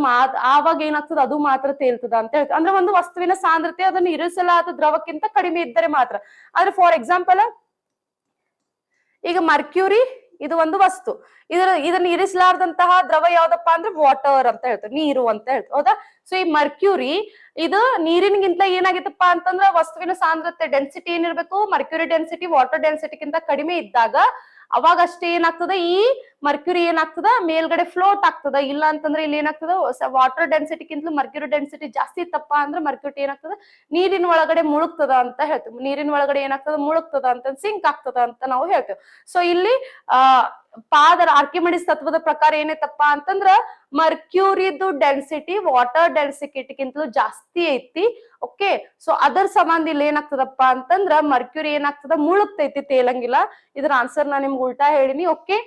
ಆವಾಗ ಏನಾಗ್ತದ, ಅದು ಮಾತ್ರ ತೇಲ್ತದ ಅಂತ ಹೇಳ್ತೀವಿ. ಅಂದ್ರೆ ಒಂದು ವಸ್ತುವಿನ ಸಾಂದ್ರತೆ ಅದನ್ನು ಇರಿಸಲಾದ ದ್ರವಕ್ಕಿಂತ ಕಡಿಮೆ ಇದ್ದರೆ ಮಾತ್ರ. ಆದ್ರೆ ಫಾರ್ ಎಕ್ಸಾಂಪಲ್ ಈಗ ಮರ್ಕ್ಯೂರಿ ಇದು ಒಂದು ವಸ್ತು, ಇದನ್ನ ಇರಿಸಲಾರ್ದಂತಹ ದ್ರವ ಯಾವ್ದಪ್ಪ ಅಂದ್ರೆ ವಾಟರ್ ಅಂತ ಹೇಳ್ತಾರೆ, ನೀರು ಅಂತ ಹೇಳ್ತಾರೆ. ಹೌದಾ? ಸೊ ಈ ಮರ್ಕ್ಯೂರಿ ಇದು ನೀರಿನಗಿಂತ ಏನಾಗಿತ್ತಪ್ಪ ಅಂತಂದ್ರೆ ವಸ್ತುವಿನ ಸಾಂದ್ರತೆ ಡೆನ್ಸಿಟಿ ಏನಿರ್ಬೇಕು, ಮರ್ಕ್ಯೂರಿ ಡೆನ್ಸಿಟಿ ವಾಟರ್ ಡೆನ್ಸಿಟಿಗಿಂತ ಕಡಿಮೆ ಇದ್ದಾಗ ಅವಾಗ ಅಷ್ಟೇ ಏನಾಗ್ತದ, ಈ ಮರ್ಕ್ಯೂರಿ ಏನಾಗ್ತದ ಮೇಲ್ಗಡೆ ಫ್ಲೋಟ್ ಆಗ್ತದ. ಇಲ್ಲ ಅಂತಂದ್ರೆ ಇಲ್ಲಿ ಏನಾಗ್ತದ, ವಾಟರ್ ಡೆನ್ಸಿಟಿಗಿಂತಲೂ ಮರ್ಕ್ಯೂರಿ ಡೆನ್ಸಿಟಿ ಜಾಸ್ತಿ ಇತ್ತಪ್ಪ ಅಂದ್ರೆ ಮರ್ಕ್ಯೂರಿ ಏನಾಗ್ತದ, ನೀರಿನ ಒಳಗಡೆ ಮುಳುಗ್ತದ ಅಂತ ಹೇಳ್ತೀವಿ. ನೀರಿನ ಒಳಗಡೆ ಏನಾಗ್ತದ, ಮುಳುಗ್ತದ ಅಂತ ಸಿಂಕ್ ಆಗ್ತದ ಅಂತ ನಾವು ಹೇಳ್ತೇವೆ. ಸೊ ಇಲ್ಲಿ ಆರ್ಕಿಮಿಡಿಸ್ ತತ್ವದ ಪ್ರಕಾರ ಏನೈತಪ್ಪ ಅಂತಂದ್ರ ಮರ್ಕ್ಯೂರಿದು ಡೆನ್ಸಿಟಿ ವಾಟರ್ ಡೆನ್ಸಿಟಿಗಿಂತಲೂ ಜಾಸ್ತಿ ಐತಿ. ಓಕೆ, ಸೊ ಅದರ ಸಂಬಂಧ ಇಲ್ಲಿ ಏನಾಗ್ತದಪ್ಪ ಅಂತಂದ್ರ ಮರ್ಕ್ಯೂರಿ ಏನಾಗ್ತದ, ಮುಳುಗ್ತೈತಿ, ತೇಲಂಗಿಲ್ಲ. ಇದ್ರ ಆನ್ಸರ್ ನಾ ನಿಮ್ಗೆ ಉಲ್ಟಾ ಹೇಳಿನಿ. ಓಕೆ,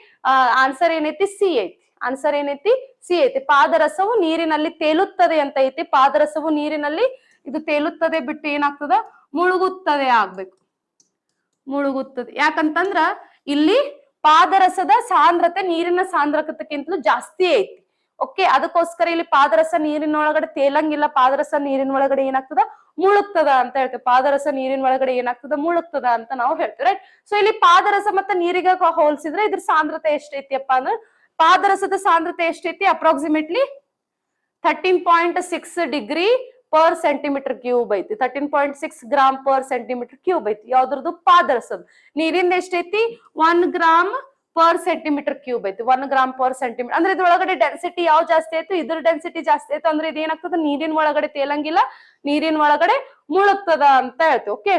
ಆನ್ಸರ್ ಏನೈತಿ, ಸಿ ಐತಿ. ಆನ್ಸರ್ ಏನೈತಿ, ಸಿ ಐತಿ. ಪಾದರಸವು ನೀರಿನಲ್ಲಿ ತೇಲುತ್ತದೆ ಅಂತ ಐತಿ. ಪಾದರಸವು ನೀರಿನಲ್ಲಿ ಇದು ತೇಲುತ್ತದೆ ಬಿಟ್ಟು ಏನಾಗ್ತದ, ಮುಳುಗುತ್ತದೆ ಆಗ್ಬೇಕು, ಮುಳುಗುತ್ತದೆ. ಯಾಕಂತಂದ್ರ ಇಲ್ಲಿ ಪಾದರಸದ ಸಾಂದ್ರತೆ ನೀರಿನ ಸಾಂದ್ರತೆಗಿಂತಲೂ ಜಾಸ್ತಿ ಐತಿ. ಓಕೆ, ಅದಕ್ಕೋಸ್ಕರ ಇಲ್ಲಿ ಪಾದರಸ ನೀರಿನ ಒಳಗಡೆ ತೇಲಂಗಿಲ್ಲ, ಪಾದರಸ ನೀರಿನ ಒಳಗಡೆ ಏನಾಗ್ತದ, ಮುಳುಗ್ತದ ಅಂತ ಹೇಳ್ತೇವೆ. ಪಾದರಸ ನೀರಿನ ಒಳಗಡೆ ಏನಾಗ್ತದ, ಮುಳುಗ್ತದ ಅಂತ ನಾವು ಹೇಳ್ತೇವೆ. ರೈಟ್? ಸೊ ಇಲ್ಲಿ ಪಾದರಸ ಮತ್ತೆ ನೀರಿಗೆ ಹೋಲಿಸಿದ್ರೆ ಇದ್ರ ಸಾಂದ್ರತೆ ಎಷ್ಟೈತಿಯಪ್ಪ ಅಂದ್ರೆ ಪಾದರಸದ ಸಾಂದ್ರತೆ ಎಷ್ಟೈತಿ, approximately 13.6 degree per centimetre cube ಐತಿ. 13.6 ಗ್ರಾಮ್ ಪರ್ ಸೆಂಟಿಮೀಟರ್ ಕ್ಯೂಬ್ ಐತಿ. ಯಾವ್ದ್ರದ್ದು, ಪಾದರಸದ. ನೀರಿಂದ ಎಷ್ಟೈತಿ, 1 ಗ್ರಾಮ್ ಪರ್ ಸೆಂಟಿಮೀಟರ್ ಕ್ಯೂಬ್ ಐತಿ. 1 ಗ್ರಾಮ್ ಪರ್ ಸೆಂಟಿಮೀಟರ್ ಅಂದ್ರೆ ಇದ್ರೊಳಗಡೆ ಡೆನ್ಸಿಟಿ ಯಾವ ಜಾಸ್ತಿ ಆಯ್ತು, ಇದ್ರ ಡೆನ್ಸಿಟಿ ಜಾಸ್ತಿ ಆಯ್ತು. ಅಂದ್ರೆ ಇದೇನಾಗ್ತದ, ನೀರಿನ ಒಳಗಡೆ ತೇಲಂಗಿಲ್ಲ, ನೀರಿನ ಒಳಗಡೆ ಮುಳುಗ್ತದ ಅಂತ ಹೇಳ್ತೀವಿ. ಓಕೆ,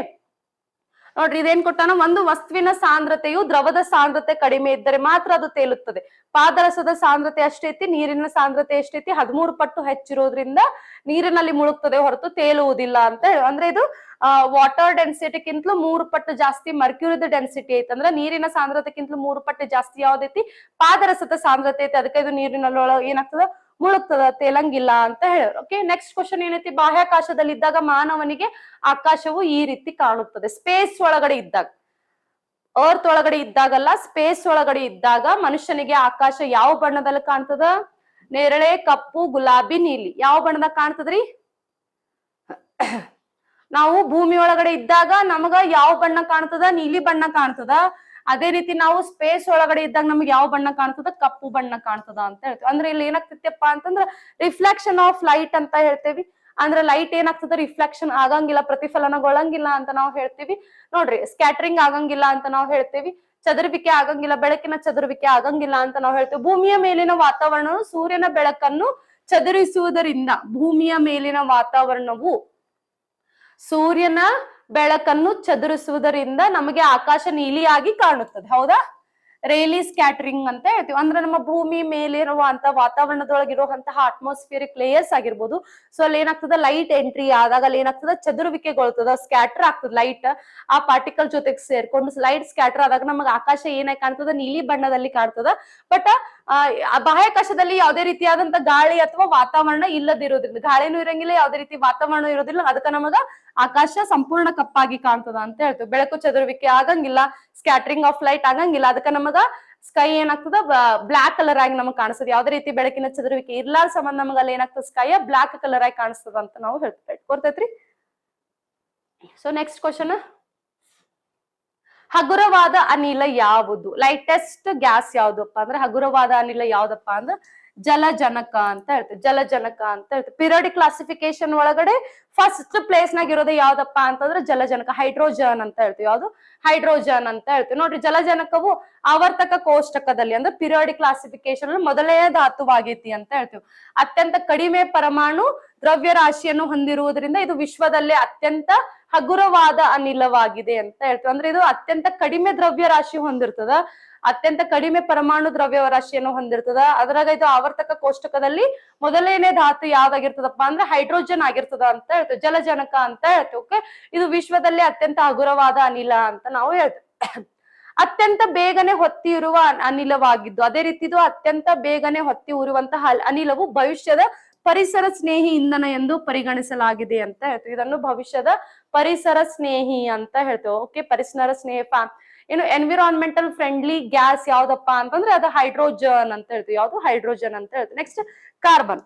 ನೋಡ್ರಿ ಇದೇನ್ ಕೊಟ್ಟಾನ, ಒಂದು ವಸ್ತುವಿನ ಸಾಂದ್ರತೆಯು ದ್ರವದ ಸಾಂದ್ರತೆ ಕಡಿಮೆ ಇದ್ದರೆ ಮಾತ್ರ ಅದು ತೇಲುತ್ತದೆ. ಪಾದರಸದ ಸಾಂದ್ರತೆ ಅಷ್ಟೈತಿ, ನೀರಿನ ಸಾಂದ್ರತೆ ಎಷ್ಟೈತಿ, 13 ಪಟ್ಟು ಹೆಚ್ಚಿರೋದ್ರಿಂದ ನೀರಿನಲ್ಲಿ ಮುಳುಗ್ತದೆ ಹೊರತು ತೇಲುವುದಿಲ್ಲ ಅಂತ ಹೇಳಿ. ಅಂದ್ರೆ ಇದು ವಾಟರ್ ಡೆನ್ಸಿಟಿಗಿಂತಲೂ 3 ಪಟ್ಟು ಜಾಸ್ತಿ ಮರ್ಕ್ಯೂರಿದ ಡೆನ್ಸಿಟಿ ಐತಿ. ಅಂದ್ರೆ ನೀರಿನ ಸಾಂದ್ರತೆಗಿಂತಲೂ 3 ಪಟ್ಟು ಜಾಸ್ತಿ ಯಾವ್ದೈತಿ, ಪಾದರಸದ ಸಾಂದ್ರತೆ ಐತಿ. ಅದಕ್ಕೆ ಇದು ನೀರಿನೊಳಗೆ ಏನಾಗ್ತದ, ಮುಳುಗ್ತದ, ತೇಲಂಗಿಲ್ಲ ಅಂತ ಹೇಳೋರು. ಓಕೆ, ನೆಕ್ಸ್ಟ್ ಕ್ವಶನ್ ಏನೈತಿ, ಬಾಹ್ಯಾಕಾಶದಲ್ಲಿ ಇದ್ದಾಗ ಮಾನವನಿಗೆ ಆಕಾಶವು ಈ ರೀತಿ ಕಾಣುತ್ತದೆ. ಸ್ಪೇಸ್ ಒಳಗಡೆ ಇದ್ದಾಗ, ಅರ್ತ್ ಒಳಗಡೆ ಇದ್ದಾಗಲ್ಲ, ಸ್ಪೇಸ್ ಒಳಗಡೆ ಇದ್ದಾಗ ಮನುಷ್ಯನಿಗೆ ಆಕಾಶ ಯಾವ ಬಣ್ಣದಲ್ಲಿ ಕಾಣ್ತದ, ನೇರಳೆ, ಕಪ್ಪು, ಗುಲಾಬಿ, ನೀಲಿ. ಯಾವ ಬಣ್ಣದಾಗ ಕಾಣ್ತದ್ರಿ? ನಾವು ಭೂಮಿ ಒಳಗಡೆ ಇದ್ದಾಗ ನಮಗ ಯಾವ ಬಣ್ಣ ಕಾಣ್ತದ, ನೀಲಿ ಬಣ್ಣ ಕಾಣ್ತದ. ಅದೇ ರೀತಿ ನಾವು ಸ್ಪೇಸ್ ಒಳಗಡೆ ಇದ್ದಾಗ ನಮ್ಗೆ ಯಾವ ಬಣ್ಣ ಕಾಣ್ತದ, ಕಪ್ಪು ಬಣ್ಣ ಕಾಣ್ತದ ಅಂತ ಹೇಳ್ತೀವಿ. ಅಂದ್ರೆ ಇಲ್ಲಿ ಏನಾಗ್ತೈತಿಪ್ಪ ಅಂತಂದ್ರ ರಿಫ್ಲೆಕ್ಷನ್ ಆಫ್ ಲೈಟ್ ಅಂತ ಹೇಳ್ತೇವಿ. ಅಂದ್ರೆ ಲೈಟ್ ಏನಾಗ್ತದ, ರಿಫ್ಲೆಕ್ಷನ್ ಆಗಂಗಿಲ್ಲ, ಪ್ರತಿಫಲನಗೊಳ್ಳಂಗಿಲ್ಲ ಅಂತ ನಾವು ಹೇಳ್ತೀವಿ. ನೋಡ್ರಿ, ಸ್ಕ್ಯಾಟರಿಂಗ್ ಆಗಂಗಿಲ್ಲ ಅಂತ ನಾವು ಹೇಳ್ತೇವಿ, ಚದುರುವಿಕೆ ಆಗಂಗಿಲ್ಲ, ಬೆಳಕಿನ ಚದುರುವಿಕೆ ಆಗಂಗಿಲ್ಲ ಅಂತ ನಾವು ಹೇಳ್ತೇವೆ. ಭೂಮಿಯ ಮೇಲಿನ ವಾತಾವರಣವು ಸೂರ್ಯನ ಬೆಳಕನ್ನು ಚದುರಿಸುವುದರಿಂದ, ಭೂಮಿಯ ಮೇಲಿನ ವಾತಾವರಣವು ಸೂರ್ಯನ ಬೆಳಕನ್ನು ಚದುರಿಸುವುದರಿಂದ ನಮಗೆ ಆಕಾಶ ನೀಲಿಯಾಗಿ ಕಾಣುತ್ತದೆ. ಹೌದಾ? ರೇಲಿ ಸ್ಕ್ಯಾಟರಿಂಗ್ ಅಂತ ಹೇಳ್ತೀವಿ. ಅಂದ್ರೆ ನಮ್ಮ ಭೂಮಿ ಮೇಲಿರುವಂತ ವಾತಾವರಣದೊಳಗಿರುವಂತಹ ಅಟ್ಮಾಸ್ಫಿಯರಿಕ್ ಲೇಯರ್ಸ್ ಆಗಿರ್ಬೋದು. ಸೊ ಅಲ್ಲಿ ಏನಾಗ್ತದ, ಲೈಟ್ ಎಂಟ್ರಿ ಆದಾಗ ಅಲ್ಲಿ ಏನಾಗ್ತದ, ಚದುರುವಿಕೆಗೊಳ್ತದ, ಸ್ಕ್ಯಾಟರ್ ಆಗ್ತದ. ಲೈಟ್ ಆ ಪಾರ್ಟಿಕಲ್ ಜೊತೆಗೆ ಸೇರ್ಕೊಂಡು ಲೈಟ್ ಸ್ಕ್ಯಾಟರ್ ಆದಾಗ ನಮಗೆ ಆಕಾಶ ಏನಾಗಿ ಕಾಣ್ತದ, ನೀಲಿ ಬಣ್ಣದಲ್ಲಿ ಕಾಣ್ತದ. ಬಟ್ ಬಾಹ್ಯಾಕಾಶದಲ್ಲಿ ಯಾವುದೇ ರೀತಿಯಾದಂತ ಗಾಳಿ ಅಥವಾ ವಾತಾವರಣ ಇಲ್ಲದಿರೋದ್ರಿಂದ, ಗಾಳಿನೂ ಇರಂಗಿಲ್ಲ, ಯಾವುದೇ ರೀತಿ ವಾತಾವರಣ ಇರೋದಿಲ್ಲ, ಅದಕ್ಕೆ ನಮಗ ಆಕಾಶ ಸಂಪೂರ್ಣ ಕಪ್ಪಾಗಿ ಕಾಣ್ತದ ಅಂತ ಹೇಳ್ತೇವೆ. ಬೆಳಕು ಚದುರುವಿಕೆ ಆಗಂಗಿಲ್ಲ, ಸ್ಕ್ಯಾಟರಿಂಗ್ ಆಫ್ ಲೈಟ್ ಆಗಂಗಿಲ್ಲ, ಅದಕ್ಕೆ ನಮಗ ಸ್ಕೈ ಏನಾಗ್ತದ, ಬ್ಲಾಕ್ ಕಲರ್ ಆಗಿ ನಮಗ್ ಕಾಣಿಸ್ತದೆ. ಯಾವ್ದೇ ರೀತಿ ಬೆಳಕಿನ ಚದುರುವಿಕೆ ಇರ್ಲಾರ ಸಂಬಂಧ ನಮಗ ಅಲ್ಲಿ ಏನಾಗ್ತದ, ಸ್ಕೈ ಬ್ಲಾಕ್ ಕಲರ್ ಆಗಿ ಕಾಣಿಸ್ತದ ಅಂತ ನಾವು ಹೇಳ್ತೇವೆ. ಗೊತ್ತೈತ್ರಿ? ಸೊ ನೆಕ್ಸ್ಟ್ ಕ್ವಶನ್, ಹಗುರವಾದ ಅನಿಲ ಯಾವುದು? ಲೈಟೆಸ್ಟ್ ಗ್ಯಾಸ್ ಯಾವ್ದಪ್ಪ ಅಂದ್ರೆ ಹಗುರವಾದ ಅನಿಲ ಯಾವ್ದಪ್ಪ ಅಂದ್ರೆ ಜಲಜನಕ ಅಂತ ಹೇಳ್ತೇವೆ. ಜಲಜನಕ ಅಂತ ಹೇಳ್ತೇವೆ. ಪಿರಿಯಾಡಿಕ್ ಕ್ಲಾಸಿಫಿಕೇಶನ್ ಒಳಗಡೆ ಫಸ್ಟ್ ಪ್ಲೇಸ್ ನಾಗ ಇರೋದು ಯಾವ್ದಪ್ಪ ಅಂತಂದ್ರೆ ಜಲಜನಕ, ಹೈಡ್ರೋಜನ್ ಅಂತ ಹೇಳ್ತೀವಿ. ಯಾವ್ದು? ಹೈಡ್ರೋಜನ್ ಅಂತ ಹೇಳ್ತೀವಿ. ನೋಡ್ರಿ, ಜಲಜನಕವು ಆವರ್ತಕ ಕೋಷ್ಟಕದಲ್ಲಿ ಅಂದ್ರೆ ಪಿರಿಯಾಡಿಕ್ ಕ್ಲಾಸಿಫಿಕೇಶನ್ ಮೊದಲನೇ ಧಾತುವಾಗೈತಿ ಅಂತ ಹೇಳ್ತೀವಿ. ಅತ್ಯಂತ ಕಡಿಮೆ ಪರಮಾಣು ದ್ರವ್ಯ ರಾಶಿಯನ್ನು ಹೊಂದಿರುವುದರಿಂದ ಇದು ವಿಶ್ವದಲ್ಲೇ ಅತ್ಯಂತ ಹಗುರವಾದ ಅನಿಲವಾಗಿದೆ ಅಂತ ಹೇಳ್ತೀವಿ. ಅಂದ್ರೆ ಇದು ಅತ್ಯಂತ ಕಡಿಮೆ ದ್ರವ್ಯ ರಾಶಿ ಹೊಂದಿರ್ತದ, ಅತ್ಯಂತ ಕಡಿಮೆ ಪರಮಾಣು ದ್ರವ್ಯ ರಾಶಿಯನ್ನು ಹೊಂದಿರ್ತದ. ಅದ್ರಾಗ ಇದು ಆವರ್ತಕ ಕೋಷ್ಟಕದಲ್ಲಿ ಮೊದಲನೇ ಧಾತು ಯಾವ್ದಾಗಿರ್ತದಪ್ಪ ಅಂದ್ರೆ ಹೈಡ್ರೋಜನ್ ಆಗಿರ್ತದ ಅಂತ ಹೇಳ್ತೀವಿ, ಜಲಜನಕ ಅಂತ ಹೇಳ್ತೀವಿ. ಓಕೆ, ಇದು ವಿಶ್ವದಲ್ಲಿ ಅತ್ಯಂತ ಹಗುರವಾದ ಅನಿಲ ಅಂತ ನಾವು ಹೇಳ್ತೀವಿ. ಅತ್ಯಂತ ಬೇಗನೆ ಹೊತ್ತಿ ಇರುವ ಅನಿಲವಾಗಿದ್ದು, ಅದೇ ರೀತಿ ಇದು ಅತ್ಯಂತ ಬೇಗನೆ ಹೊತ್ತಿ ಉರುವಂತಹ ಅನಿಲವು ಭವಿಷ್ಯದ ಪರಿಸರ ಸ್ನೇಹಿ ಇಂಧನ ಎಂದು ಪರಿಗಣಿಸಲಾಗಿದೆ ಅಂತ ಹೇಳ್ತೀವಿ. ಇದನ್ನು ಭವಿಷ್ಯದ ಪರಿಸರ ಸ್ನೇಹಿ ಅಂತ ಹೇಳ್ತೇವೆ. ಓಕೆ, ಪರಿಸರ ಸ್ನೇಹ ಏನು ಎನ್ವಿರಾನ್ಮೆಂಟಲ್ ಫ್ರೆಂಡ್ಲಿ ಗ್ಯಾಸ್ ಯಾವ್ದಪ್ಪ ಅಂತಂದ್ರೆ ಅದು ಹೈಡ್ರೋಜನ್ ಅಂತ ಹೇಳ್ತೀವಿ. ಯಾವ್ದು? ಹೈಡ್ರೋಜನ್ ಅಂತ ಹೇಳ್ತೀವಿ. Next, carbon.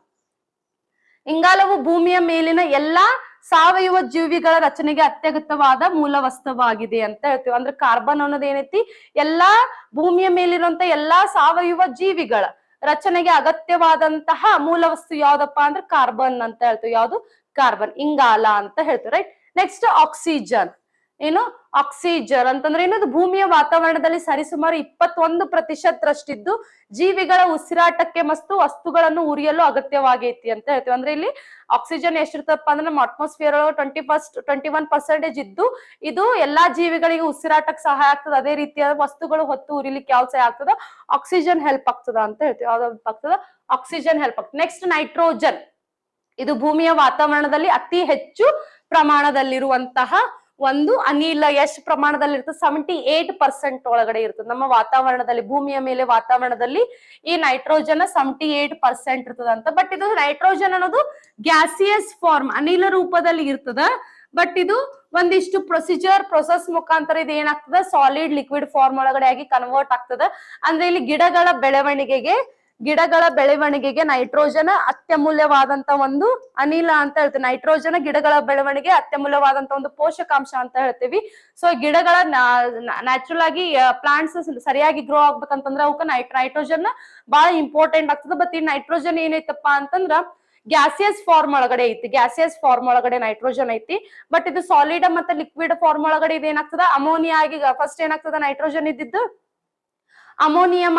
ಇಂಗಾಲವು ಭೂಮಿಯ ಮೇಲಿನ ಎಲ್ಲಾ ಸಾವಯವ ಜೀವಿಗಳ ರಚನೆಗೆ ಅತ್ಯಗತ್ಯವಾದ ಮೂಲ ವಸ್ತುವಾಗಿದೆ ಅಂತ ಹೇಳ್ತೀವಿ. ಅಂದ್ರೆ ಕಾರ್ಬನ್ ಅನ್ನೋದು ಏನೈತಿ, ಎಲ್ಲಾ ಭೂಮಿಯ ಮೇಲಿರುವಂತ ಎಲ್ಲಾ ಸಾವಯವ ಜೀವಿಗಳ ರಚನೆಗೆ ಅಗತ್ಯವಾದಂತಹ ಮೂಲ ವಸ್ತು ಯಾವ್ದಪ್ಪ ಅಂದ್ರೆ ಕಾರ್ಬನ್ ಅಂತ ಹೇಳ್ತೀವಿ. ಯಾವ್ದು? ಕಾರ್ಬನ್, ಇಂಗಾಲ ಅಂತ ಹೇಳ್ತೀವಿ. ರೈಟ್. Next, oxygen. ಏನು? ಆಕ್ಸಿಜನ್ ಅಂತಂದ್ರೆ ಏನದು? ಭೂಮಿಯ ವಾತಾವರಣದಲ್ಲಿ ಸರಿಸುಮಾರು 21% ಜೀವಿಗಳ ಉಸಿರಾಟಕ್ಕೆ ಮತ್ತು ವಸ್ತುಗಳನ್ನು ಉರಿಯಲು ಅಗತ್ಯವಾಗೈತಿ ಅಂತ ಹೇಳ್ತೀವಿ. ಅಂದ್ರೆ ಇಲ್ಲಿ ಆಕ್ಸಿಜನ್ ಎಷ್ಟಿರ್ತಪ್ಪ ಅಂದ್ರೆ ನಮ್ಮ ಅಟ್ಮಾಸ್ಫಿಯರ್ 21% ಇದ್ದು ಇದು ಎಲ್ಲಾ ಜೀವಿಗಳಿಗೆ ಉಸಿರಾಟಕ್ಕೆ ಸಹಾಯ ಆಗ್ತದೆ. ಅದೇ ರೀತಿಯಾದ ವಸ್ತುಗಳು ಹೊತ್ತು ಉರಿಲಿಕ್ಕೆ ಯಾವ ಸಹಾಯ ಆಗ್ತದ? ಆಕ್ಸಿಜನ್ ಹೆಲ್ಪ್ ಆಗ್ತದ ಅಂತ ಹೇಳ್ತೀವಿ. ಯಾವ್ದು ಹೆಲ್ಪ್ ಆಗ್ತದ? ಆಕ್ಸಿಜನ್ ಹೆಲ್ಪ್ ಆಗ್ತದೆ. Next, nitrogen. ಇದು ಭೂಮಿಯ ವಾತಾವರಣದಲ್ಲಿ ಅತಿ ಹೆಚ್ಚು ಪ್ರಮಾಣದಲ್ಲಿರುವಂತಹ ಒಂದು ಅನಿಲ. ಎಷ್ಟು ಪ್ರಮಾಣದಲ್ಲಿ ಇರ್ತದೆ? 78% ಒಳಗಡೆ ಇರ್ತದೆ ನಮ್ಮ ವಾತಾವರಣದಲ್ಲಿ. ಭೂಮಿಯ ಮೇಲೆ ವಾತಾವರಣದಲ್ಲಿ ಈ ನೈಟ್ರೋಜನ್ 78% ಇರ್ತದಂತ. ಬಟ್ ಇದು ನೈಟ್ರೋಜನ್ ಅನ್ನೋದು ಗ್ಯಾಸಿಯಸ್ ಫಾರ್ಮ್, ಅನಿಲ ರೂಪದಲ್ಲಿ ಇರ್ತದ. ಬಟ್ ಇದು ಒಂದಿಷ್ಟು ಪ್ರೊಸೆಸ್ ಮುಖಾಂತರ ಇದು ಏನಾಗ್ತದ? ಸಾಲಿಡ್ ಲಿಕ್ವಿಡ್ ಫಾರ್ಮ್ ಒಳಗಡೆ ಆಗಿ ಕನ್ವರ್ಟ್ ಆಗ್ತದ. ಅಂದ್ರೆ ಇಲ್ಲಿ ಗಿಡಗಳ ಬೆಳವಣಿಗೆಗೆ ನೈಟ್ರೋಜನ್ ಅತ್ಯಮೂಲ್ಯವಾದಂತ ಒಂದು ಅನಿಲ ಅಂತ ಹೇಳ್ತೀವಿ. ನೈಟ್ರೋಜನ್ ಗಿಡಗಳ ಬೆಳವಣಿಗೆ ಅತ್ಯಮೂಲ್ಯವಾದಂತ ಒಂದು ಪೋಷಕಾಂಶ ಅಂತ ಹೇಳ್ತೀವಿ. ಸೊ ಗಿಡಗಳ ನ್ಯಾಚುರಲ್ ಆಗಿ ಪ್ಲಾಂಟ್ಸ್ ಸರಿಯಾಗಿ ಗ್ರೋ ಆಗ್ಬೇಕಂತಂದ್ರೆ ಅವಕ್ಕೆ ನೈಟ್ರೋಜನ್ ಬಹಳ ಇಂಪಾರ್ಟೆಂಟ್ ಆಗ್ತದೆ. ಬಟ್ ಈ ನೈಟ್ರೋಜನ್ ಏನೈತಪ್ಪ ಅಂತಂದ್ರ ಗ್ಯಾಸಿಯಸ್ ಫಾರ್ಮ್ ಒಳಗಡೆ ಐತಿ. ಗ್ಯಾಸಿಯಸ್ ಫಾರ್ಮ್ ಒಳಗಡೆ ನೈಟ್ರೋಜನ್ ಐತಿ. ಬಟ್ ಇದು ಸಾಲಿಡ್ ಮತ್ತೆ ಲಿಕ್ವಿಡ್ ಫಾರ್ಮ್ ಒಳಗಡೆ ಇದೇನಾಗ್ತದ? ಅಮೋನಿಯಾ ಆಗಿ ಫಸ್ಟ್ ಏನಾಗ್ತದ? ನೈಟ್ರೋಜನ್ ಇದ್ದಿದ್ದು ಅಮೋನಿಯಂ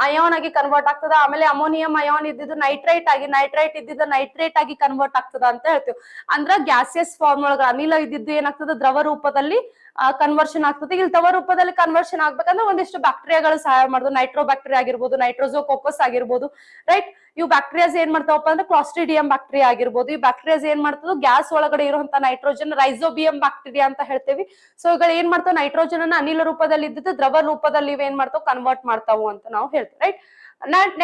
ಅಯಾನ್ ಆಗಿ ಕನ್ವರ್ಟ್ ಆಗ್ತದ. ಆಮೇಲೆ ಅಮೋನಿಯಂ ಅಯಾನ್ ಇದ್ದಿದ್ದು ನೈಟ್ರೈಟ್ ಇದ್ದಿದ್ದು ನೈಟ್ರೇಟ್ ಆಗಿ ಕನ್ವರ್ಟ್ ಆಗ್ತದ ಅಂತ ಹೇಳ್ತೀವಿ. ಅಂದ್ರ ಗ್ಯಾಸಿಯಸ್ ಫಾರ್ಮ್ ಒಳಗ ಅನಿಲ ಇದ್ದಿದ್ದು ಏನಾಗ್ತದ? ದ್ರವ ರೂಪದಲ್ಲಿ ಕನ್ವರ್ಷನ್ ಆಗ್ತದೆ. ಇಲ್ಲಿ ದ್ರವ ರೂಪದಲ್ಲಿ ಕನ್ವರ್ಷನ್ ಆಗ್ಬೇಕಂದ್ರೆ ಒಂದಿಷ್ಟು ಬ್ಯಾಕ್ಟೀರಿಯಾಗಳು ಸಹಾಯ ಮಾಡುದು. ನೈಟ್ರೋ ಬ್ಯಾಕ್ಟೀರಿಯಾ ಆಗಿರ್ಬೋದು, ನೈಟ್ರೋಸೋಕೋಕಸ್ ಆಗಿರ್ಬೋದು. ರೈಟ್. ಇವು ಬ್ಯಾಕ್ಟೀರಿಯಾಸ್ ಏನ್ ಮಾಡ್ತಾವಪ್ಪ ಅಂದ್ರೆ ಕ್ಲಾಸ್ಟ್ರಿಡಿಯಂ ಬ್ಯಾಕ್ಟೀರಿಯಾ ಆಗಿರ್ಬೋದು. ಈ ಬ್ಯಾಕ್ಟೀರಿಯಾಸ್ ಏನ್ ಮಾಡ್ತದ? ಗ್ಯಾಸ್ ಒಳಗಡೆ ಇರುವಂತ ನೈಟ್ರೋಜನ್ ರೈಸೋಬಿಯಂ ಬ್ಯಾಕ್ಟೀರಿಯಾ ಅಂತ ಹೇಳ್ತೇವಿ. ಸೊ ಇವುಗಳು ಏನ್ ಮಾಡ್ತಾವ? ನೈಟ್ರೋಜನ್ ಅನ್ನ ಅನಿಲ ರೂಪದಲ್ಲಿ ಇದ್ದಿದ್ದು ದ್ರವ ರೂಪದಲ್ಲಿ ಇವೇನ್ ಮಾಡ್ತಾವ? ಕನ್ವರ್ಟ್ ಮಾಡ್ತಾವು ಅಂತ ನಾವು ಹೇಳ್ತೀವಿ. ರೈಟ್.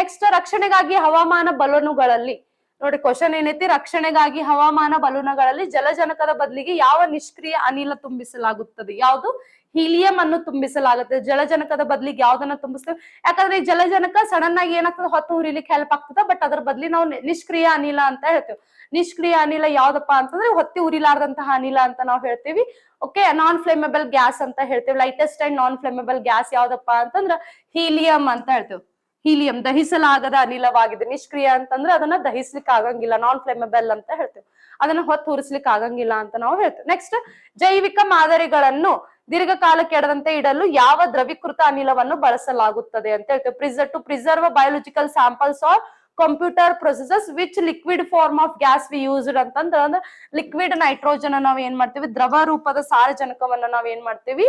ನೆಕ್ಸ್ಟ್, ರಕ್ಷಣೆಗಾಗಿ ಹವಾಮಾನ ಬಲೂನುಗಳಲ್ಲಿ. ನೋಡಿ, ಕ್ವಶನ್ ಏನೈತಿ? ರಕ್ಷಣೆಗಾಗಿ ಹವಾಮಾನ ಬಲೂನುಗಳಲ್ಲಿ ಜಲಜನಕದ ಬದಲಿಗೆ ಯಾವ ನಿಷ್ಕ್ರಿಯ ಅನಿಲ ತುಂಬಿಸಲಾಗುತ್ತದೆ? ಯಾವುದು? ಹೀಲಿಯಂ ಅನ್ನು ತುಂಬಿಸಲಾಗುತ್ತೆ. ಜಲಜನಕದ ಬದಲಿಗೆ ಯಾವ್ದನ್ನ ತುಂಬಿಸ್ತೇವೆ? ಯಾಕಂದ್ರೆ ಈ ಜಲಜನಕ ಸಡನ್ ಆಗಿ ಏನಾಗ್ತದೆ? ಹೊತ್ತು ಉರಿಲಿಕ್ಕೆ ಹೆಲ್ಪ್ ಆಗ್ತದೆ. ಬಟ್ ಅದ್ರ ಬದಲಿ ನಾವು ನಿಷ್ಕ್ರಿಯ ಅನಿಲ ಅಂತ ಹೇಳ್ತೇವೆ. ನಿಷ್ಕ್ರಿಯ ಅನಿಲ ಯಾವ್ದಪ್ಪ ಅಂತಂದ್ರೆ ಹೊತ್ತಿ ಉರಿಲಾರ್ದಂತಹ ಅನಿಲ ಅಂತ ನಾವು ಹೇಳ್ತೀವಿ. ಓಕೆ, ನಾನ್ ಫ್ಲೇಮೇಬಲ್ ಗ್ಯಾಸ್ ಅಂತ ಹೇಳ್ತೇವೆ. Lightest and non flammable gas ಯಾವ್ದಪ್ಪ ಅಂತಂದ್ರ ಹೀಲಿಯಂ ಅಂತ ಹೇಳ್ತೇವೆ. ಹೀಲಿಯಂ ದಹಿಸಲಾಗದ ಅನಿಲವಾಗಿದೆ. ನಿಷ್ಕ್ರಿಯ ಅಂತಂದ್ರೆ ಅದನ್ನ ದಹಿಸ್ಲಿಕ್ಕೆ ಆಗಂಗಿಲ್ಲ, ನಾನ್ ಫ್ಲೇಮೇಬಲ್ ಅಂತ ಹೇಳ್ತೇವೆ. ಅದನ್ನ ಹೊತ್ತು ಉರಿಸ್ಲಿಕ್ಕೆ ಆಗಂಗಿಲ್ಲ ಅಂತ ನಾವು ಹೇಳ್ತೇವೆ. ನೆಕ್ಸ್ಟ್, ಜೈವಿಕ ಮಾದರಿಗಳನ್ನು ದೀರ್ಘಕಾಲ ಕೆಡದಂತೆ ಇಡಲು ಯಾವ ದ್ರವೀಕೃತ ಅನಿಲವನ್ನು ಬಳಸಲಾಗುತ್ತದೆ ಅಂತ ಹೇಳ್ತೇವೆ. To preserve biological samples or computer processes which liquid form of gas we used ಅಂತಂದ್ರೆ ಲಿಕ್ವಿಡ್ ನೈಟ್ರೋಜನ್ ನಾವ್ ಏನ್ ಮಾಡ್ತೀವಿ? ದ್ರವ ರೂಪದ ಸಾರಜನಕವನ್ನ ನಾವ್ ಏನ್ ಮಾಡ್ತೀವಿ?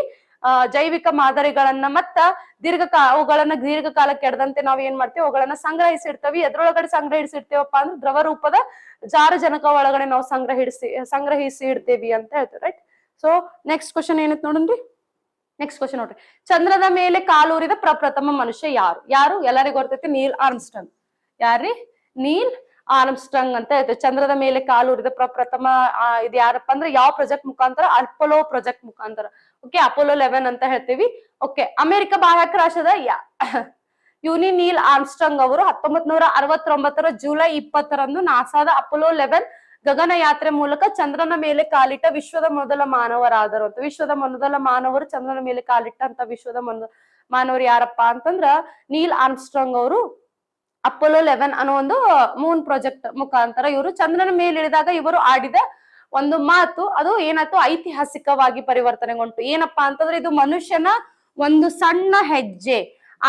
ಜೈವಿಕ ಮಾದರಿಗಳನ್ನ ಮತ್ತ ಅವುಗಳನ್ನ ದೀರ್ಘಕಾಲ ಕೆಡದಂತೆ ನಾವ್ ಏನ್ ಮಾಡ್ತೀವಿ? ಅವುಗಳನ್ನ ಸಂಗ್ರಹಿಸಿಡ್ತೇವಿ. ಎದ್ರೊಳಗಡೆ ಸಂಗ್ರಹಿಸಿಡ್ತೇವಪ್ಪ ಅಂದ್ರೆ ದ್ರವ ರೂಪದ ಸಾರಜನಕ ಒಳಗಡೆ ನಾವು ಸಂಗ್ರಹಿಸಿ ಇಡ್ತೇವಿ ಅಂತ ಹೇಳ್ತೇವೆ. ರೈಟ್. ಸೊ ನೆಕ್ಸ್ಟ್ ಕ್ವಶನ್ ಏನೈತ್ ನೋಡ್ರಿ. ನೆಕ್ಸ್ಟ್ ಕ್ವಶನ್ ನೋಡ್ರಿ. ಚಂದ್ರದ ಮೇಲೆ ಕಾಲೂರಿದ ಪ್ರಪ್ರಥಮ ಮನುಷ್ಯ ಯಾರು? ಎಲ್ಲರಿಗೂ ಗೊತ್ತೈತಿ, ನೀಲ್ ಆರ್ಮ್ಸ್ಟ್ರಾಂಗ್. ಯಾರ್ರಿ? ನೀಲ್ ಆರ್ಮ್ಸ್ಟ್ರಾಂಗ್ ಅಂತ ಹೇಳ್ತೇವೆ. ಚಂದ್ರದ ಮೇಲೆ ಕಾಲೂರಿದ ಪ್ರಪ್ರಥಮ ಇದು ಯಾರಪ್ಪ ಅಂದ್ರೆ ಯಾವ ಪ್ರಾಜೆಕ್ಟ್ ಮುಖಾಂತರ? ಅಪೋಲೋ ಪ್ರಾಜೆಕ್ಟ್ ಮುಖಾಂತರ. ಓಕೆ, ಅಪೋಲೋ 11 ಅಂತ ಹೇಳ್ತೀವಿ. ಓಕೆ, ಅಮೆರಿಕ ಬಾಹ್ಯಾಕಾಶ ರಾಷ್ಟ್ರದ ನೀಲ್ ಆರ್ಮ್ಸ್ಟ್ರಾಂಗ್ ಅವರು 1969 ಜುಲೈ 20ರಂದು ನಾಸಾದ ಅಪೋಲೋ 11 ಗಗನಯಾತ್ರೆ ಮೂಲಕ ಚಂದ್ರನ ಮೇಲೆ ಕಾಲಿಟ್ಟ ವಿಶ್ವದ ಮೊದಲ ಮಾನವರಾದರು ಅಂತ. ವಿಶ್ವದ ಮೊದಲ ಮಾನವರು ಚಂದ್ರನ ಮೇಲೆ ಕಾಲಿಟ್ಟ ಅಂತ ವಿಶ್ವದ ಮಾನವರು ಯಾರಪ್ಪ ಅಂತಂದ್ರ ನೀಲ್ ಆರ್ಮ್ಸ್ಟ್ರಾಂಗ್ ಅವರು ಅಪೋಲೋ 11 ಅನ್ನೋ ಒಂದು ಮೂನ್ ಪ್ರಾಜೆಕ್ಟ್ ಮುಖಾಂತರ ಇವರು ಚಂದ್ರನ ಮೇಲೆ ಇಳಿದಾಗ ಇವರು ಆಡಿದ ಒಂದು ಮಾತು ಅದು ಏನಾಯ್ತು, ಐತಿಹಾಸಿಕವಾಗಿ ಪರಿವರ್ತನೆಗೊಂಡು. ಏನಪ್ಪಾ ಅಂತಂದ್ರೆ ಇದು ಮನುಷ್ಯನ ಒಂದು ಸಣ್ಣ ಹೆಜ್ಜೆ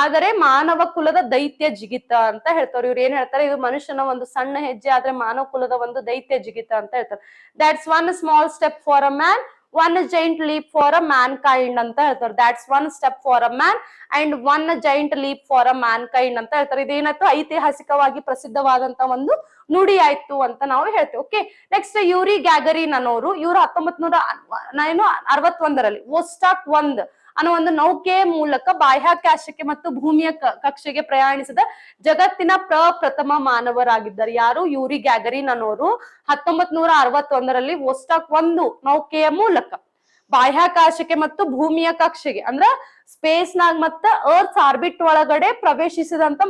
ಆದರೆ ಮಾನವ ಕುಲದ ದೈತ್ಯ ಜಿಗಿತ ಅಂತ ಹೇಳ್ತಾರೆ. ಇವ್ರು ಏನ್ ಹೇಳ್ತಾರೆ, ಇದು ಮನುಷ್ಯನ ಒಂದು ಸಣ್ಣ ಹೆಜ್ಜೆ ಆದ್ರೆ ಮಾನವ ಕುಲದ ಒಂದು ದೈತ್ಯ ಜಿಗಿತ ಅಂತ ಹೇಳ್ತಾರೆ. That's one small step for a man, one giant leap for a mankind ಅಂತ ಹೇಳ್ತಾರೆ. That's one step for a man and one giant leap for a mankind ಅಂತ ಹೇಳ್ತಾರೆ. ಇದೇನಾಯ್ತು, ಐತಿಹಾಸಿಕವಾಗಿ ಪ್ರಸಿದ್ಧವಾದಂತ ಒಂದು ನುಡಿ ಆಯ್ತು ಅಂತ ನಾವು ಹೇಳ್ತೇವೆ. ಓಕೆ, ನೆಕ್ಸ್ಟ್ ಯೂರಿ ಗ್ಯಾಗರಿನ್ ಅನ್ನೋರು, ಇವರು 1961ರಲ್ಲಿ ವೋಸ್ಟಾಕ್ 1 ಅನ್ನೋ ಒಂದು ನೌಕೆಯ ಮೂಲಕ ಬಾಹ್ಯಾಕಾಶಕ್ಕೆ ಮತ್ತು ಭೂಮಿಯ ಕಕ್ಷೆಗೆ ಪ್ರಯಾಣಿಸಿದ ಜಗತ್ತಿನ ಪ್ರಪ್ರಥಮ ಮಾನವರಾಗಿದ್ದಾರೆ. ಯಾರು? ಯೂರಿ ಗ್ಯಾಗರಿನ್ ಅನ್ನೋರು 1961ರಲ್ಲಿ ವೋಸ್ಟಾಕ್ 1 ನೌಕೆಯ ಮೂಲಕ ಬಾಹ್ಯಾಕಾಶಕ್ಕೆ ಮತ್ತು ಭೂಮಿಯ ಕಕ್ಷೆಗೆ ಅಂದ್ರ ಸ್ಪೇಸ್ ನಾಗ್ ಮತ್ತ ಅರ್ತ್ ಆರ್ಬಿಟ್ ಒಳಗಡೆ ಪ್ರವೇಶಿಸಿದಂತ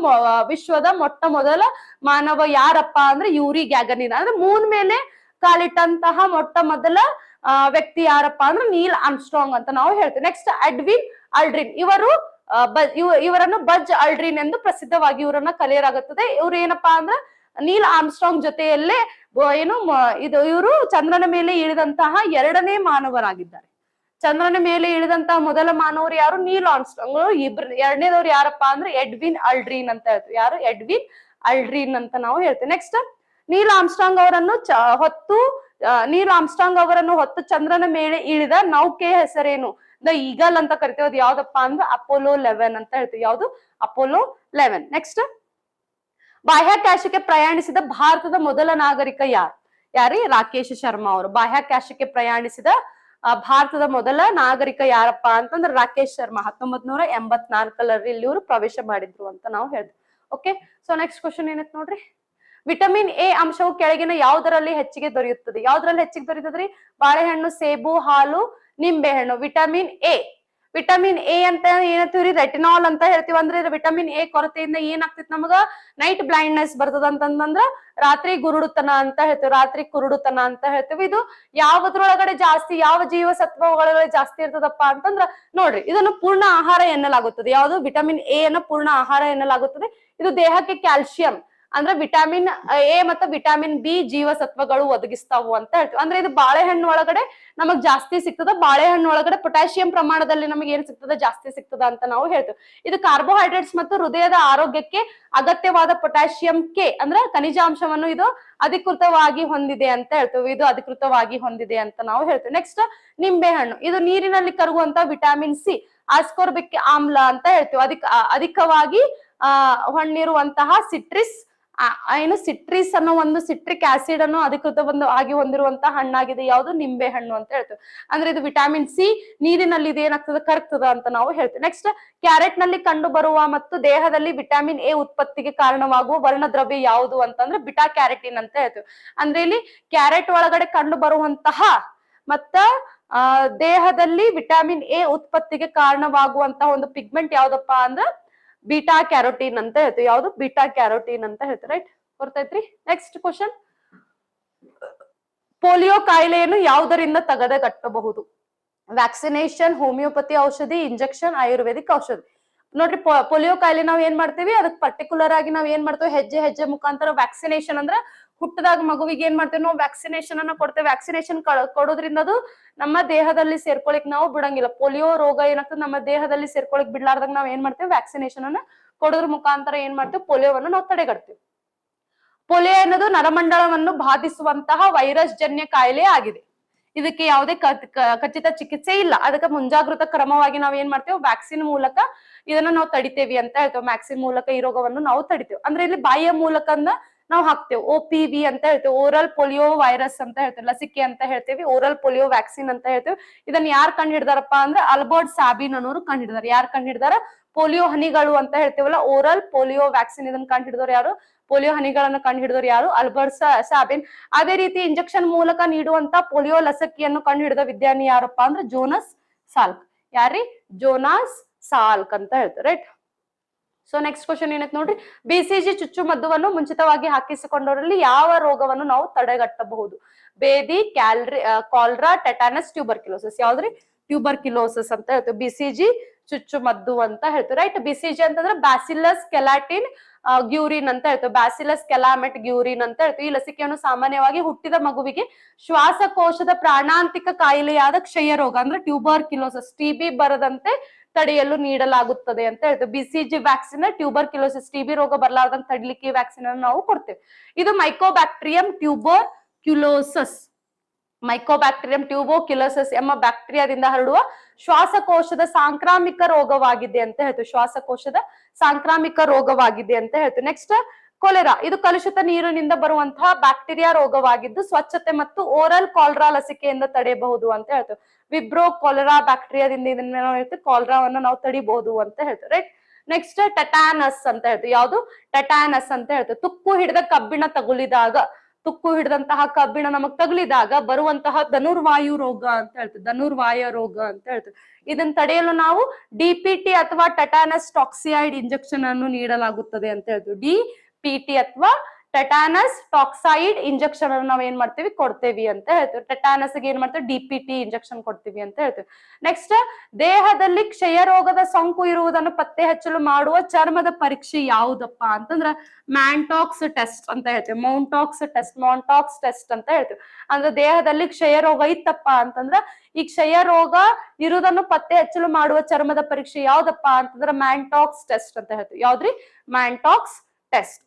ವಿಶ್ವದ ಮೊಟ್ಟ ಮೊದಲ ಮಾನವ ಯಾರಪ್ಪ ಅಂದ್ರೆ ಯೂರಿ ಗ್ಯಾಗರಿನ್. ಅಂದ್ರೆ ಮೂನ್ ಮೇಲೆ ಕಾಲಿಟ್ಟಂತಹ ಮೊಟ್ಟ ಮೊದಲ ವ್ಯಕ್ತಿ ಯಾರಪ್ಪ ಅಂದ್ರೆ ನೀಲ್ ಆರ್ಮ್ಸ್ಟ್ರಾಂಗ್ ಅಂತ ನಾವು ಹೇಳ್ತೇವೆ. ನೆಕ್ಸ್ಟ್ ಎಡ್ವಿನ್ ಅಲ್ಡ್ರಿನ್, ಇವರನ್ನು ಬಜ್ ಅಲ್ಡ್ರಿನ್ ಎಂದು ಪ್ರಸಿದ್ಧವಾಗಿ ಇವರನ್ನ ಕರೆಯಲಾಗುತ್ತದೆ. ಇವ್ರು ಏನಪ್ಪಾ ಅಂದ್ರೆ ನೀಲ್ ಆರ್ಮ್ಸ್ಟ್ರಾಂಗ್ ಜೊತೆಯಲ್ಲೇ ಇವರು ಚಂದ್ರನ ಮೇಲೆ ಇಳಿದಂತಹ 2ನೇ ಮಾನವರಾಗಿದ್ದಾರೆ. ಚಂದ್ರನ ಮೇಲೆ ಇಳಿದಂತಹ ಮೊದಲ ಮಾನವರು ಯಾರು? ನೀಲ್ ಆರ್ಮ್ಸ್ಟ್ರಾಂಗ್. ಎರಡನೇದವ್ರು ಯಾರಪ್ಪ ಅಂದ್ರೆ ಎಡ್ವಿನ್ ಅಲ್ಡ್ರಿನ್ ಅಂತ ಹೇಳ್ತೀವಿ. ಯಾರು? ಎಡ್ವಿನ್ ಅಲ್ಡ್ರಿನ್ ಅಂತ ನಾವು ಹೇಳ್ತೇವೆ. ನೆಕ್ಸ್ಟ್ ನೀಲ್ ಆರ್ಮ್ಸ್ಟ್ರಾಂಗ್ ಅವರನ್ನು ಹೊತ್ತು ಚಂದ್ರನ ಮೇಲೆ ಇಳಿದ ನೌಕೆಯ ಹೆಸರೇನು? ದ ಈಗಲ್ ಅಂತ ಕರಿತೇವೆ. ಅದು ಯಾವ್ದಪ್ಪ ಅಂದ್ರೆ ಅಪೋಲೋ 11 ಅಂತ ಹೇಳ್ತೀವಿ. ಯಾವ್ದು? ಅಪೋಲೋ 11. ನೆಕ್ಸ್ಟ್ ಬಾಹ್ಯಾಕಾಶಕ್ಕೆ ಪ್ರಯಾಣಿಸಿದ ಭಾರತದ ಮೊದಲ ನಾಗರಿಕ ಯಾರು? ರಾಕೇಶ್ ಶರ್ಮಾ ಅವರು. ಬಾಹ್ಯಾಕಾಶಕ್ಕೆ ಪ್ರಯಾಣಿಸಿದ ಭಾರತದ ಮೊದಲ ನಾಗರಿಕ ಯಾರಪ್ಪ ಅಂತಂದ್ರೆ ರಾಕೇಶ್ ಶರ್ಮಾ 1984ರಲ್ಲಿ ಇವರು ಪ್ರವೇಶ ಮಾಡಿದ್ರು ಅಂತ ನಾವು ಹೇಳ್ತೀವಿ. ಓಕೆ, ಸೊ ನೆಕ್ಸ್ಟ್ ಕ್ವಶನ್ ಏನೈತ್ ನೋಡ್ರಿ. ವಿಟಮಿನ್ ಎ ಅಂಶವು ಕೆಳಗಿನ ಯಾವುದರಲ್ಲಿ ಹೆಚ್ಚಿಗೆ ದೊರೆಯುತ್ತದೆ? ಯಾವ್ದ್ರಲ್ಲಿ ಹೆಚ್ಚಿಗೆ ದೊರೆಯುತ್ತದ್ರಿ? ಬಾಳೆಹಣ್ಣು, ಸೇಬು, ಹಾಲು, ನಿಂಬೆಹಣ್ಣು. ವಿಟಮಿನ್ ಎ ಅಂತ ಏನಂತೀವ್ರಿ? ರೆಟಿನಾಲ್ ಅಂತ ಹೇಳ್ತೀವಿ. ಅಂದ್ರೆ ವಿಟಮಿನ್ ಎ ಕೊರತೆಯಿಂದ ಏನಾಗ್ತೈತಿ ನಮಗ? ನೈಟ್ ಬ್ಲೈಂಡ್ನೆಸ್ ಬರ್ತದ ಅಂತಂದ್ರ ರಾತ್ರಿ ಗುರುಡುತನ ಅಂತ ಹೇಳ್ತೀವಿ. ರಾತ್ರಿ ಕುರುಡುತನ ಅಂತ ಹೇಳ್ತೀವಿ. ಇದು ಯಾವದ್ರೊಳಗಡೆ ಜಾಸ್ತಿ, ಯಾವ ಜೀವಸತ್ವ ಒಳಗಡೆ ಜಾಸ್ತಿ ಇರ್ತದಪ್ಪ ಅಂತಂದ್ರ ನೋಡ್ರಿ, ಇದನ್ನು ಪೂರ್ಣ ಆಹಾರ ಎನ್ನಲಾಗುತ್ತದೆ. ಯಾವುದು? ವಿಟಮಿನ್ ಎ ಅನ್ನ ಪೂರ್ಣ ಆಹಾರ ಎನ್ನಲಾಗುತ್ತದೆ. ಇದು ದೇಹಕ್ಕೆ ಕ್ಯಾಲ್ಸಿಯಂ ಅಂದ್ರೆ ವಿಟಮಿನ್ ಎ ಮತ್ತು ವಿಟಮಿನ್ ಬಿ ಜೀವಸತ್ವಗಳು ಒದಗಿಸ್ತಾವು ಅಂತ ಹೇಳ್ತೀವಿ. ಅಂದ್ರೆ ಇದು ಬಾಳೆಹಣ್ಣು ಒಳಗಡೆ ನಮಗ್ ಜಾಸ್ತಿ ಸಿಗ್ತದ. ಬಾಳೆಹಣ್ಣು ಒಳಗಡೆ ಪೊಟ್ಯಾಷಿಯಂ ಪ್ರಮಾಣದಲ್ಲಿ ನಮಗೆ ಏನ್ ಸಿಗ್ತದ? ಜಾಸ್ತಿ ಸಿಗ್ತದ ಅಂತ ನಾವು ಹೇಳ್ತೀವಿ. ಇದು ಕಾರ್ಬೋಹೈಡ್ರೇಟ್ಸ್ ಮತ್ತು ಹೃದಯದ ಆರೋಗ್ಯಕ್ಕೆ ಅಗತ್ಯವಾದ ಪೊಟ್ಯಾಷಿಯಂ ಕೆ ಅಂದ್ರೆ ಖನಿಜಾಂಶವನ್ನು ಇದು ಅಧಿಕೃತವಾಗಿ ಹೊಂದಿದೆ ಅಂತ ಹೇಳ್ತೀವಿ. ಇದು ಅಧಿಕೃತವಾಗಿ ಹೊಂದಿದೆ ಅಂತ ನಾವು ಹೇಳ್ತೀವಿ. ನೆಕ್ಸ್ಟ್ ನಿಂಬೆಹಣ್ಣು, ಇದು ನೀರಿನಲ್ಲಿ ಕರಗುವಂತ ವಿಟಮಿನ್ ಸಿ ಆಸ್ಕೋರ್ಬಿಕ್ ಆಮ್ಲ ಅಂತ ಹೇಳ್ತೀವಿ. ಅಧಿಕವಾಗಿ ಹೊಂದಿರುವಂತಹ ಸಿಟ್ರಿಸ್ ಅನ್ನೋ ಒಂದು ಸಿಟ್ರಿಕ್ ಆಸಿಡ್ ಅನ್ನು ಅಧಿಕೃತವಾಗಿ ಹೊಂದಿರುವಂತಹ ಹಣ್ಣಾಗಿದೆ. ಯಾವುದು? ನಿಂಬೆ ಹಣ್ಣು ಅಂತ ಹೇಳ್ತೀವಿ. ಅಂದ್ರೆ ಇದು ವಿಟಮಿನ್ ಸಿ ನೀರಿನಲ್ಲಿ ಇದು ಏನಾಗ್ತದೆ? ಕರಗ್ತದ ಅಂತ ನಾವು ಹೇಳ್ತೀವಿ. ನೆಕ್ಸ್ಟ್ ಕ್ಯಾರೆಟ್ ನಲ್ಲಿ ಕಂಡು ಬರುವ ಮತ್ತು ದೇಹದಲ್ಲಿ ವಿಟಮಿನ್ ಎ ಉತ್ಪತ್ತಿಗೆ ಕಾರಣವಾಗುವ ವರ್ಣದ್ರವ್ಯ ಯಾವುದು ಅಂತಂದ್ರೆ ಬಿಟಾ ಕ್ಯಾರೆಟಿನ್ ಅಂತ ಹೇಳ್ತೀವಿ. ಅಂದ್ರೆ ಇಲ್ಲಿ ಕ್ಯಾರೆಟ್ ಒಳಗಡೆ ಕಂಡು ಬರುವಂತಹ ಮತ್ತ ದೇಹದಲ್ಲಿ ವಿಟಮಿನ್ ಎ ಉತ್ಪತ್ತಿಗೆ ಕಾರಣವಾಗುವಂತಹ ಒಂದು ಪಿಗ್ಮೆಂಟ್ ಯಾವ್ದಪ್ಪ ಅಂದ್ರೆ ಬೀಟಾ ಕ್ಯಾರೋಟಿನ್ ಅಂತ ಹೇಳ್ತೀವಿ. ಯಾವ್ದು? ಬೀಟಾ ಕ್ಯಾರೋಟಿನ್ ಅಂತ ಹೇಳ್ತೀವಿ. ರೈಟ್, ಗೊತ್ತೈತ್ರಿ. ನೆಕ್ಸ್ಟ್ ಕ್ವಶನ್, ಪೋಲಿಯೋ ಕಾಯಿಲೆಯನ್ನು ಯಾವುದರಿಂದ ತಡೆಗಟ್ಟಬಹುದು? ವ್ಯಾಕ್ಸಿನೇಷನ್, ಹೋಮಿಯೋಪತಿ ಔಷಧಿ, ಇಂಜೆಕ್ಷನ್, ಆಯುರ್ವೇದಿಕ್ ಔಷಧಿ. ನೋಡ್ರಿ, ಪೋಲಿಯೋ ಕಾಯಿಲೆ ನಾವ್ ಏನ್ ಮಾಡ್ತೀವಿ? ಅದಕ್ಕೆ ಪರ್ಟಿಕ್ಯುಲರ್ ಆಗಿ ನಾವ್ ಏನ್ ಮಾಡ್ತೇವೆ? ಹೆಜ್ಜೆ ಹೆಜ್ಜೆ ಮುಖಾಂತರ ವ್ಯಾಕ್ಸಿನೇಷನ್ ಅಂದ್ರೆ ಹುಟ್ಟದಾಗ ಮಗುವಿಗೆ ಏನ್ ಮಾಡ್ತೇವೆ? ನಾವು ವ್ಯಾಕ್ಸಿನೇಷನ್ ಅನ್ನ ಕೊಡ್ತೇವೆ. ವ್ಯಾಕ್ಸಿನೇಷನ್ ಕೊಡೋದ್ರಿಂದ ಅದು ನಮ್ಮ ದೇಹದಲ್ಲಿ ಸೇರ್ಕೊಳಿಕ್ ನಾವು ಬಿಡಂಗಿಲ್ಲ. ಪೋಲಿಯೋ ರೋಗ ಏನಾಗ್ತದೆ? ನಮ್ಮ ದೇಹದಲ್ಲಿ ಸೇರ್ಕೊಳಿಕ್ ಬಿಡ್ಲಾರ್ದಾಗ ನಾವ್ ಏನ್ ಮಾಡ್ತೇವೆ? ವ್ಯಾಕ್ಸಿನೇಷನ್ ಅನ್ನ ಕೊಡೋದ್ರ ಮುಖಾಂತರ ಏನ್ ಮಾಡ್ತೇವೆ? ಪೋಲಿಯೋವನ್ನು ನಾವು ತಡೆಗಟ್ತೇವೆ. ಪೋಲಿಯೋ ಅನ್ನೋದು ನರಮಂಡಲವನ್ನು ಬಾಧಿಸುವಂತಹ ವೈರಸ್ ಜನ್ಯ ಕಾಯಿಲೆ ಆಗಿದೆ. ಇದಕ್ಕೆ ಯಾವುದೇ ಖಚಿತ ಚಿಕಿತ್ಸೆ ಇಲ್ಲ. ಅದಕ್ಕೆ ಮುಂಜಾಗೃತ ಕ್ರಮವಾಗಿ ನಾವ್ ಏನ್ ಮಾಡ್ತೇವೆ? ವ್ಯಾಕ್ಸಿನ್ ಮೂಲಕ ಇದನ್ನ ನಾವು ತಡಿತೇವಿ ಅಂತ ಹೇಳ್ತೇವೆ. ವ್ಯಾಕ್ಸಿನ್ ಮೂಲಕ ಈ ರೋಗವನ್ನು ನಾವು ತಡಿತೇವೆ. ಅಂದ್ರೆ ಇಲ್ಲಿ ಬಾಯಿಯ ಮೂಲಕ ನಾವು ಹಾಕ್ತೇವೆ. OPV ಅಂತ ಹೇಳ್ತೇವೆ, ಓರಲ್ ಪೋಲಿಯೋ ವೈರಸ್ ಅಂತ ಹೇಳ್ತೇವೆ. ಲಸಿಕೆ ಅಂತ ಹೇಳ್ತೇವೆ, ಓರಲ್ ಪೋಲಿಯೋ ವ್ಯಾಕ್ಸಿನ್ ಅಂತ ಹೇಳ್ತೇವೆ. ಇದನ್ನ ಯಾರು ಕಂಡು ಹಿಡ್ದಾರಪ್ಪ ಅಂದ್ರೆ ಆಲ್ಬರ್ಟ್ ಸಾಬಿನ್ ಅನ್ನೋರು ಕಂಡು ಹಿಡಿದಾರೆ. ಯಾರು ಕಂಡು ಹಿಡ್ದಾರ? ಪೋಲಿಯೋ ಹನಿಗಳು ಅಂತ ಹೇಳ್ತೇವಲ್ಲ, ಓರಲ್ ಪೋಲಿಯೋ ವ್ಯಾಕ್ಸಿನ್ ಇದನ್ನ ಕಂಡು ಹಿಡಿದವರು ಯಾರು? ಪೋಲಿಯೋ ಹನಿಗಳನ್ನ ಕಂಡು ಹಿಡಿದವರು ಯಾರು? ಆಲ್ಬರ್ಟ್ ಸಾಬಿನ್. ಅದೇ ರೀತಿ ಇಂಜೆಕ್ಷನ್ ಮೂಲಕ ನೀಡುವಂತ ಪೋಲಿಯೋ ಲಸಿಕೆಯನ್ನು ಕಂಡು ಹಿಡಿದ ವಿಜ್ಞಾನಿ ಯಾರಪ್ಪ ಅಂದ್ರೆ ಜೋನಾಸ್ ಸಾಲ್ಕ್. ಯಾರಿ? ಜೋನಾಸ್ ಸಾಲ್ಕ್ ಅಂತ ಹೇಳ್ತಾರೆ. ರೈಟ್. ಸೊ ನೆಕ್ಸ್ಟ್ ಕ್ವಶನ್ ಏನೈತೆ ನೋಡ್ರಿ. BCG ಚುಚ್ಚುಮದ್ದುವನ್ನು ಮುಂಚಿತವಾಗಿ ಹಾಕಿಸಿಕೊಂಡವರಲ್ಲಿ ಯಾವ ರೋಗವನ್ನು ನಾವು ತಡೆಗಟ್ಟಬಹುದು? ಬೇದಿ, ಕಾಲರಾ, ಟೆಟಾನಸ್, ಟ್ಯೂಬರ್ಕ್ಯುಲೋಸಿಸ್. ಯಾವ್ದ್ರಿ? ಟ್ಯೂಬರ್ಕ್ಯುಲೋಸಿಸ್ ಅಂತ ಹೇಳ್ತೇವೆ. BCG ಚುಚ್ಚುಮದ್ದು ಅಂತ ಹೇಳ್ತೀವಿ ರೈಟ್. BCG ಅಂತಂದ್ರೆ ಬ್ಯಾಸಿಲಸ್ ಕೆಲಾಟಿನ್ ಗ್ಯೂರಿನ್ ಅಂತ ಹೇಳ್ತೀವಿ, ಬ್ಯಾಸಿಲಸ್ ಕೆಲಾಮೆಟ್ ಗ್ಯೂರಿನ್ ಅಂತ ಹೇಳ್ತೀವಿ. ಈ ಲಸಿಕೆಯನ್ನು ಸಾಮಾನ್ಯವಾಗಿ ಹುಟ್ಟಿದ ಮಗುವಿಗೆ ಶ್ವಾಸಕೋಶದ ಪ್ರಾಣಾಂತಿಕ ಕಾಯಿಲೆಯಾದ ಕ್ಷಯ ರೋಗ ಅಂದ್ರೆ ಟ್ಯೂಬರ್ಕ್ಯುಲೋಸಿಸ್ TB ಬರದಂತೆ ತಡೆಯಲು ನೀಡಲಾಗುತ್ತದೆ ಅಂತ ಹೇಳ್ತೀವಿ. BCG ವ್ಯಾಕ್ಸಿನ್ ಟ್ಯೂಬರ್ಕ್ಯುಲೋಸಿಸ್ TB ರೋಗ ಬರಲಾರ್ದಂತೆ ತಡಿಲಿಕ್ಕೆ ಈ ವ್ಯಾಕ್ಸಿನ್ ಅನ್ನು ನಾವು ಕೊಡ್ತೇವೆ. ಇದು ಮೈಕೋಬ್ಯಾಕ್ಟೀರಿಯಂ ಟ್ಯೂಬರ್ಕ್ಯುಲೋಸಿಸ್, ಮೈಕೋಬ್ಯಾಕ್ಟೀರಿಯಂ ಟ್ಯೂಬೋಕ್ಯುಲೋಸಿಸ್ ಎಂಬ ಬ್ಯಾಕ್ಟೀರಿಯಾದಿಂದ ಹರಡುವ ಶ್ವಾಸಕೋಶದ ಸಾಂಕ್ರಾಮಿಕ ರೋಗವಾಗಿದೆ ಅಂತ ಹೇಳ್ತೀವಿ, ಶ್ವಾಸಕೋಶದ ಸಾಂಕ್ರಾಮಿಕ ರೋಗವಾಗಿದೆ ಅಂತ ಹೇಳ್ತೀವಿ. ನೆಕ್ಸ್ಟ್ ಕೊಲೆರಾ, ಇದು ಕಲುಷಿತ ನೀರಿನಿಂದ ಬರುವಂತಹ ಬ್ಯಾಕ್ಟೀರಿಯಾ ರೋಗವಾಗಿದ್ದು ಸ್ವಚ್ಛತೆ ಮತ್ತು ಓರಲ್ ಕಾಲ್ರಾ ಲಸಿಕೆಯಿಂದ ತಡೆಯಬಹುದು ಅಂತ ಹೇಳ್ತೀವಿ. ವಿಬ್ರೋ ಕೊಲೆರಾ ಬ್ಯಾಕ್ಟೀರಿಯಾದಿಂದ ಇದನ್ನ ನಾವು ಹೇಳ್ತೀವಿ ಕಾಲ್ರಾವನ್ನ ನಾವು ತಡಿಬಹುದು ಅಂತ ಹೇಳ್ತೀವಿ ರೈಟ್. ನೆಕ್ಸ್ಟ್ ಟೆಟಾನಸ್ ಅಂತ ಹೇಳ್ತೀವಿ. ಯಾವುದು? ಟೆಟಾನಸ್ ಅಂತ ಹೇಳ್ತೀವಿ. ತುಕ್ಕು ಹಿಡಿದ ಕಬ್ಬಿಣ ತಗುಲಿದಾಗ, ತುಕ್ಕು ಹಿಡಿದಂತಹ ಕಬ್ಬಿಣ ನಮಗ್ ತಗುಲಿದಾಗ ಬರುವಂತಹ ಧನುರ್ವಾಯು ರೋಗ ಅಂತ ಹೇಳ್ತೀವಿ, ಧನುರ್ವಾಯು ರೋಗ ಅಂತ ಹೇಳ್ತೀವಿ. ಇದನ್ನ ತಡೆಯಲು ನಾವು DPT ಅಥವಾ ಟೆಟಾನಸ್ ಟಾಕ್ಸಿಯೈಡ್ ಇಂಜೆಕ್ಷನ್ ಅನ್ನು ನೀಡಲಾಗುತ್ತದೆ ಅಂತ ಹೇಳ್ತೀವಿ. DPT ಅಥವಾ ಟೆಟಾನಸ್ ಟಾಕ್ಸೈಡ್ ಇಂಜೆಕ್ಷನ್ ಅನ್ನು ನಾವ್ ಏನ್ ಮಾಡ್ತೀವಿ ಕೊಡ್ತೇವಿ ಅಂತ ಹೇಳ್ತೀವಿ. ಟೆಟಾನಸ್ ಗೆ ಏನ್ ಮಾಡ್ತೀವಿ DPT ಇಂಜೆಕ್ಷನ್ ಕೊಡ್ತೀವಿ ಅಂತ ಹೇಳ್ತೀವಿ. ನೆಕ್ಸ್ಟ್ ದೇಹದಲ್ಲಿ ಕ್ಷಯ ರೋಗದ ಸೋಂಕು ಇರುವುದನ್ನು ಪತ್ತೆ ಹಚ್ಚಲು ಮಾಡುವ ಚರ್ಮದ ಪರೀಕ್ಷೆ ಯಾವುದಪ್ಪ ಅಂತಂದ್ರ ಮ್ಯಾಂಟಾಕ್ಸ್ ಟೆಸ್ಟ್ ಅಂತ ಹೇಳ್ತೀವಿ, ಮಾಂಟಾಕ್ಸ್ ಟೆಸ್ಟ್ ಅಂತ ಹೇಳ್ತೀವಿ. ಅಂದ್ರೆ ದೇಹದಲ್ಲಿ ಕ್ಷಯ ರೋಗ ಇತ್ತಪ್ಪ ಅಂತಂದ್ರ ಈ ಕ್ಷಯ ರೋಗ ಇರುವುದನ್ನು ಪತ್ತೆ ಹಚ್ಚಲು ಮಾಡುವ ಚರ್ಮದ ಪರೀಕ್ಷೆ ಯಾವ್ದಪ್ಪ ಅಂತಂದ್ರ ಮ್ಯಾಂಟಾಕ್ಸ್ ಟೆಸ್ಟ್ ಅಂತ ಹೇಳ್ತೀವಿ. ಯಾವ್ದ್ರಿ? Mantoux test.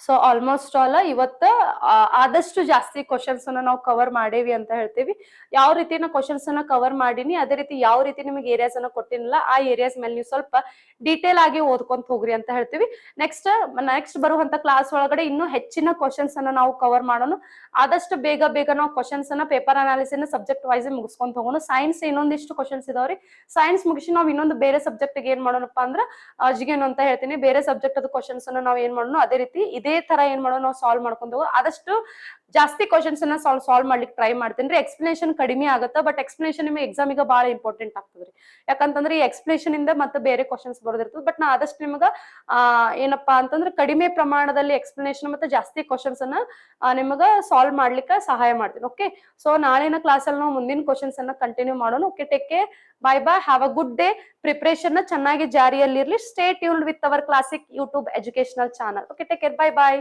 So almost all ಇವತ್ತ ಆದಷ್ಟು ಜಾಸ್ತಿ ಕ್ವಶನ್ಸ್ ಅನ್ನ ನಾವು ಕವರ್ ಮಾಡೇವಿ ಅಂತ ಹೇಳ್ತೀವಿ. ಯಾವ ರೀತಿ ನಾ ಕ್ವಶನ್ಸ್ ಅನ್ನ ಕವರ್ ಮಾಡೀನಿ ಅದೇ ರೀತಿ ಯಾವ ರೀತಿ ನಿಮಗೆ ಏರಿಯಾಸ್ ಅನ್ನ ಕೊಟ್ಟಿನಿಲ್ಲ ಆ ಏರಿಯಾಸ್ ಮೇಲೆ ನೀವು ಸ್ವಲ್ಪ ಡೀಟೇಲ್ ಆಗಿ ಓದ್ಕೊಂತ ಹೋಗ್ರಿ ಅಂತ ಹೇಳ್ತೀವಿ. ನೆಕ್ಸ್ಟ್ ಬರುವಂತ ಕ್ಲಾಸ್ ಒಳಗಡೆ ಇನ್ನೂ ಹೆಚ್ಚಿನ ಕ್ವಶನ್ಸ್ ಅನ್ನ ನಾವು ಕವರ್ ಮಾಡೋಣ. ಆದಷ್ಟು ಬೇಗ ನಾವು ಕ್ವಶನ್ಸ್ ಅನ್ನ ಪೇಪರ್ ಅನಾಲಿಸಿಸ್ ಸಬ್ಜೆಕ್ಟ್ ವೈಸ್ ಮುಗಿಸ್ಕೊಂತ ಹೋಗೋಣ. ಸೈನ್ಸ್ ಇನ್ನೊಂದಿಷ್ಟು ಕ್ವಶನ್ಸ್ ಇದಾವ್ರಿ, ಸೈನ್ಸ್ ಮುಗಿಸಿ ನಾವು ಇನ್ನೊಂದು ಬೇರೆ ಸಬ್ಜೆಕ್ಟ್ ಏನ್ ಮಾಡೋಣಪ್ಪ ಅಂದ್ರ ಜಿಗೇನು ಅಂತ ಹೇಳ್ತೀನಿ, ಬೇರೆ ಸಬ್ಜೆಕ್ಟ್ ಅದು ಕ್ವಶನ್ಸ್ ಅನ್ನ ನಾವು ಏನ್ ಮಾಡೋಣ ಅದೇ ರೀತಿ ಇದೇ ತರ ಏನ್ ಮಾಡೋಣ ನಾವು ಸಾಲ್ವ್ ಮಾಡ್ಕೊಂಡು ಹೋಗೋ. ಆದಷ್ಟು ಜಾಸ್ತಿ ಕ್ವಶನ್ಸ್ ಅನ್ನ ಸಾಲ್ವ್ ಮಾಡ್ಲಿಕ್ಕೆ ಟ್ರೈ ಮಾಡ್ತೀನಿ. ಎಕ್ಸ್ಪ್ಲನೇಷನ್ ಕಡಿಮೆ ಆಗುತ್ತೆ, ಬಟ್ ಎಕ್ಸ್ಪ್ಲನೇಷನ್ ನಿಮಗೆ ಎಕ್ಸಾಮಿಗೆ ಬಹಳ ಇಂಪಾರ್ಟೆಂಟ್ ಆಗ್ತದ್ರಿ. ಯಾಕಂತಂದ್ರೆ ಈ ಎಕ್ಸ್ಪ್ಲನೇಷನ್ ಇಂದ ಮತ್ತೆ ಬೇರೆ ಕ್ವಶನ್ಸ್ ಬರೋದಿರ್ತದೆ. ಬಟ್ ನಾ ಆದಷ್ಟು ನಿಮ್ಗ ಏನಪ್ಪಾ ಅಂತಂದ್ರೆ ಕಡಿಮೆ ಪ್ರಮಾಣದಲ್ಲಿ ಎಕ್ಸ್ಪ್ಲನೇಷನ್ ಮತ್ತೆ ಜಾಸ್ತಿ ಕ್ವಶನ್ಸ್ ಅನ್ನ ನಿಮಗ ಸಾಲ್ವ್ ಮಾಡ್ಲಿಕ್ಕೆ ಸಹಾಯ ಮಾಡ್ತೀನಿ. ಓಕೆ, ಸೊ ನಾಳಿನ ಕ್ಲಾಸ್ ಅಲ್ಲಿ ನಾವು ಮುಂದಿನ ಕ್ವಶನ್ಸ್ ಅನ್ನ ಕಂಟಿನ್ಯೂ ಮಾಡೋಣ. Okay, take care, bye bye, have a good day. Preparation ಚೆನ್ನಾಗಿ ಜಾರಿಯಲ್ಲಿರ್ಲಿ. Stay tuned with our classic YouTube educational channel. Okay, take care, bye by.